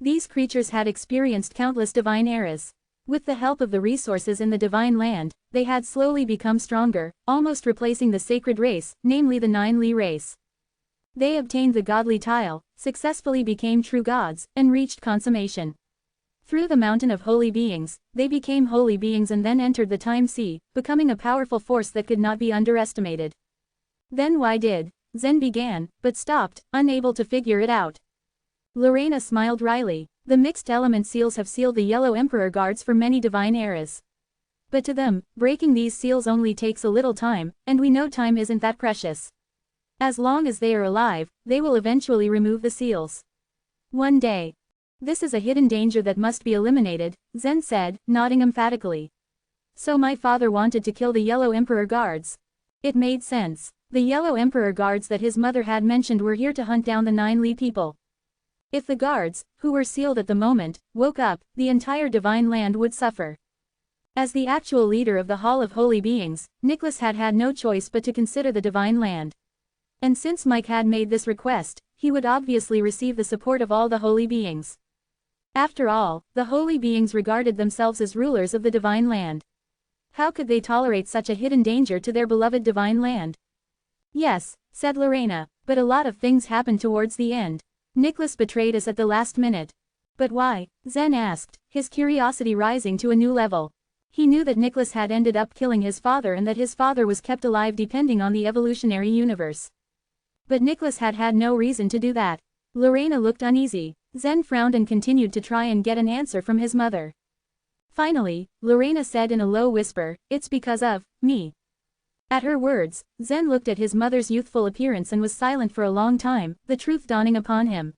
These creatures had experienced countless divine eras. With the help of the resources in the divine land, they had slowly become stronger, almost replacing the sacred race, namely the 9 race. They obtained the godly tile, successfully became true gods, and reached consummation. Through the mountain of holy beings, they became holy beings and then entered the time sea, becoming a powerful force that could not be underestimated. Then why did Zen began, but stopped, unable to figure it out. Lorena smiled wryly. The mixed element seals have sealed the Yellow Emperor guards for many divine eras. But to them, breaking these seals only takes a little time, and we know time isn't that precious. As long as they are alive, they will eventually remove the seals. One day. This is a hidden danger that must be eliminated, Zen said, nodding emphatically. So my father wanted to kill the Yellow Emperor guards. It made sense. The Yellow Emperor guards that his mother had mentioned were here to hunt down the 9 people. If the guards, who were sealed at the moment, woke up, the entire divine land would suffer. As the actual leader of the Hall of Holy Beings, Nicholas had had no choice but to consider the divine land. And since Mike had made this request, he would obviously receive the support of all the holy beings. After all, the holy beings regarded themselves as rulers of the divine land. How could they tolerate such a hidden danger to their beloved divine land? Yes, said Lorena, but a lot of things happened towards the end. Nicholas betrayed us at the last minute. But why? Zen asked, his curiosity rising to a new level. He knew that Nicholas had ended up killing his father and that his father was kept alive depending on the evolutionary universe. But Nicholas had had no reason to do that. Lorena looked uneasy. Zen frowned and continued to try and get an answer from his mother. Finally, Lorena said in a low whisper, "It's because of me." At her words, Zen looked at his mother's youthful appearance and was silent for a long time, the truth dawning upon him.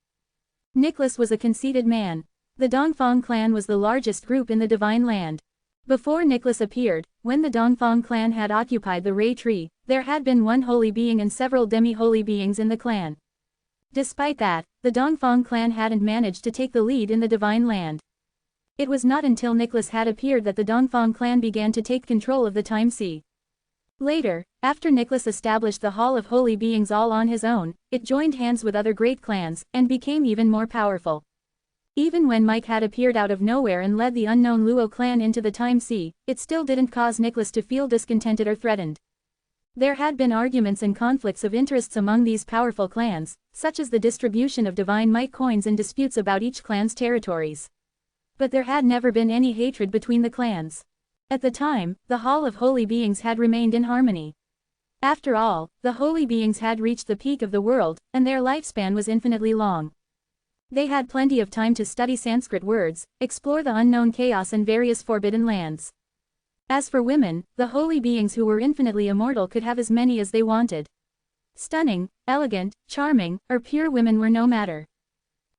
Nicholas was a conceited man. The Dongfang clan was the largest group in the divine land. Before Nicholas appeared, when the Dongfang clan had occupied the Ray Tree, there had been one holy being and several demi-holy beings in the clan. Despite that, the Dongfang clan hadn't managed to take the lead in the divine land. It was not until Nicholas had appeared that the Dongfang clan began to take control of the time sea. Later, after Nicholas established the Hall of Holy Beings all on his own, it joined hands with other great clans, and became even more powerful. Even when Mike had appeared out of nowhere and led the unknown Luo clan into the time sea, it still didn't cause Nicholas to feel discontented or threatened. There had been arguments and conflicts of interests among these powerful clans, such as the distribution of divine Mike coins and disputes about each clan's territories. But there had never been any hatred between the clans. At the time, the Hall of Holy Beings had remained in harmony. After all, the holy beings had reached the peak of the world, and their lifespan was infinitely long. They had plenty of time to study Sanskrit words, explore the unknown chaos and various forbidden lands. As for women, the holy beings who were infinitely immortal could have as many as they wanted. Stunning, elegant, charming, or pure women were no matter.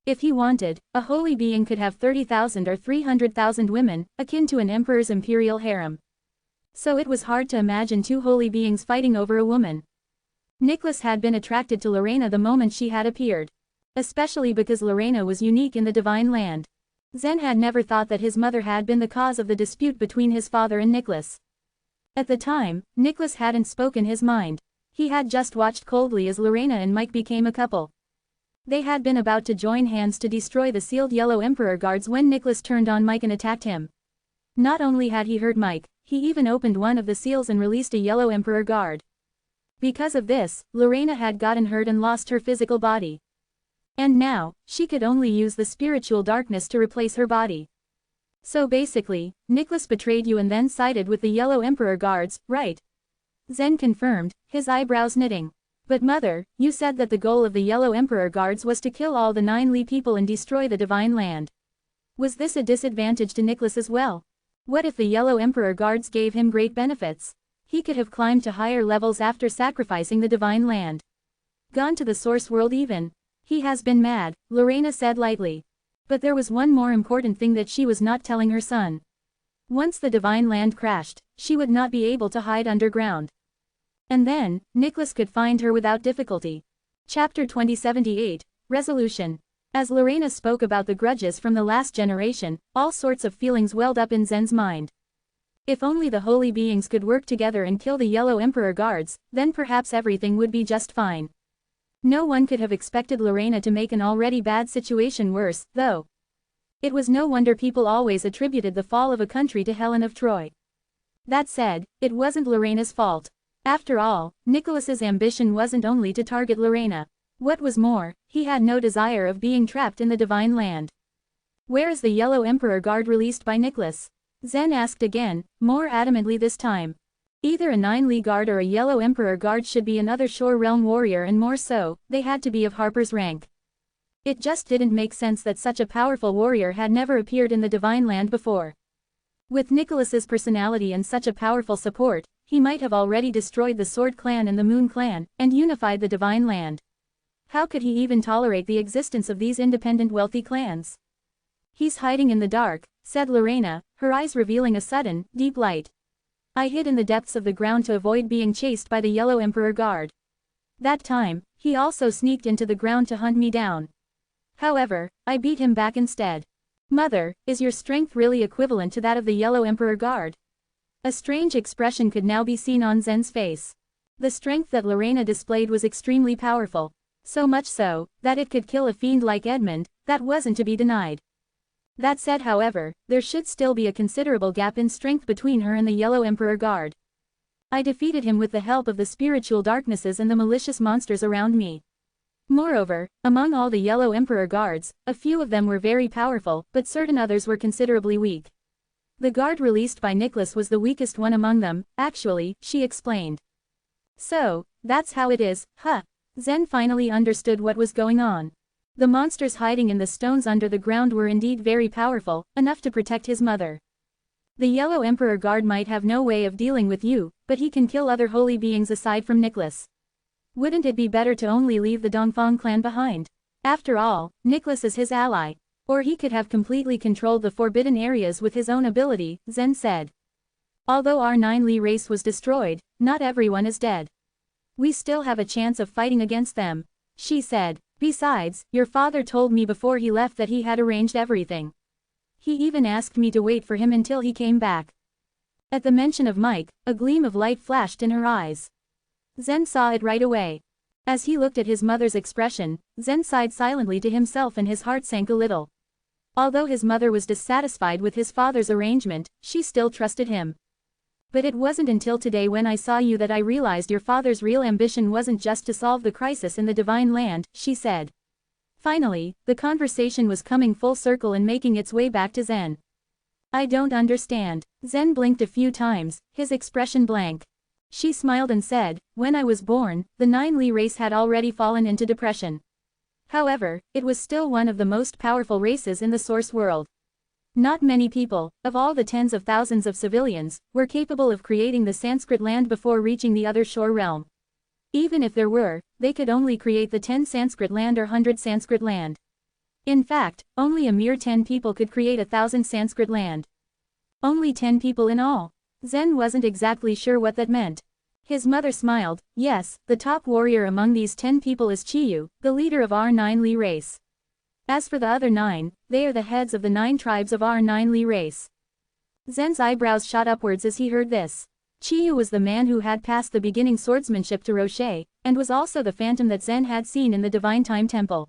If he wanted, a holy being could have 30,000 or 300,000 women, akin to an emperor's imperial harem. So it was hard to imagine two holy beings fighting over a woman. Nicholas had been attracted to Lorena the moment she had appeared. Especially because Lorena was unique in the divine land. Zen had never thought that his mother had been the cause of the dispute between his father and Nicholas. At the time, Nicholas hadn't spoken his mind. He had just watched coldly as Lorena and Mike became a couple. They had been about to join hands to destroy the sealed Yellow Emperor guards when Nicholas turned on Mike and attacked him. Not only had he hurt Mike, he even opened one of the seals and released a Yellow Emperor guard. Because of this, Lorena had gotten hurt and lost her physical body. And now, she could only use the spiritual darkness to replace her body. So basically, Nicholas betrayed you and then sided with the Yellow Emperor guards, right? Zen confirmed, his eyebrows knitting. But mother, you said that the goal of the Yellow Emperor guards was to kill all the 9 people and destroy the divine land. Was this a disadvantage to Nicholas as well? What if the Yellow Emperor guards gave him great benefits? He could have climbed to higher levels after sacrificing the divine land. Gone to the source world even. He has been mad, Lorena said lightly. But there was one more important thing that she was not telling her son. Once the divine land crashed, she would not be able to hide underground. And then, Nicholas could find her without difficulty. Chapter 2078, Resolution. As Lorena spoke about the grudges from the last generation, all sorts of feelings welled up in Zen's mind. If only the holy beings could work together and kill the Yellow Emperor guards, then perhaps everything would be just fine. No one could have expected Lorena to make an already bad situation worse, though. It was no wonder people always attributed the fall of a country to Helen of Troy. That said, it wasn't Lorena's fault. After all, Nicholas's ambition wasn't only to target Lorena. What was more, he had no desire of being trapped in the Divine Land. Where is the Yellow Emperor guard released by Nicholas? Zen asked again, more adamantly this time. Either a 9 Li guard or a Yellow Emperor guard should be another Shore Realm warrior, and more so, they had to be of Harper's rank. It just didn't make sense that such a powerful warrior had never appeared in the Divine Land before. With Nicholas's personality and such a powerful support, he might have already destroyed the Sword Clan and the Moon Clan, and unified the Divine Land. How could he even tolerate the existence of these independent wealthy clans? He's hiding in the dark, said Lorena, her eyes revealing a sudden, deep light. I hid in the depths of the ground to avoid being chased by the Yellow Emperor guard. That time, he also sneaked into the ground to hunt me down. However, I beat him back instead. Mother, is your strength really equivalent to that of the Yellow Emperor guard? A strange expression could now be seen on Zen's face. The strength that Lorena displayed was extremely powerful. So much so, that it could kill a fiend like Edmund, that wasn't to be denied. That said, however, there should still be a considerable gap in strength between her and the Yellow Emperor guard. I defeated him with the help of the spiritual darknesses and the malicious monsters around me. Moreover, among all the Yellow Emperor guards, a few of them were very powerful, but certain others were considerably weak. The guard released by Nicholas was the weakest one among them, actually, she explained. So, that's how it is, huh? Zen finally understood what was going on. The monsters hiding in the stones under the ground were indeed very powerful, enough to protect his mother. The Yellow Emperor guard might have no way of dealing with you, but he can kill other holy beings aside from Nicholas. Wouldn't it be better to only leave the Dongfang clan behind? After all, Nicholas is his ally. Or he could have completely controlled the forbidden areas with his own ability, Zen said. Although our 9 Li race was destroyed, not everyone is dead. We still have a chance of fighting against them, she said. Besides, your father told me before he left that he had arranged everything. He even asked me to wait for him until he came back. At the mention of Mike, a gleam of light flashed in her eyes. Zen saw it right away. As he looked at his mother's expression, Zen sighed silently to himself and his heart sank a little. Although his mother was dissatisfied with his father's arrangement, she still trusted him. But it wasn't until today when I saw you that I realized your father's real ambition wasn't just to solve the crisis in the Divine Land, she said. Finally, the conversation was coming full circle and making its way back to Zen. I don't understand. Zen blinked a few times, his expression blank. She smiled and said, when I was born, the 9 Li race had already fallen into depression. However, it was still one of the most powerful races in the source world. Not many people, of all the tens of thousands of civilians, were capable of creating the Sanskrit land before reaching the other shore realm. Even if there were, they could only create the 10 Sanskrit land or 100 Sanskrit land. In fact, only a mere 10 people could create 1,000 Sanskrit land. Only 10 people in all. Zen wasn't exactly sure what that meant. His mother smiled. Yes, the top warrior among these 10 people is Chiyu, the leader of our 9 Li race. As for the other 9, they are the heads of the 9 tribes of our 9 Li race. Zen's eyebrows shot upwards as he heard this. Chiyu was the man who had passed the beginning swordsmanship to Rocher, and was also the phantom that Zen had seen in the Divine Time Temple.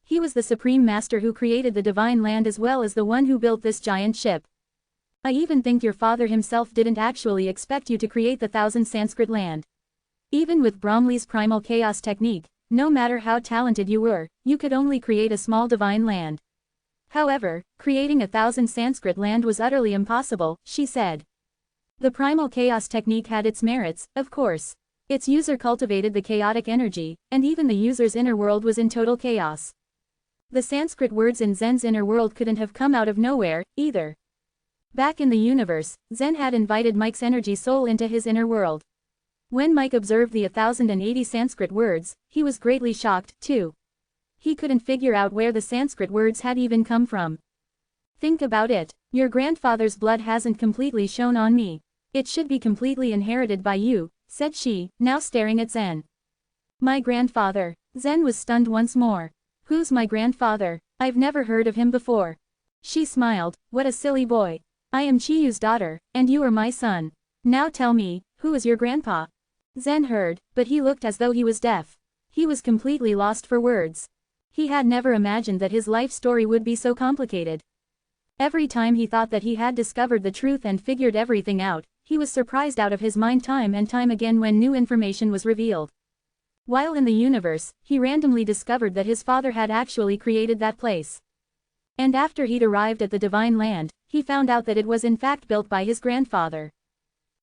He was the supreme master who created the Divine Land as well as the one who built this giant ship. I even think your father himself didn't actually expect you to create the 1,000 Sanskrit land. Even with Bromley's primal chaos technique, no matter how talented you were, you could only create a small divine land. However, creating 1,000 Sanskrit land was utterly impossible, she said. The primal chaos technique had its merits, of course. Its user cultivated the chaotic energy, and even the user's inner world was in total chaos. The Sanskrit words in Zen's inner world couldn't have come out of nowhere, either. Back in the universe, Zen had invited Mike's energy soul into his inner world. When Mike observed the 1,080 Sanskrit words, he was greatly shocked, too. He couldn't figure out where the Sanskrit words had even come from. Think about it. Your grandfather's blood hasn't completely shown on me. It should be completely inherited by you, said she, now staring at Zen. My grandfather. Zen was stunned once more. Who's my grandfather? I've never heard of him before. She smiled. What a silly boy. I am Chiyu's daughter, and you are my son. Now tell me, who is your grandpa? Zen heard, but he looked as though he was deaf. He was completely lost for words. He had never imagined that his life story would be so complicated. Every time he thought that he had discovered the truth and figured everything out, he was surprised out of his mind time and time again when new information was revealed. While in the universe, he randomly discovered that his father had actually created that place. And after he'd arrived at the Divine Land, he found out that it was in fact built by his grandfather.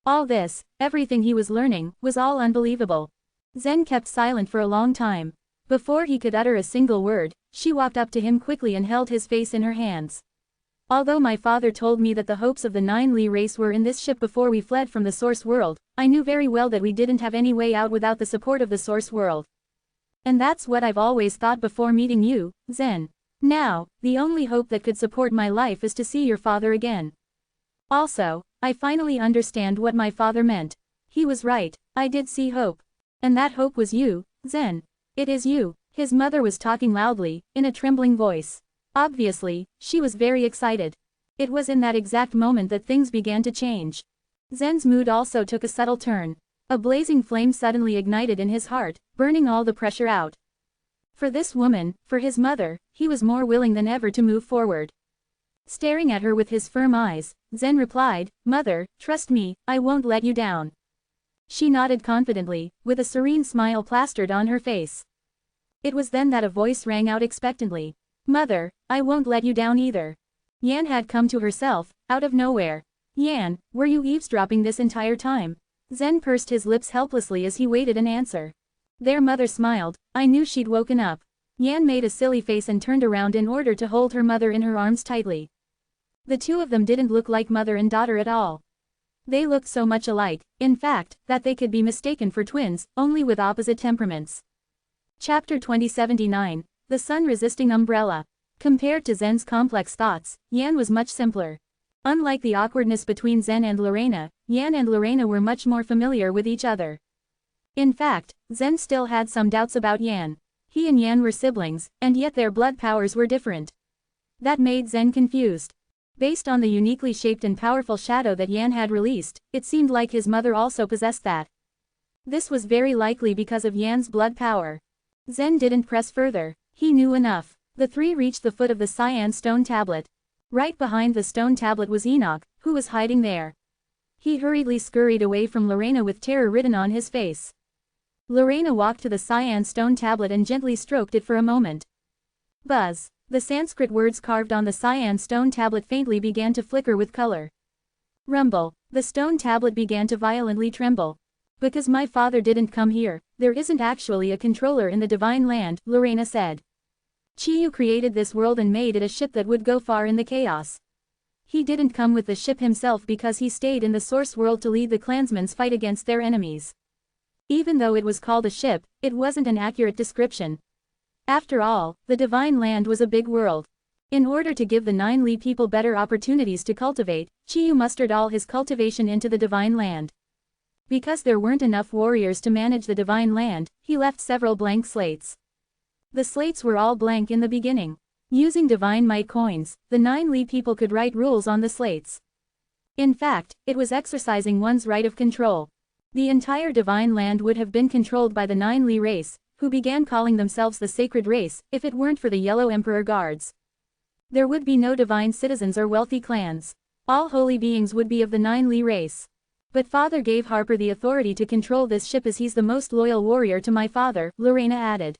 All this, everything he was learning, was all unbelievable. Zen kept silent for a long time. Before he could utter a single word, she walked up to him quickly and held his face in her hands. Although my father told me that the hopes of the Nine Li race were in this ship before we fled from the Source World, I knew very well that we didn't have any way out without the support of the Source World. And that's what I've always thought before meeting you, Zen. Now, the only hope that could support my life is to see your father again. Also, I finally understand what my father meant. He was right, I did see hope. And that hope was you, Zen. It is you. His mother was talking loudly, in a trembling voice. Obviously, she was very excited. It was in that exact moment that things began to change. Zen's mood also took a subtle turn. A blazing flame suddenly ignited in his heart, burning all the pressure out. For this woman, for his mother, he was more willing than ever to move forward. Staring at her with his firm eyes, Zen replied, "Mother, trust me, I won't let you down." She nodded confidently, with a serene smile plastered on her face. It was then that a voice rang out expectantly. "Mother, I won't let you down either." Yan had come to herself, out of nowhere. "Yan, were you eavesdropping this entire time?" Zen pursed his lips helplessly as he waited an answer. Their mother smiled. "I knew she'd woken up." Yan made a silly face and turned around in order to hold her mother in her arms tightly. The two of them didn't look like mother and daughter at all. They looked so much alike, in fact, that they could be mistaken for twins, only with opposite temperaments. Chapter 2079, The Sun-Resisting Umbrella. Compared to Zen's complex thoughts, Yan was much simpler. Unlike the awkwardness between Zen and Lorena, Yan and Lorena were much more familiar with each other. In fact, Zen still had some doubts about Yan. He and Yan were siblings, and yet their blood powers were different. That made Zen confused. Based on the uniquely shaped and powerful shadow that Yan had released, it seemed like his mother also possessed that. This was very likely because of Yan's blood power. Zen didn't press further. He knew enough. The three reached the foot of the cyan stone tablet. Right behind the stone tablet was Enoch, who was hiding there. He hurriedly scurried away from Lorena with terror written on his face. Lorena walked to the cyan stone tablet and gently stroked it for a moment. Buzz. The Sanskrit words carved on the cyan stone tablet faintly began to flicker with color. Rumble. The stone tablet began to violently tremble. "Because my father didn't come here, there isn't actually a controller in the Divine Land," Lorena said. "Chiyu created this world and made it a ship that would go far in the chaos. He didn't come with the ship himself because he stayed in the Source World to lead the clansmen's fight against their enemies. Even though it was called a ship, it wasn't an accurate description. After all, the Divine Land was a big world. In order to give the Nine Li people better opportunities to cultivate, Chiyu mustered all his cultivation into the Divine Land. Because there weren't enough warriors to manage the Divine Land, he left several blank slates. The slates were all blank in the beginning. Using Divine Might coins, the Nine Li people could write rules on the slates. In fact, it was exercising one's right of control. The entire Divine Land would have been controlled by the Nine Li race, who began calling themselves the Sacred Race, if it weren't for the Yellow Emperor Guards. There would be no divine citizens or wealthy clans. All holy beings would be of the Nine Li race. But Father gave Harper the authority to control this ship as he's the most loyal warrior to my father, Lorena added.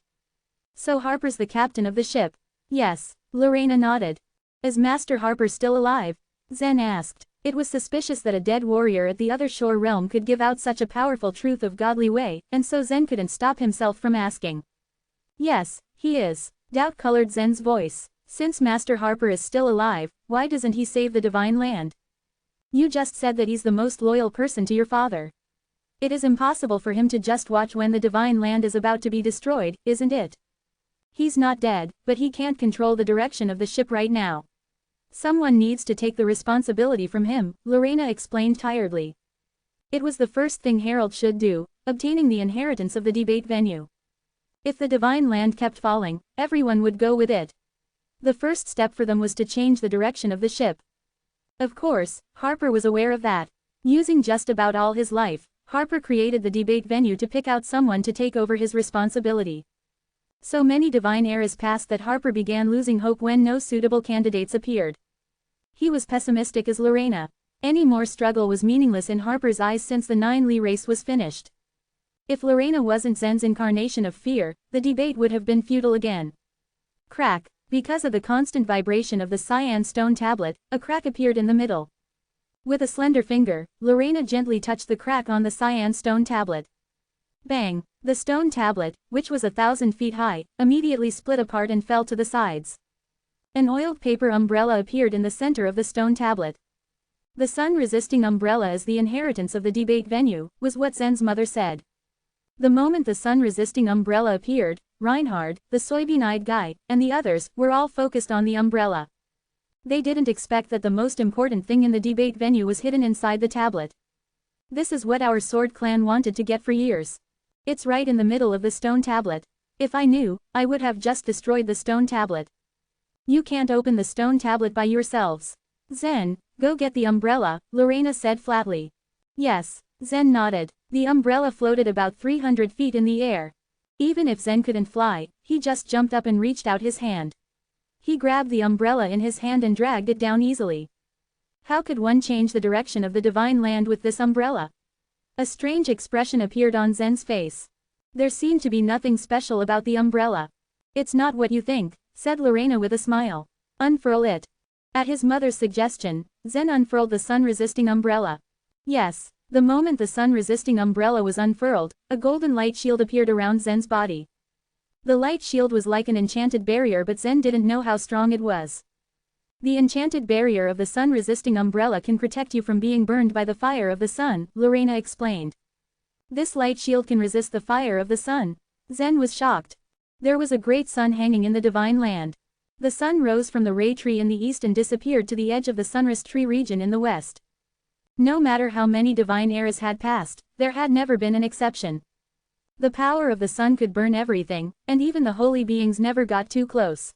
So Harper's the captain of the ship? Yes, Lorena nodded. Is Master Harper still alive? Zen asked. It was suspicious that a dead warrior at the other shore realm could give out such a powerful truth of godly way, and so Zen couldn't stop himself from asking. Yes, he is. Doubt colored Zen's voice. Since Master Harper is still alive, why doesn't he save the Divine Land? You just said that he's the most loyal person to your father. It is impossible for him to just watch when the Divine Land is about to be destroyed, isn't it? He's not dead, but he can't control the direction of the ship right now. Someone needs to take the responsibility from him, Lorena explained tiredly. It was the first thing Harold should do, obtaining the inheritance of the debate venue. If the divine land kept falling, everyone would go with it. The first step for them was to change the direction of the ship. Of course, Harper was aware of that. Using just about all his life, Harper created the debate venue to pick out someone to take over his responsibility. So many divine eras passed that Harper began losing hope when no suitable candidates appeared. He was pessimistic as Lorena. Any more struggle was meaningless in Harper's eyes since the 9-Li race was finished. If Lorena wasn't Zen's incarnation of fear, the debate would have been futile again. Crack. Because of the constant vibration of the cyan stone tablet, a crack appeared in the middle. With a slender finger, Lorena gently touched the crack on the cyan stone tablet. Bang! The stone tablet, which was 1,000 feet high, immediately split apart and fell to the sides. An oiled paper umbrella appeared in the center of the stone tablet. The sun-resisting umbrella is the inheritance of the debate venue, was what Zen's mother said. The moment the sun-resisting umbrella appeared, Reinhard, the soybean-eyed guy, and the others, were all focused on the umbrella. They didn't expect that the most important thing in the debate venue was hidden inside the tablet. This is what our sword clan wanted to get for years. It's right in the middle of the stone tablet. If I knew, I would have just destroyed the stone tablet. You can't open the stone tablet by yourselves. Zen, go get the umbrella, Lorena said flatly. Yes, Zen nodded. The umbrella floated about 300 feet in the air. Even if Zen couldn't fly, he just jumped up and reached out his hand. He grabbed the umbrella in his hand and dragged it down easily. How could one change the direction of the divine land with this umbrella? A strange expression appeared on Zen's face. There seemed to be nothing special about the umbrella. It's not what you think, said Lorena with a smile. Unfurl it. At his mother's suggestion, Zen unfurled the sun-resisting umbrella. Yes, the moment the sun-resisting umbrella was unfurled, a golden light shield appeared around Zen's body. The light shield was like an enchanted barrier, but Zen didn't know how strong it was. The enchanted barrier of the sun-resisting umbrella can protect you from being burned by the fire of the sun, Lorena explained. This light shield can resist the fire of the sun. Zen was shocked. There was a great sun hanging in the divine land. The sun rose from the ray tree in the east and disappeared to the edge of the sunrise tree region in the west. No matter how many divine eras had passed, there had never been an exception. The power of the sun could burn everything, and even the holy beings never got too close.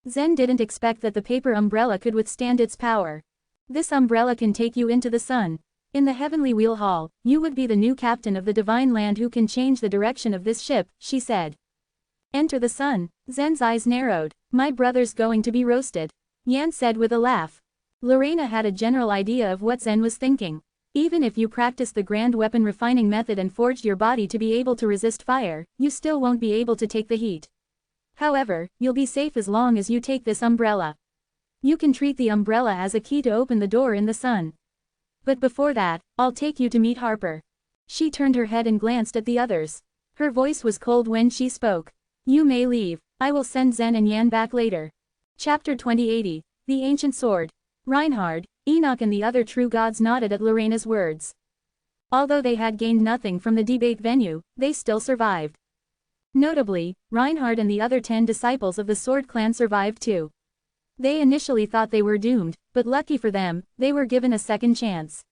Zen didn't expect that the paper umbrella could withstand its power. This umbrella can take you into the sun. In the heavenly wheel hall, you would be the new captain of the divine land who can change the direction of this ship, she said. Enter the sun. Zen's eyes narrowed. My brother's going to be roasted, Yan said with a laugh. Lorena had a general idea of what Zen was thinking. Even if you practiced the grand weapon refining method and forged your body to be able to resist fire, you still won't be able to take the heat. However, you'll be safe as long as you take this umbrella. You can treat the umbrella as a key to open the door in the sun. But before that, I'll take you to meet Harper. She turned her head and glanced at the others. Her voice was cold when she spoke. You may leave. I will send Zen and Yan back later. Chapter 2080, The Ancient Sword. Reinhard, Enoch and the other true gods nodded at Lorena's words. Although they had gained nothing from the debate venue, they still survived. Notably, Reinhard and the other 10 disciples of the Sword Clan survived too. They initially thought they were doomed, but lucky for them, they were given a second chance.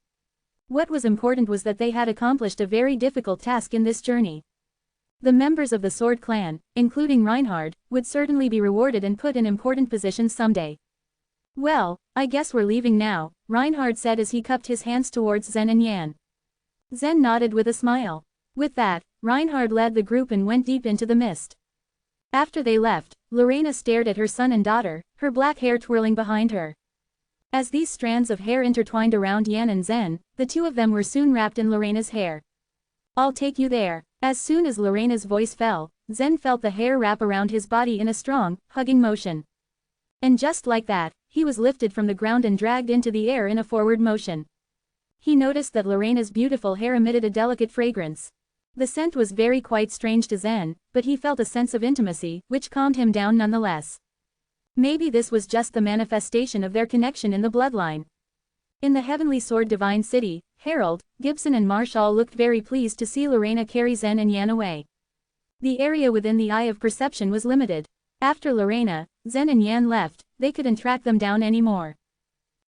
What was important was that they had accomplished a very difficult task in this journey. The members of the Sword Clan, including Reinhard, would certainly be rewarded and put in important positions someday. Well, I guess we're leaving now, Reinhard said as he cupped his hands towards Zen and Yan. Zen nodded with a smile. With that, Reinhard led the group and went deep into the mist. After they left, Lorena stared at her son and daughter, her black hair twirling behind her. As these strands of hair intertwined around Yan and Zen, the two of them were soon wrapped in Lorena's hair. I'll take you there. As soon as Lorena's voice fell, Zen felt the hair wrap around his body in a strong, hugging motion. And just like that, he was lifted from the ground and dragged into the air in a forward motion. He noticed that Lorena's beautiful hair emitted a delicate fragrance. The scent was quite strange to Zen, but he felt a sense of intimacy, which calmed him down nonetheless. Maybe this was just the manifestation of their connection in the bloodline. In the Heavenly Sword Divine City, Harold, Gibson and Marshall looked very pleased to see Lorena carry Zen and Yan away. The area within the eye of perception was limited. After Lorena, Zen and Yan left, they couldn't track them down anymore.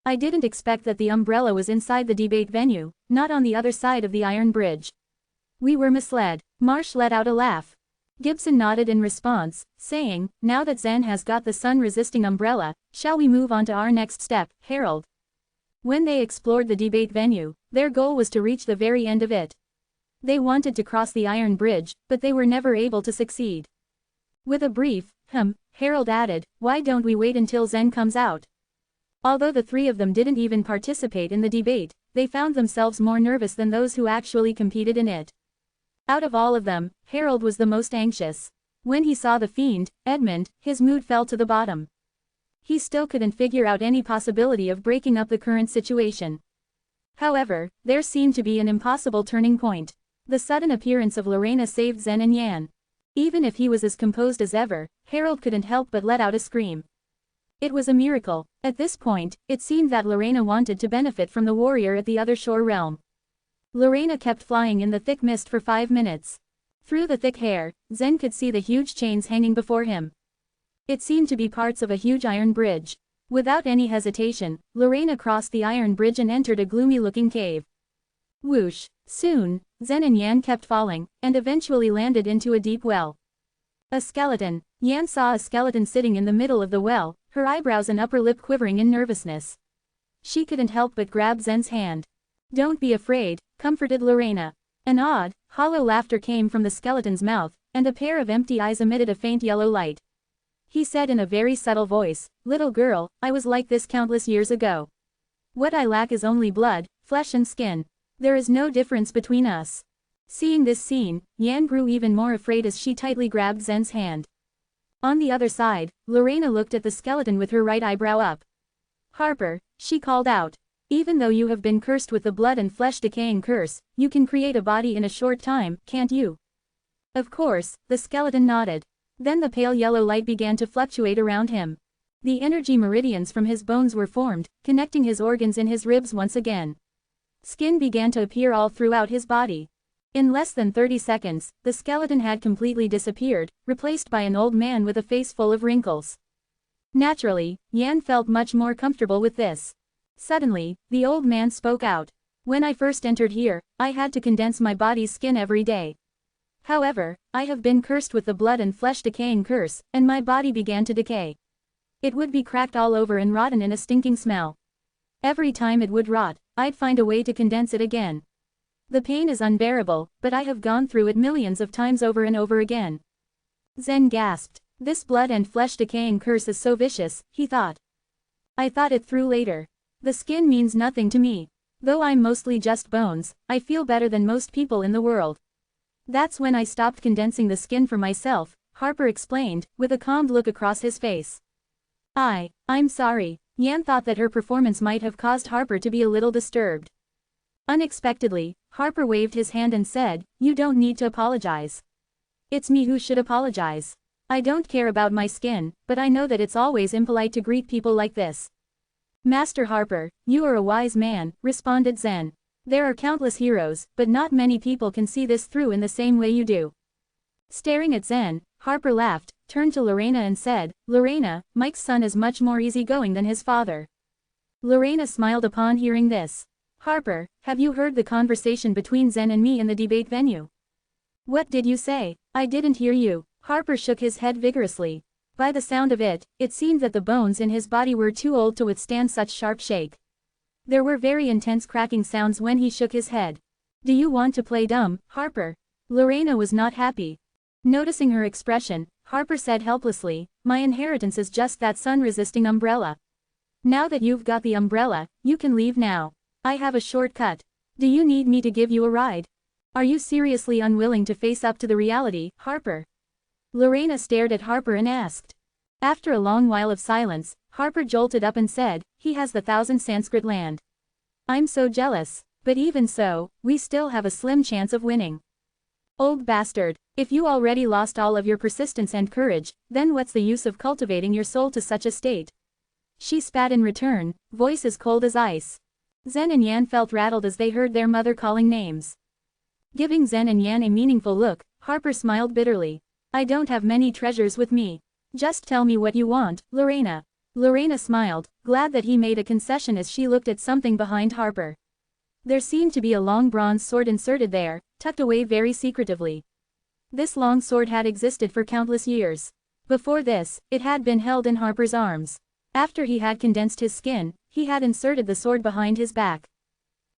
I didn't expect that the umbrella was inside the debate venue, not on the other side of the iron bridge. We were misled. Marsh let out a laugh. Gibson nodded in response, saying, now that Zen has got the sun-resisting umbrella, shall we move on to our next step, Harold? When they explored the debate venue, their goal was to reach the very end of it. They wanted to cross the iron bridge, but they were never able to succeed. With a brief, Harold added, why don't we wait until Zen comes out? Although the three of them didn't even participate in the debate, they found themselves more nervous than those who actually competed in it. Out of all of them, Harold was the most anxious. When he saw the fiend, Edmund, his mood fell to the bottom. He still couldn't figure out any possibility of breaking up the current situation. However, there seemed to be an impossible turning point. The sudden appearance of Lorena saved Zen and Yan. Even if he was as composed as ever, Harold couldn't help but let out a scream. It was a miracle. At this point, it seemed that Lorena wanted to benefit from the warrior at the other shore realm. Lorena kept flying in the thick mist for 5 minutes. Through the thick hair, Zen could see the huge chains hanging before him. It seemed to be parts of a huge iron bridge. Without any hesitation, Lorena crossed the iron bridge and entered a gloomy-looking cave. Whoosh! Soon, Zen and Yan kept falling, and eventually landed into a deep well. A skeleton. Yan saw a skeleton sitting in the middle of the well, her eyebrows and upper lip quivering in nervousness. She couldn't help but grab Zen's hand. Don't be afraid, comforted Lorena. An odd, hollow laughter came from the skeleton's mouth, and a pair of empty eyes emitted a faint yellow light. He said in a very subtle voice, little girl, I was like this countless years ago. What I lack is only blood, flesh and skin. There is no difference between us. Seeing this scene, Yan grew even more afraid as she tightly grabbed Zen's hand. On the other side, Lorena looked at the skeleton with her right eyebrow up. Harper, she called out. Even though you have been cursed with the blood and flesh decaying curse, you can create a body in a short time, can't you? Of course, the skeleton nodded. Then the pale yellow light began to fluctuate around him. The energy meridians from his bones were formed, connecting his organs in his ribs once again. Skin began to appear all throughout his body. In less than 30 seconds, the skeleton had completely disappeared, replaced by an old man with a face full of wrinkles. Naturally, Yan felt much more comfortable with this. Suddenly, the old man spoke out. When I first entered here, I had to condense my body's skin every day. However, I have been cursed with the blood and flesh decaying curse, and my body began to decay. It would be cracked all over and rotten in a stinking smell. Every time it would rot, I'd find a way to condense it again. The pain is unbearable, but I have gone through it millions of times over and over again. Zen gasped. This blood and flesh decaying curse is so vicious, he thought. I thought it through later. The skin means nothing to me. Though I'm mostly just bones, I feel better than most people in the world. That's when I stopped condensing the skin for myself, Harper explained, with a calmed look across his face. I'm sorry. Yan thought that her performance might have caused Harper to be a little disturbed. Unexpectedly, Harper waved his hand and said, you don't need to apologize. It's me who should apologize. I don't care about my skin, but I know that it's always impolite to greet people like this. Master Harper, you are a wise man, responded Zen. There are countless heroes, but not many people can see this through in the same way you do. Staring at Zen, Harper laughed, turned to Lorena and said, Lorena, Mike's son is much more easygoing than his father. Lorena smiled upon hearing this. Harper, have you heard the conversation between Zen and me in the debate venue? What did you say? I didn't hear you. Harper shook his head vigorously. By the sound of it, it seemed that the bones in his body were too old to withstand such sharp shake. There were very intense cracking sounds when he shook his head. Do you want to play dumb, Harper? Lorena was not happy. Noticing her expression, Harper said helplessly, my inheritance is just that sun-resisting umbrella. Now that you've got the umbrella, you can leave now. I have a shortcut. Do you need me to give you a ride? Are you seriously unwilling to face up to the reality, Harper? Lorena stared at Harper and asked. After a long while of silence, Harper jolted up and said, he has the 1,000 Sanskrit land. I'm so jealous, but even so, we still have a slim chance of winning. Old bastard, if you already lost all of your persistence and courage, then what's the use of cultivating your soul to such a state? She spat in return, voice as cold as ice. Zen and Yan felt rattled as they heard their mother calling names. Giving Zen and Yan a meaningful look, Harper smiled bitterly. I don't have many treasures with me. Just tell me what you want, Lorena. Lorena smiled, glad that he made a concession as she looked at something behind Harper. There seemed to be a long bronze sword inserted there, tucked away very secretively. This long sword had existed for countless years. Before this, it had been held in Harper's arms. After he had condensed his skin, he had inserted the sword behind his back.